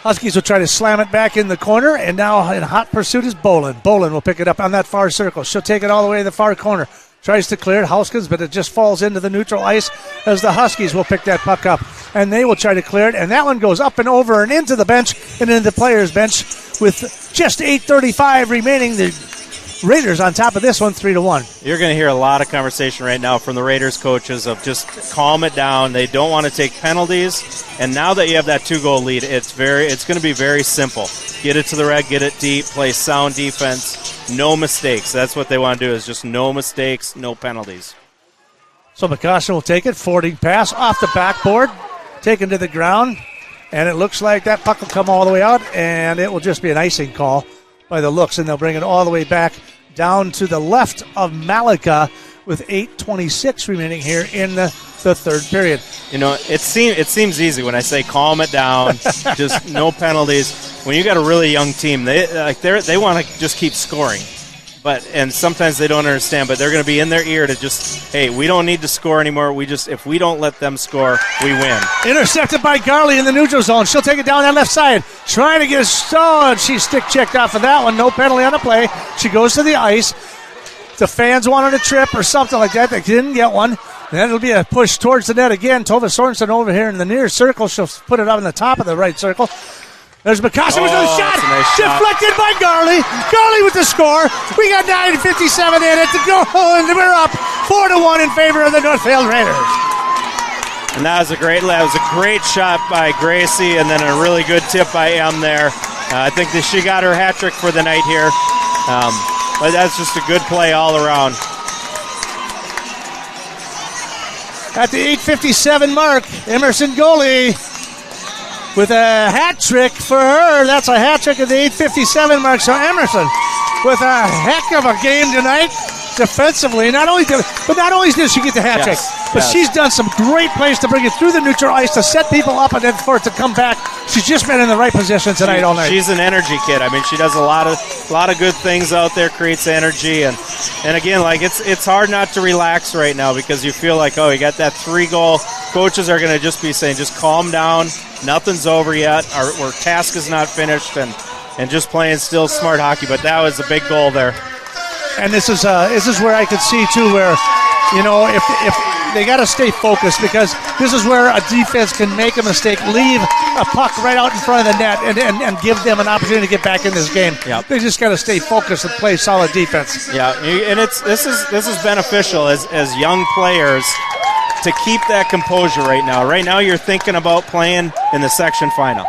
Huskies will try to slam it back in the corner, and now in hot pursuit is Bolin. Bolin will pick it up on that far circle. She'll take it all the way to the far corner. Tries to clear it, Houskins, but it just falls into the neutral ice as the Huskies will pick that puck up. And they will try to clear it, and that one goes up and over and into the bench and into the players' bench with just 8:35 remaining. The Raiders on top of this one, 3-1. You're going to hear a lot of conversation right now from the Raiders coaches of just calm it down. They don't want to take penalties, and now that you have that 2-goal lead, it's going to be very simple. Get it to the red, get it deep, play sound defense, no mistakes. That's what they want to do, is just no mistakes, no penalties. So McCoshen will take it, forwarding pass off the backboard, taken to the ground, and it looks like that puck will come all the way out, and it will just be an icing call by the looks, and they'll bring it all the way back down to the left of Malika with 8:26 remaining here in the third period. You know, it seems easy when I say calm it down, just no penalties. When you got a really young team, they want to just keep scoring. and sometimes they don't understand, but they're going to be in their ear to just, hey, we don't need to score anymore. If we don't let them score, we win. Intercepted by Garley in the neutral zone. She'll take it down that left side. Trying to get a stall, and she's stick checked off of that one. No penalty on the play. She goes to the ice. The fans wanted a trip or something like that. They didn't get one. Then it'll be a push towards the net again. Tova Sorensen over here in the near circle. She'll put it up in the top of the right circle. There's Mikasa with the shot. Nice Deflected by Garley. Garley with the score. We got 9:57 in it to go, and we're up 4-1 in favor of the Northfield Raiders. And that was a great shot by Gracie, and then a really good tip by Em there. I think that she got her hat trick for the night here. But that's just a good play all around. At the 8:57 mark, Emerson goalie with a hat trick for her. That's a hat trick at the 8:57 mark. So Emerson with a heck of a game tonight defensively. Not only did she get the hat trick, but she's done some great plays to bring it through the neutral ice to set people up and then for it to come back. She's just been in the right position tonight all night. She's an energy kid. I mean, she does a lot of good things out there, creates energy, and again, like it's hard not to relax right now because you feel like, oh, you got that 3-goal. Coaches are going to just be saying, just calm down. Nothing's over yet. Our task is not finished, and just playing still smart hockey. But that was a big goal there. And this is where I could see too, where if they got to stay focused, because this is where a defense can make a mistake, leave a puck right out in front of the net, and give them an opportunity to get back in this game. Yep. They just got to stay focused and play solid defense. Yeah, and this is beneficial as young players to keep that composure right now. Right now, you're thinking about playing in the section final.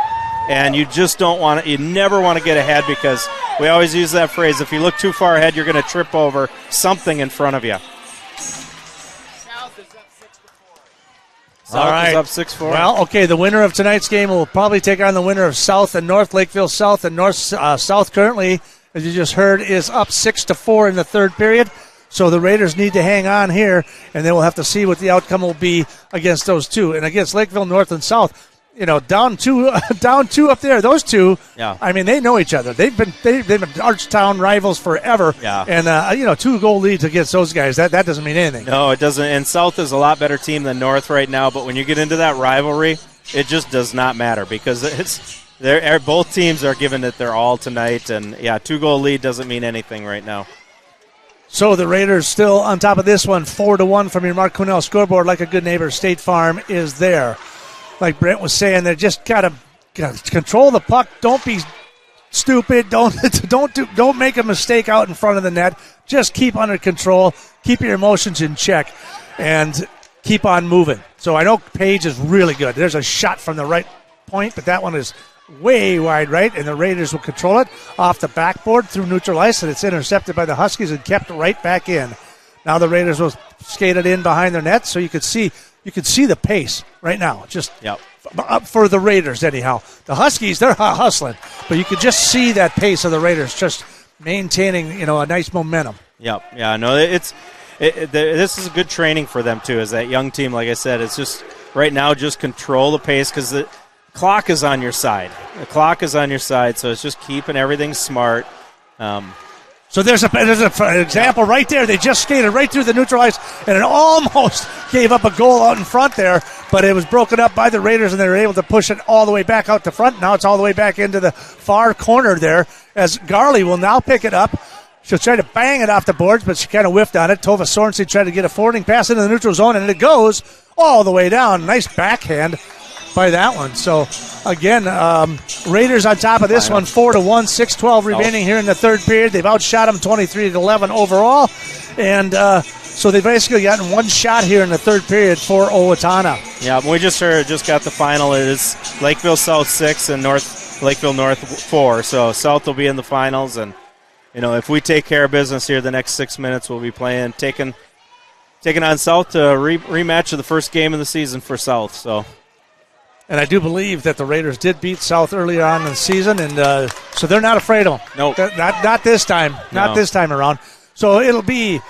And you just you never want to get ahead, because we always use that phrase, if you look too far ahead, you're going to trip over something in front of you. South is up 6-4. Well, okay, the winner of tonight's game will probably take on the winner of South and North. Lakeville South and North South currently, as you just heard, is up 6-4 in the third period. So the Raiders need to hang on here, and then we'll have to see what the outcome will be against those two. And against Lakeville North and South, down two up there. Those two, I mean, they know each other. They've been Archtown rivals forever. Yeah. And 2-goal leads against those guys. That doesn't mean anything. No, it doesn't. And South is a lot better team than North right now. But when you get into that rivalry, it just does not matter, because both teams are giving it their all tonight. And 2-goal lead doesn't mean anything right now. So the Raiders still on top of this one, 4-1 from your Mark Quinnell scoreboard. Like a good neighbor, State Farm is there. Like Brent was saying, they just gotta control the puck. Don't be stupid. Don't make a mistake out in front of the net. Just keep under control. Keep your emotions in check, and keep on moving. So I know Page is really good. There's a shot from the right point, but that one is way wide right, and the Raiders will control it off the backboard through neutral ice, and it's intercepted by the Huskies and kept right back in. Now the Raiders will skate it in behind their net, so you could see the pace right now, just up for the Raiders anyhow. The Huskies, they're hustling, but you could just see that pace of the Raiders just maintaining, a nice momentum. Yep. Yeah, no, this is good training for them too, as that young team, like I said, it's just right now just control the pace, because the clock is on your side. The clock is on your side, so it's just keeping everything smart. So there's an example right there. They just skated right through the neutral ice, and it almost gave up a goal out in front there, but it was broken up by the Raiders, and they were able to push it all the way back out to front. Now it's all the way back into the far corner there, as Garley will now pick it up. She'll try to bang it off the boards, but she kind of whiffed on it. Tova Sorensen tried to get a forwarding pass into the neutral zone, and it goes all the way down. Nice backhand by that one. So, again, Raiders on top of this one, 4-1, 6:12 remaining here in the third period. They've outshot them 23-11 overall, and so they've basically gotten one shot here in the third period for Owatonna. Yeah, we just got the final. It is Lakeville South 6 and Lakeville North 4. So South will be in the finals, and if we take care of business here the next 6 minutes, we'll be taking on South to rematch of the first game of the season for South. So. And I do believe that the Raiders did beat South earlier on in the season, and so they're not afraid of them. Nope. Not this time. Not this time around. So it'll be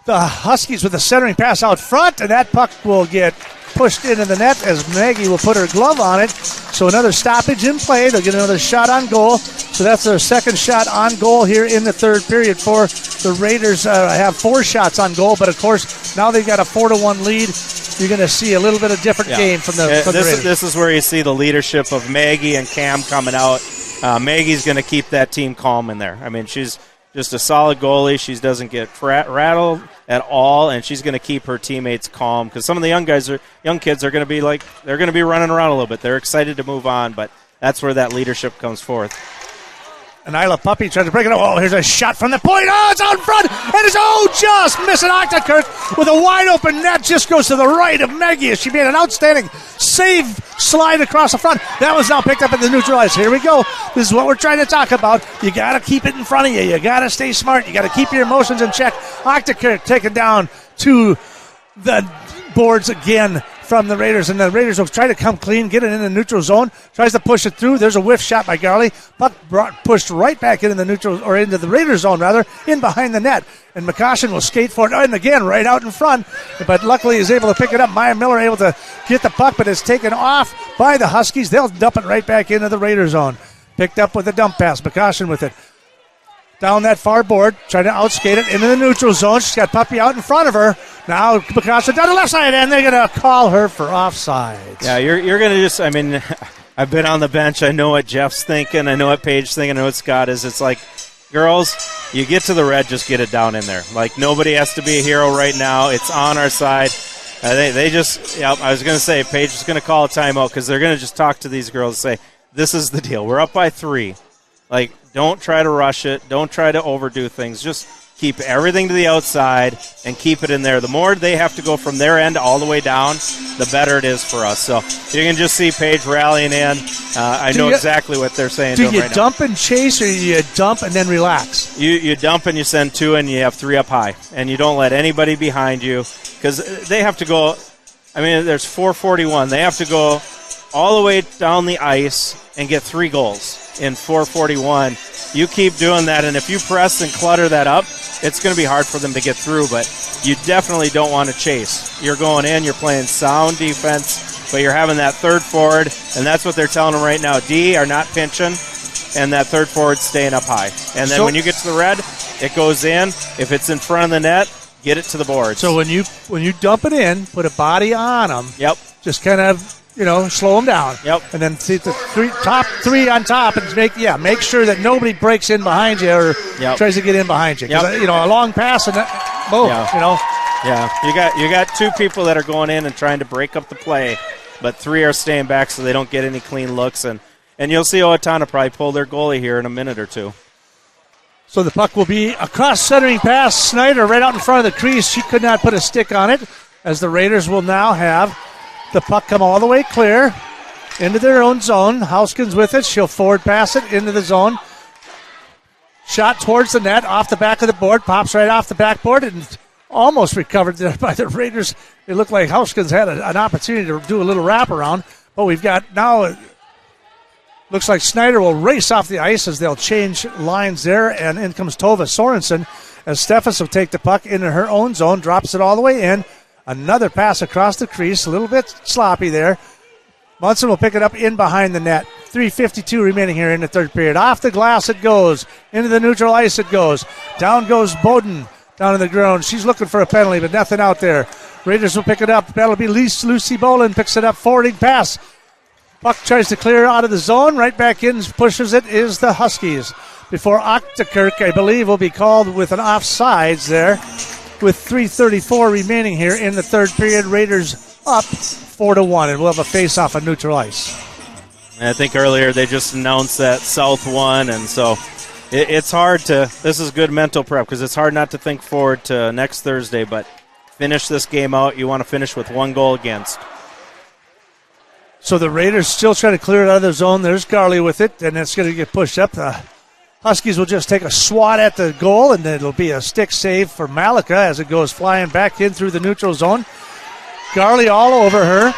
the Huskies with a centering pass out front, and that puck will get pushed into the net as Maggie will put her glove on it. So another stoppage in play. They'll get another shot on goal. So that's their second shot on goal here in the third period for the Raiders. Have 4 shots on goal, but of course now they've got a 4-1 lead. You're going to see a little bit of different game from the Raiders. This is where you see the leadership of Maggie and Cam coming out. Maggie's going to keep that team calm in there. I mean, she's just a solid goalie. She doesn't get rattled at all, and she's going to keep her teammates calm because some of the young kids are going to be they're going to be running around a little bit. They're excited to move on, but that's where that leadership comes forth. And Isla Puppy tries to break it up. Oh, here's a shot from the point. Oh, it's out front. And it's, just missing Octakirk with a wide open net. Just goes to the right of Maggie as she made an outstanding save slide across the front. That was now picked up at the neutral ice. Here we go. This is what we're trying to talk about. You got to keep it in front of you. You got to stay smart. You got to keep your emotions in check. Octakirk taken down to the boards again from the Raiders, and the Raiders will try to come clean, get it in the neutral zone, tries to push it through. There's a whiff shot by Garley. Puck pushed right back into the neutral, or into the Raiders zone rather, in behind the net. And McCoshen will skate for it, and again, right out in front, but luckily is able to pick it up. Maya Miller able to get the puck, but it's taken off by the Huskies. They'll dump it right back into the Raider zone. Picked up with a dump pass. McCoshen with it. Down that far board, trying to outskate it into the neutral zone. She's got Puppy out in front of her. Now McCoshen down the left side, and they're going to call her for offside. Yeah, you're going to just, I mean, I've been on the bench. I know what Jeff's thinking. I know what Paige's thinking. I know what Scott is. It's like, girls, you get to the red, just get it down in there. Like, nobody has to be a hero right now. It's on our side. They just, I was going to say, Paige is going to call a timeout because they're going to just talk to these girls and say, this is the deal. We're up by 3. Like, don't try to rush it. Don't try to overdo things. Just keep everything to the outside and keep it in there. The more they have to go from their end all the way down, the better it is for us. So you can just see Paige rallying in. I know exactly what they're saying. Do you right dump and chase, or you dump and then relax? You dump and you send 2 and you have 3 up high. And you don't let anybody behind you because they have to go. I mean, there's 4:41. They have to go all the way down the ice and get 3 goals in 4:41. You keep doing that, and if you press and clutter that up, it's going to be hard for them to get through, but you definitely don't want to chase. You're going in, you're playing sound defense, but you're having that third forward, and that's what they're telling them right now. D are not pinching, and that third forward staying up high. And then when you get to the red, it goes in. If it's in front of the net, get it to the boards. So when you dump it in, put a body on them. Yep. Just kind of, slow them down. Yep. And then see the top 3 on top, and make sure that nobody breaks in behind you or tries to get in behind you. Because a long pass and boom. Yeah. You got 2 people that are going in and trying to break up the play, but 3 are staying back so they don't get any clean looks. And you'll see Owatonna probably pull their goalie here in a minute or 2. So the puck will be a cross-centering pass. Snyder right out in front of the crease. She could not put a stick on it, as the Raiders will now have the puck come all the way clear into their own zone. Houskins with it. She'll forward pass it into the zone. Shot towards the net, off the back of the board. Pops right off the backboard and almost recovered there by the Raiders. It looked like Houskins had an opportunity to do a little wraparound. But we've got now, looks like Snyder will race off the ice as they'll change lines there. And in comes Tova Sorensen as Steffes will take the puck into her own zone, drops it all the way in. Another pass across the crease, a little bit sloppy there. Munson will pick it up in behind the net. 3:52 remaining here in the third period. Off the glass it goes. Into the neutral ice it goes. Down goes Bowden down in the ground. She's looking for a penalty, but nothing out there. Raiders will pick it up. That'll be Lucy Boland picks it up. Forwarding pass. Puck tries to clear out of the zone. Right back in, pushes it is the Huskies. Before Octakirk, I believe, will be called with an offsides there. With 3:34 remaining here in the third period, Raiders up 4-1, and we'll have a face-off on neutral ice. And I think earlier they just announced that South won, and so it's hard to. This is good mental prep because it's hard not to think forward to next Thursday. But finish this game out. You want to finish with 1 goal against. So the Raiders still trying to clear it out of the zone. There's Garley with it, and it's going to get pushed up. Huskies will just take a swat at the goal, and it'll be a stick save for Malika as it goes flying back in through the neutral zone. Garley all over her.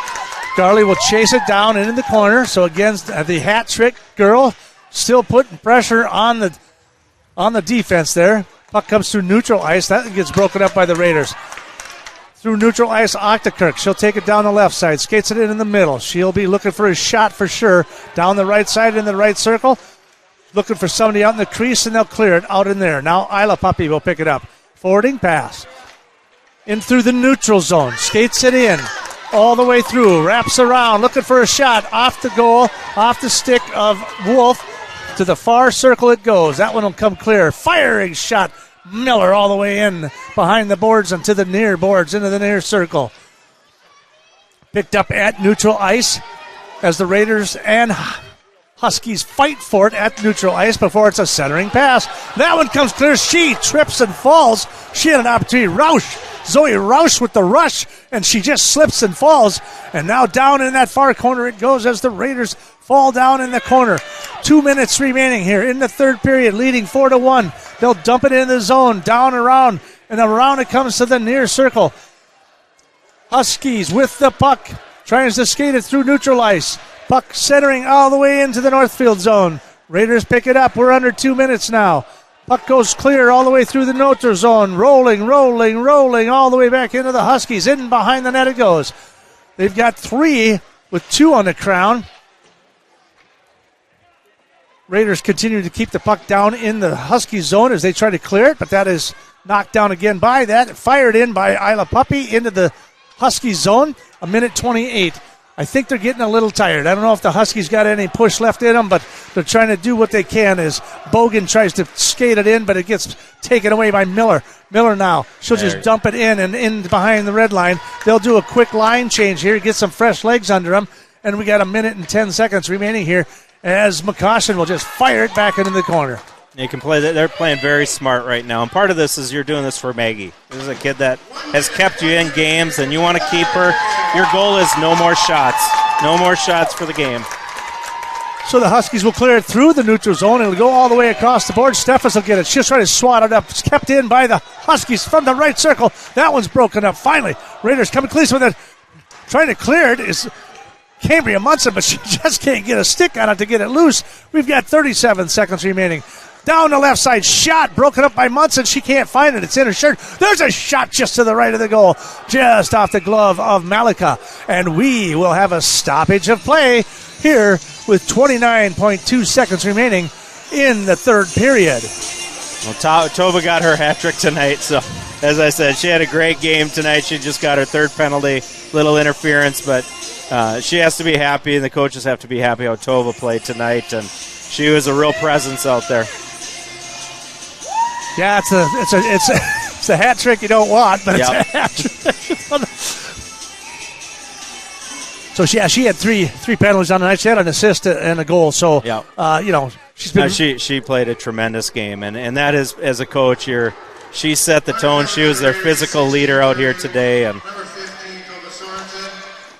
Garley will chase it down into the corner. So again, the hat trick girl still putting pressure on the defense there. Puck comes through neutral ice. That gets broken up by the Raiders. through neutral ice. Octakirk, she'll take it down the left side, skates it in the middle. She'll be looking for a shot for sure. Down the right side in the right circle. Looking for somebody out in the crease, and they'll clear it out in there. Now Isla Puppy will pick it up. Forwarding pass. In through the neutral zone. Skates it in. All the way through. Wraps around. Looking for a shot. Off the goal. Off the stick of Wolf. To the far circle it goes. That one will come clear. Firing shot. Miller all the way in behind the boards and to the near boards into the near circle. Picked up at neutral ice as the Raiders and Huskies fight for it at neutral ice before it's a centering pass. That one comes clear. She trips and falls. She had an opportunity. Zoe Roush with the rush, and she just slips and falls. And now down in that far corner it goes as the Raiders fall down in the corner. 2 minutes remaining here in the third period, leading 4-1. They'll dump it in the zone, down around, and around it comes to the near circle. Huskies with the puck, tries to skate it through neutral ice. Puck centering all the way into the Northfield zone. Raiders pick it up. We're under 2 minutes now. Puck goes clear all the way through the neutral zone. Rolling all the way back into the Huskies. In behind the net it goes. They've got 3 with 2 on the crown. Raiders continue to keep the puck down in the Husky zone as they try to clear it, but that is knocked down again by that. Fired in by Isla Puppy into the Husky zone. 1:28. I think they're getting a little tired. I don't know if the Huskies got any push left in them, but they're trying to do what they can as Bogan tries to skate it in, but it gets taken away by Miller. Miller now. She'll just dump it in and in behind the red line. They'll do a quick line change here, get some fresh legs under them, and we got 1:10 remaining here as McCoshen will just fire it back into the corner. You can play that. They're playing very smart right now, and part of this is you're doing this for Maggie. This is a kid that has kept you in games, and you want to keep her. Your goal is no more shots. No more shots for the game. So the Huskies will clear it through the neutral zone. It'll go all the way across the board. Steffes will get it. She'll try to swat it up. It's kept in by the Huskies from the right circle. That one's broken up. Finally, Raiders coming clean with it. Trying to clear it is Cambria Munson, but she just can't get a stick on it to get it loose. We've got 37 seconds remaining. Down the left side, shot broken up by Munson. She can't find it. It's in her shirt. There's a shot just to the right of the goal, just off the glove of Malika. And we will have a stoppage of play here with 29.2 seconds remaining in the third period. Well, Tova got her hat trick tonight, so as I said, she had a great game tonight. She just got her third penalty, little interference, but she has to be happy, and the coaches have to be happy how Tova played tonight, and she was a real presence out there. Yeah, it's a hat trick you don't want, but it's a hat trick. So she had three penalties on the night. She had an assist and a goal. So she's been. She played a tremendous game, and that is, as a coach, she set the tone. She was their physical leader out here today, and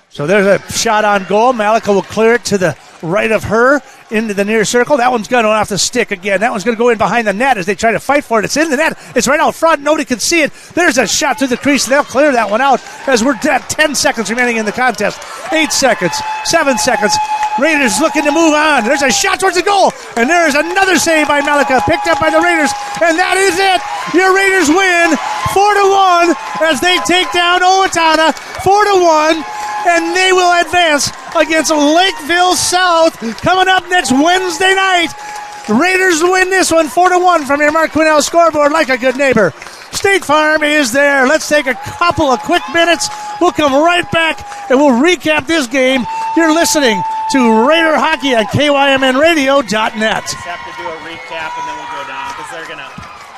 so there's a shot on goal. Malika will clear it to the right of her into the near circle. That one's going to off the stick again. That one's going to go in behind the net as they try to fight for it. It's in the net. It's right out front. Nobody can see it. There's a shot through the crease. They'll clear that one out as we're at 10 seconds remaining in the contest. 8 seconds. 7 seconds. Raiders looking to move on. There's a shot towards the goal. And there is another save by Malika, picked up by the Raiders. And that is it. Your Raiders win 4-1 as they take down Owatonna 4-1. And they will advance against Lakeville South coming up next Wednesday night. The Raiders win this one 4-1 from your Mark Quinnell scoreboard like a good neighbor. State Farm is there. Let's take a couple of quick minutes. We'll come right back and we'll recap this game. You're listening to Raider Hockey on KYMNradio.net. Just have to do a recap and then we'll go down because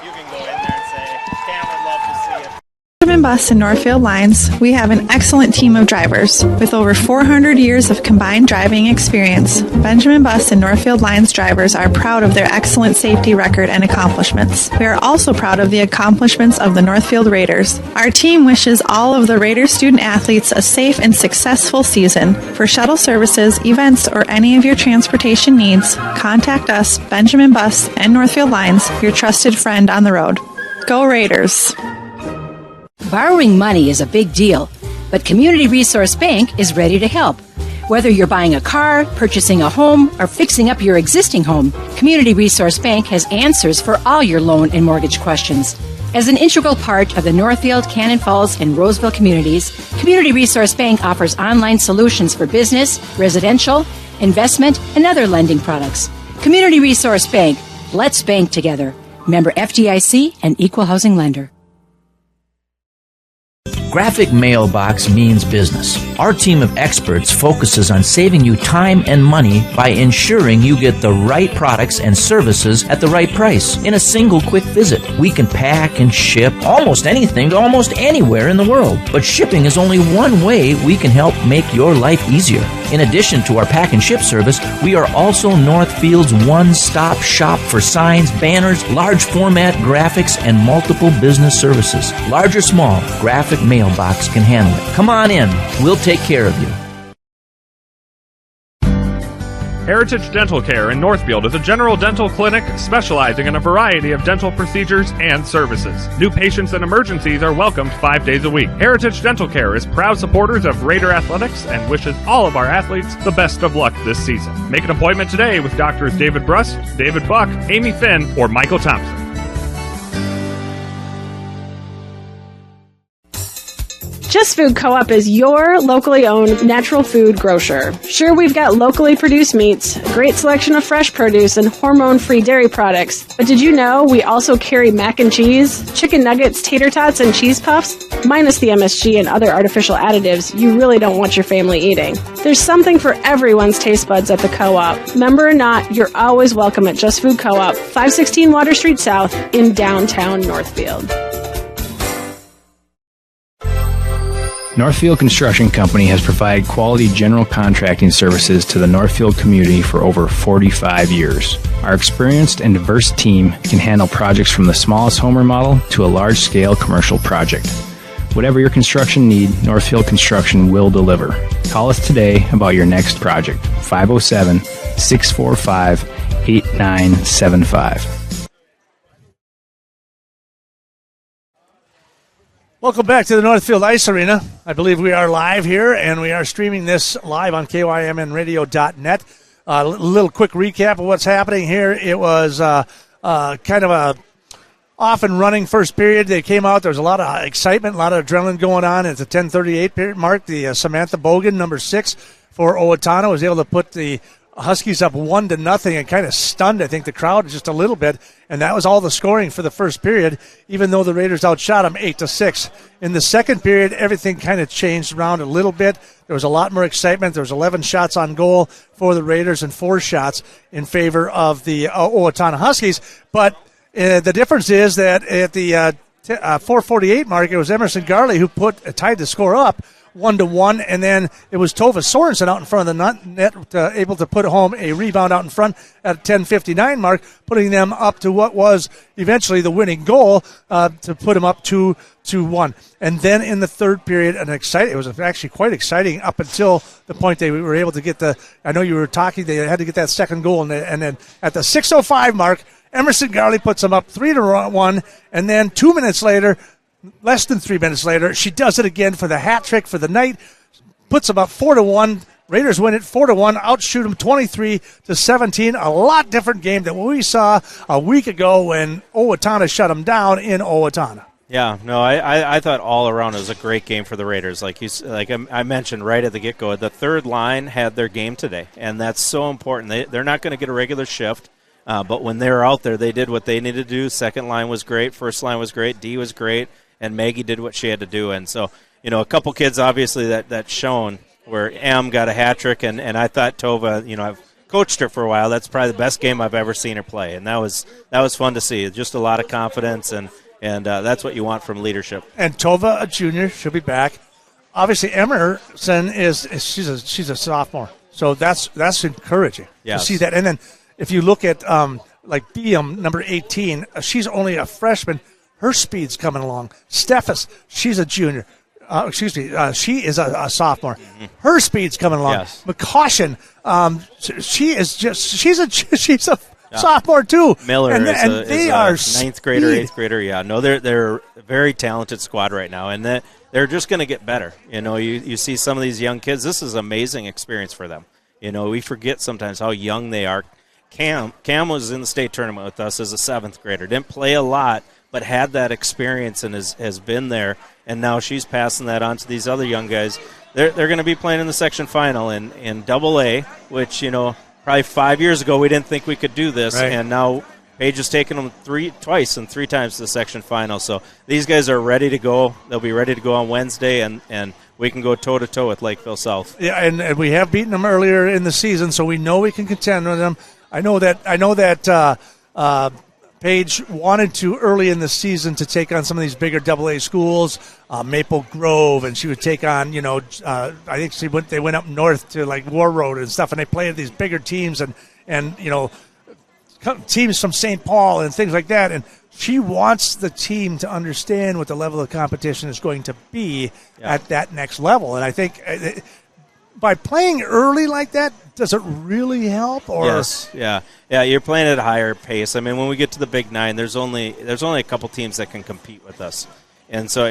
you can go in there and say, Cam would love to see it. Benjamin Bus and Northfield Lines, we have an excellent team of drivers. With over 400 years of combined driving experience, Benjamin Bus and Northfield Lines drivers are proud of their excellent safety record and accomplishments. We are also proud of the accomplishments of the Northfield Raiders. Our team wishes all of the Raiders student athletes a safe and successful season. For shuttle services, events, or any of your transportation needs, contact us, Benjamin Bus and Northfield Lines, your trusted friend on the road. Go Raiders! Borrowing money is a big deal, but Community Resource Bank is ready to help. Whether you're buying a car, purchasing a home, or fixing up your existing home, Community Resource Bank has answers for all your loan and mortgage questions. As an integral part of the Northfield, Cannon Falls, and Roseville communities, Community Resource Bank offers online solutions for business, residential, investment, and other lending products. Community Resource Bank. Let's bank together. Member FDIC and Equal Housing Lender. Graphic Mailbox means business. Our team of experts focuses on saving you time and money by ensuring you get the right products and services at the right price in a single quick visit. We can pack and ship almost anything to almost anywhere in the world, but shipping is only one way we can help make your life easier. In addition to our pack and ship service, we are also Northfield's one-stop shop for signs, banners, large format graphics, and multiple business services. Large or small, Graphic Mailbox can handle it. Come on in. We'll take care of you. Heritage Dental Care in Northfield is a general dental clinic specializing in a variety of dental procedures and services. New patients and emergencies are welcomed 5 days a week. Heritage Dental Care is proud supporters of Raider Athletics and wishes all of our athletes the best of luck this season. Make an appointment today with Doctors David Brust, David Buck, Amy Finn, or Michael Thompson. Just Food Co-op is your locally owned natural food grocer. Sure, we've got locally produced meats, a great selection of fresh produce, and hormone-free dairy products. But did you know we also carry mac and cheese, chicken nuggets, tater tots, and cheese puffs? Minus the MSG and other artificial additives you really don't want your family eating. There's something for everyone's taste buds at the Co-op. Member or not, you're always welcome at Just Food Co-op, 516 Water Street South in downtown Northfield. Northfield Construction Company has provided quality general contracting services to the Northfield community for over 45 years. Our experienced and diverse team can handle projects from the smallest home remodel to a large-scale commercial project. Whatever your construction need, Northfield Construction will deliver. Call us today about your next project. 507-645-8975. Welcome back to the Northfield Ice Arena. I believe we are live here, and we are streaming this live on KYMNradio.net. A little quick recap of what's happening here. It was kind of a off and running first period. They came out. There was a lot of excitement, a lot of adrenaline going on. At the 10:38 period mark, the Samantha Bogan, number 6 for Owatonna, was able to put the Huskies up 1-0 and kind of stunned, I think, the crowd just a little bit. And that was all the scoring for the first period, even though the Raiders outshot them 8-6. In the second period, everything kind of changed around a little bit. There was a lot more excitement. There was 11 shots on goal for the Raiders and 4 shots in favor of the Owatonna Huskies. But the difference is that at the 4:48 mark, it was Emerson Garley who tied the score up 1-1, and then it was Tova Sorensen out in front of the net, able to put home a rebound out in front at 10:59 mark, putting them up to what was eventually the winning goal to put them up 2-1. And then in the third period, it was actually quite exciting up until the point they were able to get I know you were talking, they had to get that second goal, and then at the 6:05 mark, Emerson Garley puts them up 3-1, and then 2 minutes later, less than 3 minutes later, she does it again for the hat trick for the night, puts them up 4-1. Raiders win it 4-1, outshoot them 23-17. A lot different game than what we saw a week ago when Owatonna shut them down in Owatonna. Yeah, no, I thought all around it was a great game for the Raiders. Like I mentioned right at the get-go, the third line had their game today, and that's so important. They're not going to get a regular shift. But when they were out there, they did what they needed to do. Second line was great. First line was great. D was great. And Maggie did what she had to do. And so, a couple kids, obviously, that shone where M got a hat trick. And I thought Tova, I've coached her for a while. That's probably the best game I've ever seen her play. And that was fun to see. Just a lot of confidence. And that's what you want from leadership. And Tova, a junior, she'll be back. Obviously, Emerson she's a sophomore. So that's encouraging to see that. And then if you look at like Beam, number 18, she's only a freshman. Her speed's coming along. Stephus, she's a junior. She is a sophomore. Mm-hmm. Her speed's coming along. Yes. McCaution, she's a sophomore too. Miller and they are ninth grader, 8th grader. Yeah, no, they're a very talented squad right now, and they're just going to get better. You see some of these young kids. This is an amazing experience for them. We forget sometimes how young they are. Cam was in the state tournament with us as a 7th grader. Didn't play a lot, but had that experience and has been there, and now she's passing that on to these other young guys. They're going to be playing in the section final in Double-A, which, probably 5 years ago we didn't think we could do this, right. And now Paige has taken them twice and 3 times to the section final. So these guys are ready to go. They'll be ready to go on Wednesday, and we can go toe-to-toe with Lakeville South. Yeah, and we have beaten them earlier in the season, so we know we can contend with them. I know that Paige wanted to early in the season to take on some of these bigger Double-A schools, Maple Grove, and she would take on, I think they went up north to like War Road and stuff, and they played these bigger teams and teams from St. Paul and things like that. And she wants the team to understand what the level of competition is going to be at that next level. And I think by playing early like that, does it really help? Or yes, yeah, you're playing at a higher pace. I mean, when we get to the Big Nine, there's only a couple teams that can compete with us, and so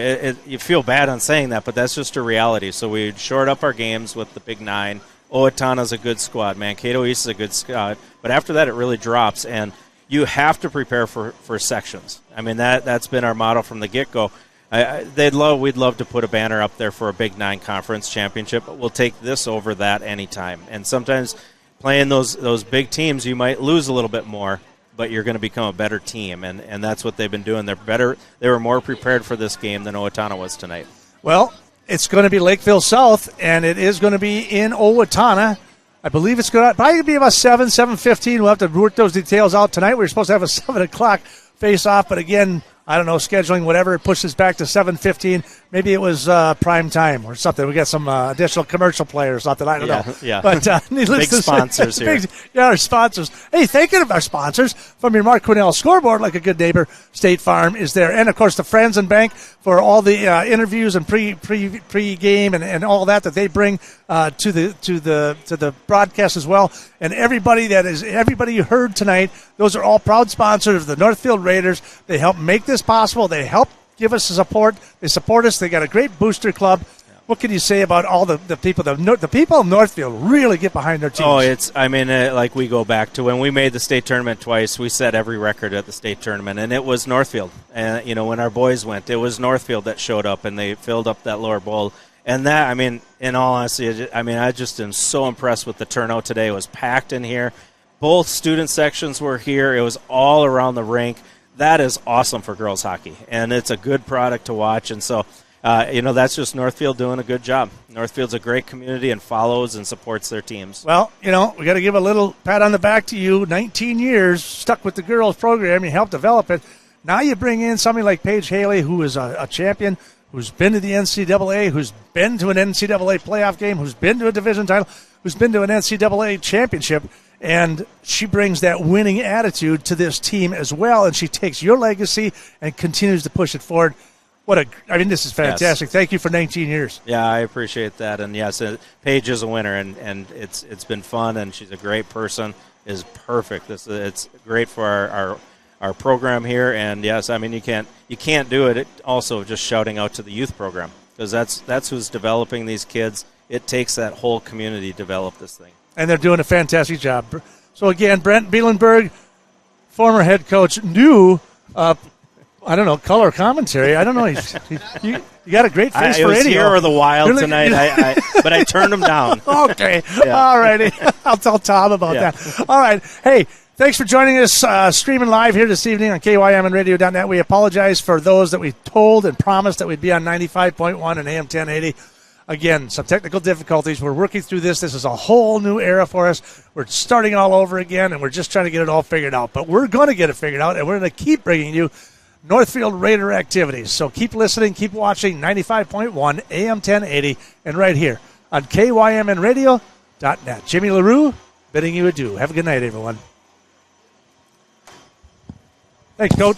you feel bad on saying that, but that's just a reality. So we short up our games with the Big Nine. Owatonna's a good squad. Mankato East is a good squad, but after that, it really drops, and you have to prepare for sections. I mean, that's been our motto from the get-go. We'd love to put a banner up there for a Big Nine conference championship, but we'll take this over that anytime. And sometimes playing those big teams, you might lose a little bit more, but you're going to become a better team, and that's what they've been doing. They're better. They were more prepared for this game than Owatonna was tonight. Well, it's going to be Lakeville South, and it is going to be in Owatonna. I believe it's going to probably be about 7:15. We'll have to work those details out tonight. We were supposed to have a 7 o'clock face-off, but again, I don't know, scheduling, whatever, it pushes back to 7:15. Maybe it was prime time or something. We got some additional commercial players, something. I don't know. Yeah. But needless big to sponsors say, here. our sponsors. Hey, thinking of our sponsors, from your Mark Quinnell scoreboard, like a good neighbor, State Farm is there. And, of course, the Friends and Bank for all the interviews and pre-game and all that they bring to the broadcast as well. And everybody you heard tonight, those are all proud sponsors of the Northfield Raiders. They help make this possible. They help give us the support. They support us. They got a great booster club. What can you say about all the people? The people of Northfield really get behind their teams. Like we go back to when we made the state tournament twice. We set every record at the state tournament, and it was Northfield. And when our boys went, it was Northfield that showed up, and they filled up that lower bowl. And that, in all honesty, I just am so impressed with the turnout today. It was packed in here. Both student sections were here. It was all around the rink. That is awesome for girls hockey, and it's a good product to watch. And so, that's just Northfield doing a good job. Northfield's a great community and follows and supports their teams. Well, we got to give a little pat on the back to you. 19 years stuck with the girls program. You helped develop it. Now you bring in somebody like Paige Haley, who is a champion, who's been to the NCAA, who's been to an NCAA playoff game, who's been to a division title, who's been to an NCAA championship. And she brings that winning attitude to this team as well, and she takes your legacy and continues to push it forward. This is fantastic. Yes. Thank you for 19 years. Yeah, I appreciate that. And yes, Paige is a winner, and it's been fun, and she's a great person. Is perfect. It's great for our program here. And yes, you can't do it also just shouting out to the youth program, because that's who's developing these kids. It takes that whole community to develop this thing. And they're doing a fantastic job. So, again, Brent Bielenberg, former head coach, new, color commentary. I don't know. You got a great face for radio. I was here with the Wild tonight, but I turned him down. Okay. Yeah. All righty. I'll tell Tom about that. All right. Hey, thanks for joining us streaming live here this evening on KYMNradio.net. We apologize for those that we told and promised that we'd be on 95.1 and AM 1080. Again, some technical difficulties. We're working through this. This is a whole new era for us. We're starting all over again, and we're just trying to get it all figured out. But we're going to get it figured out, and we're going to keep bringing you Northfield Raider activities. So keep listening, keep watching 95.1 AM 1080, and right here on KYMNradio.net. Jimmy LaRue bidding you adieu. Have a good night, everyone. Thanks, Coach.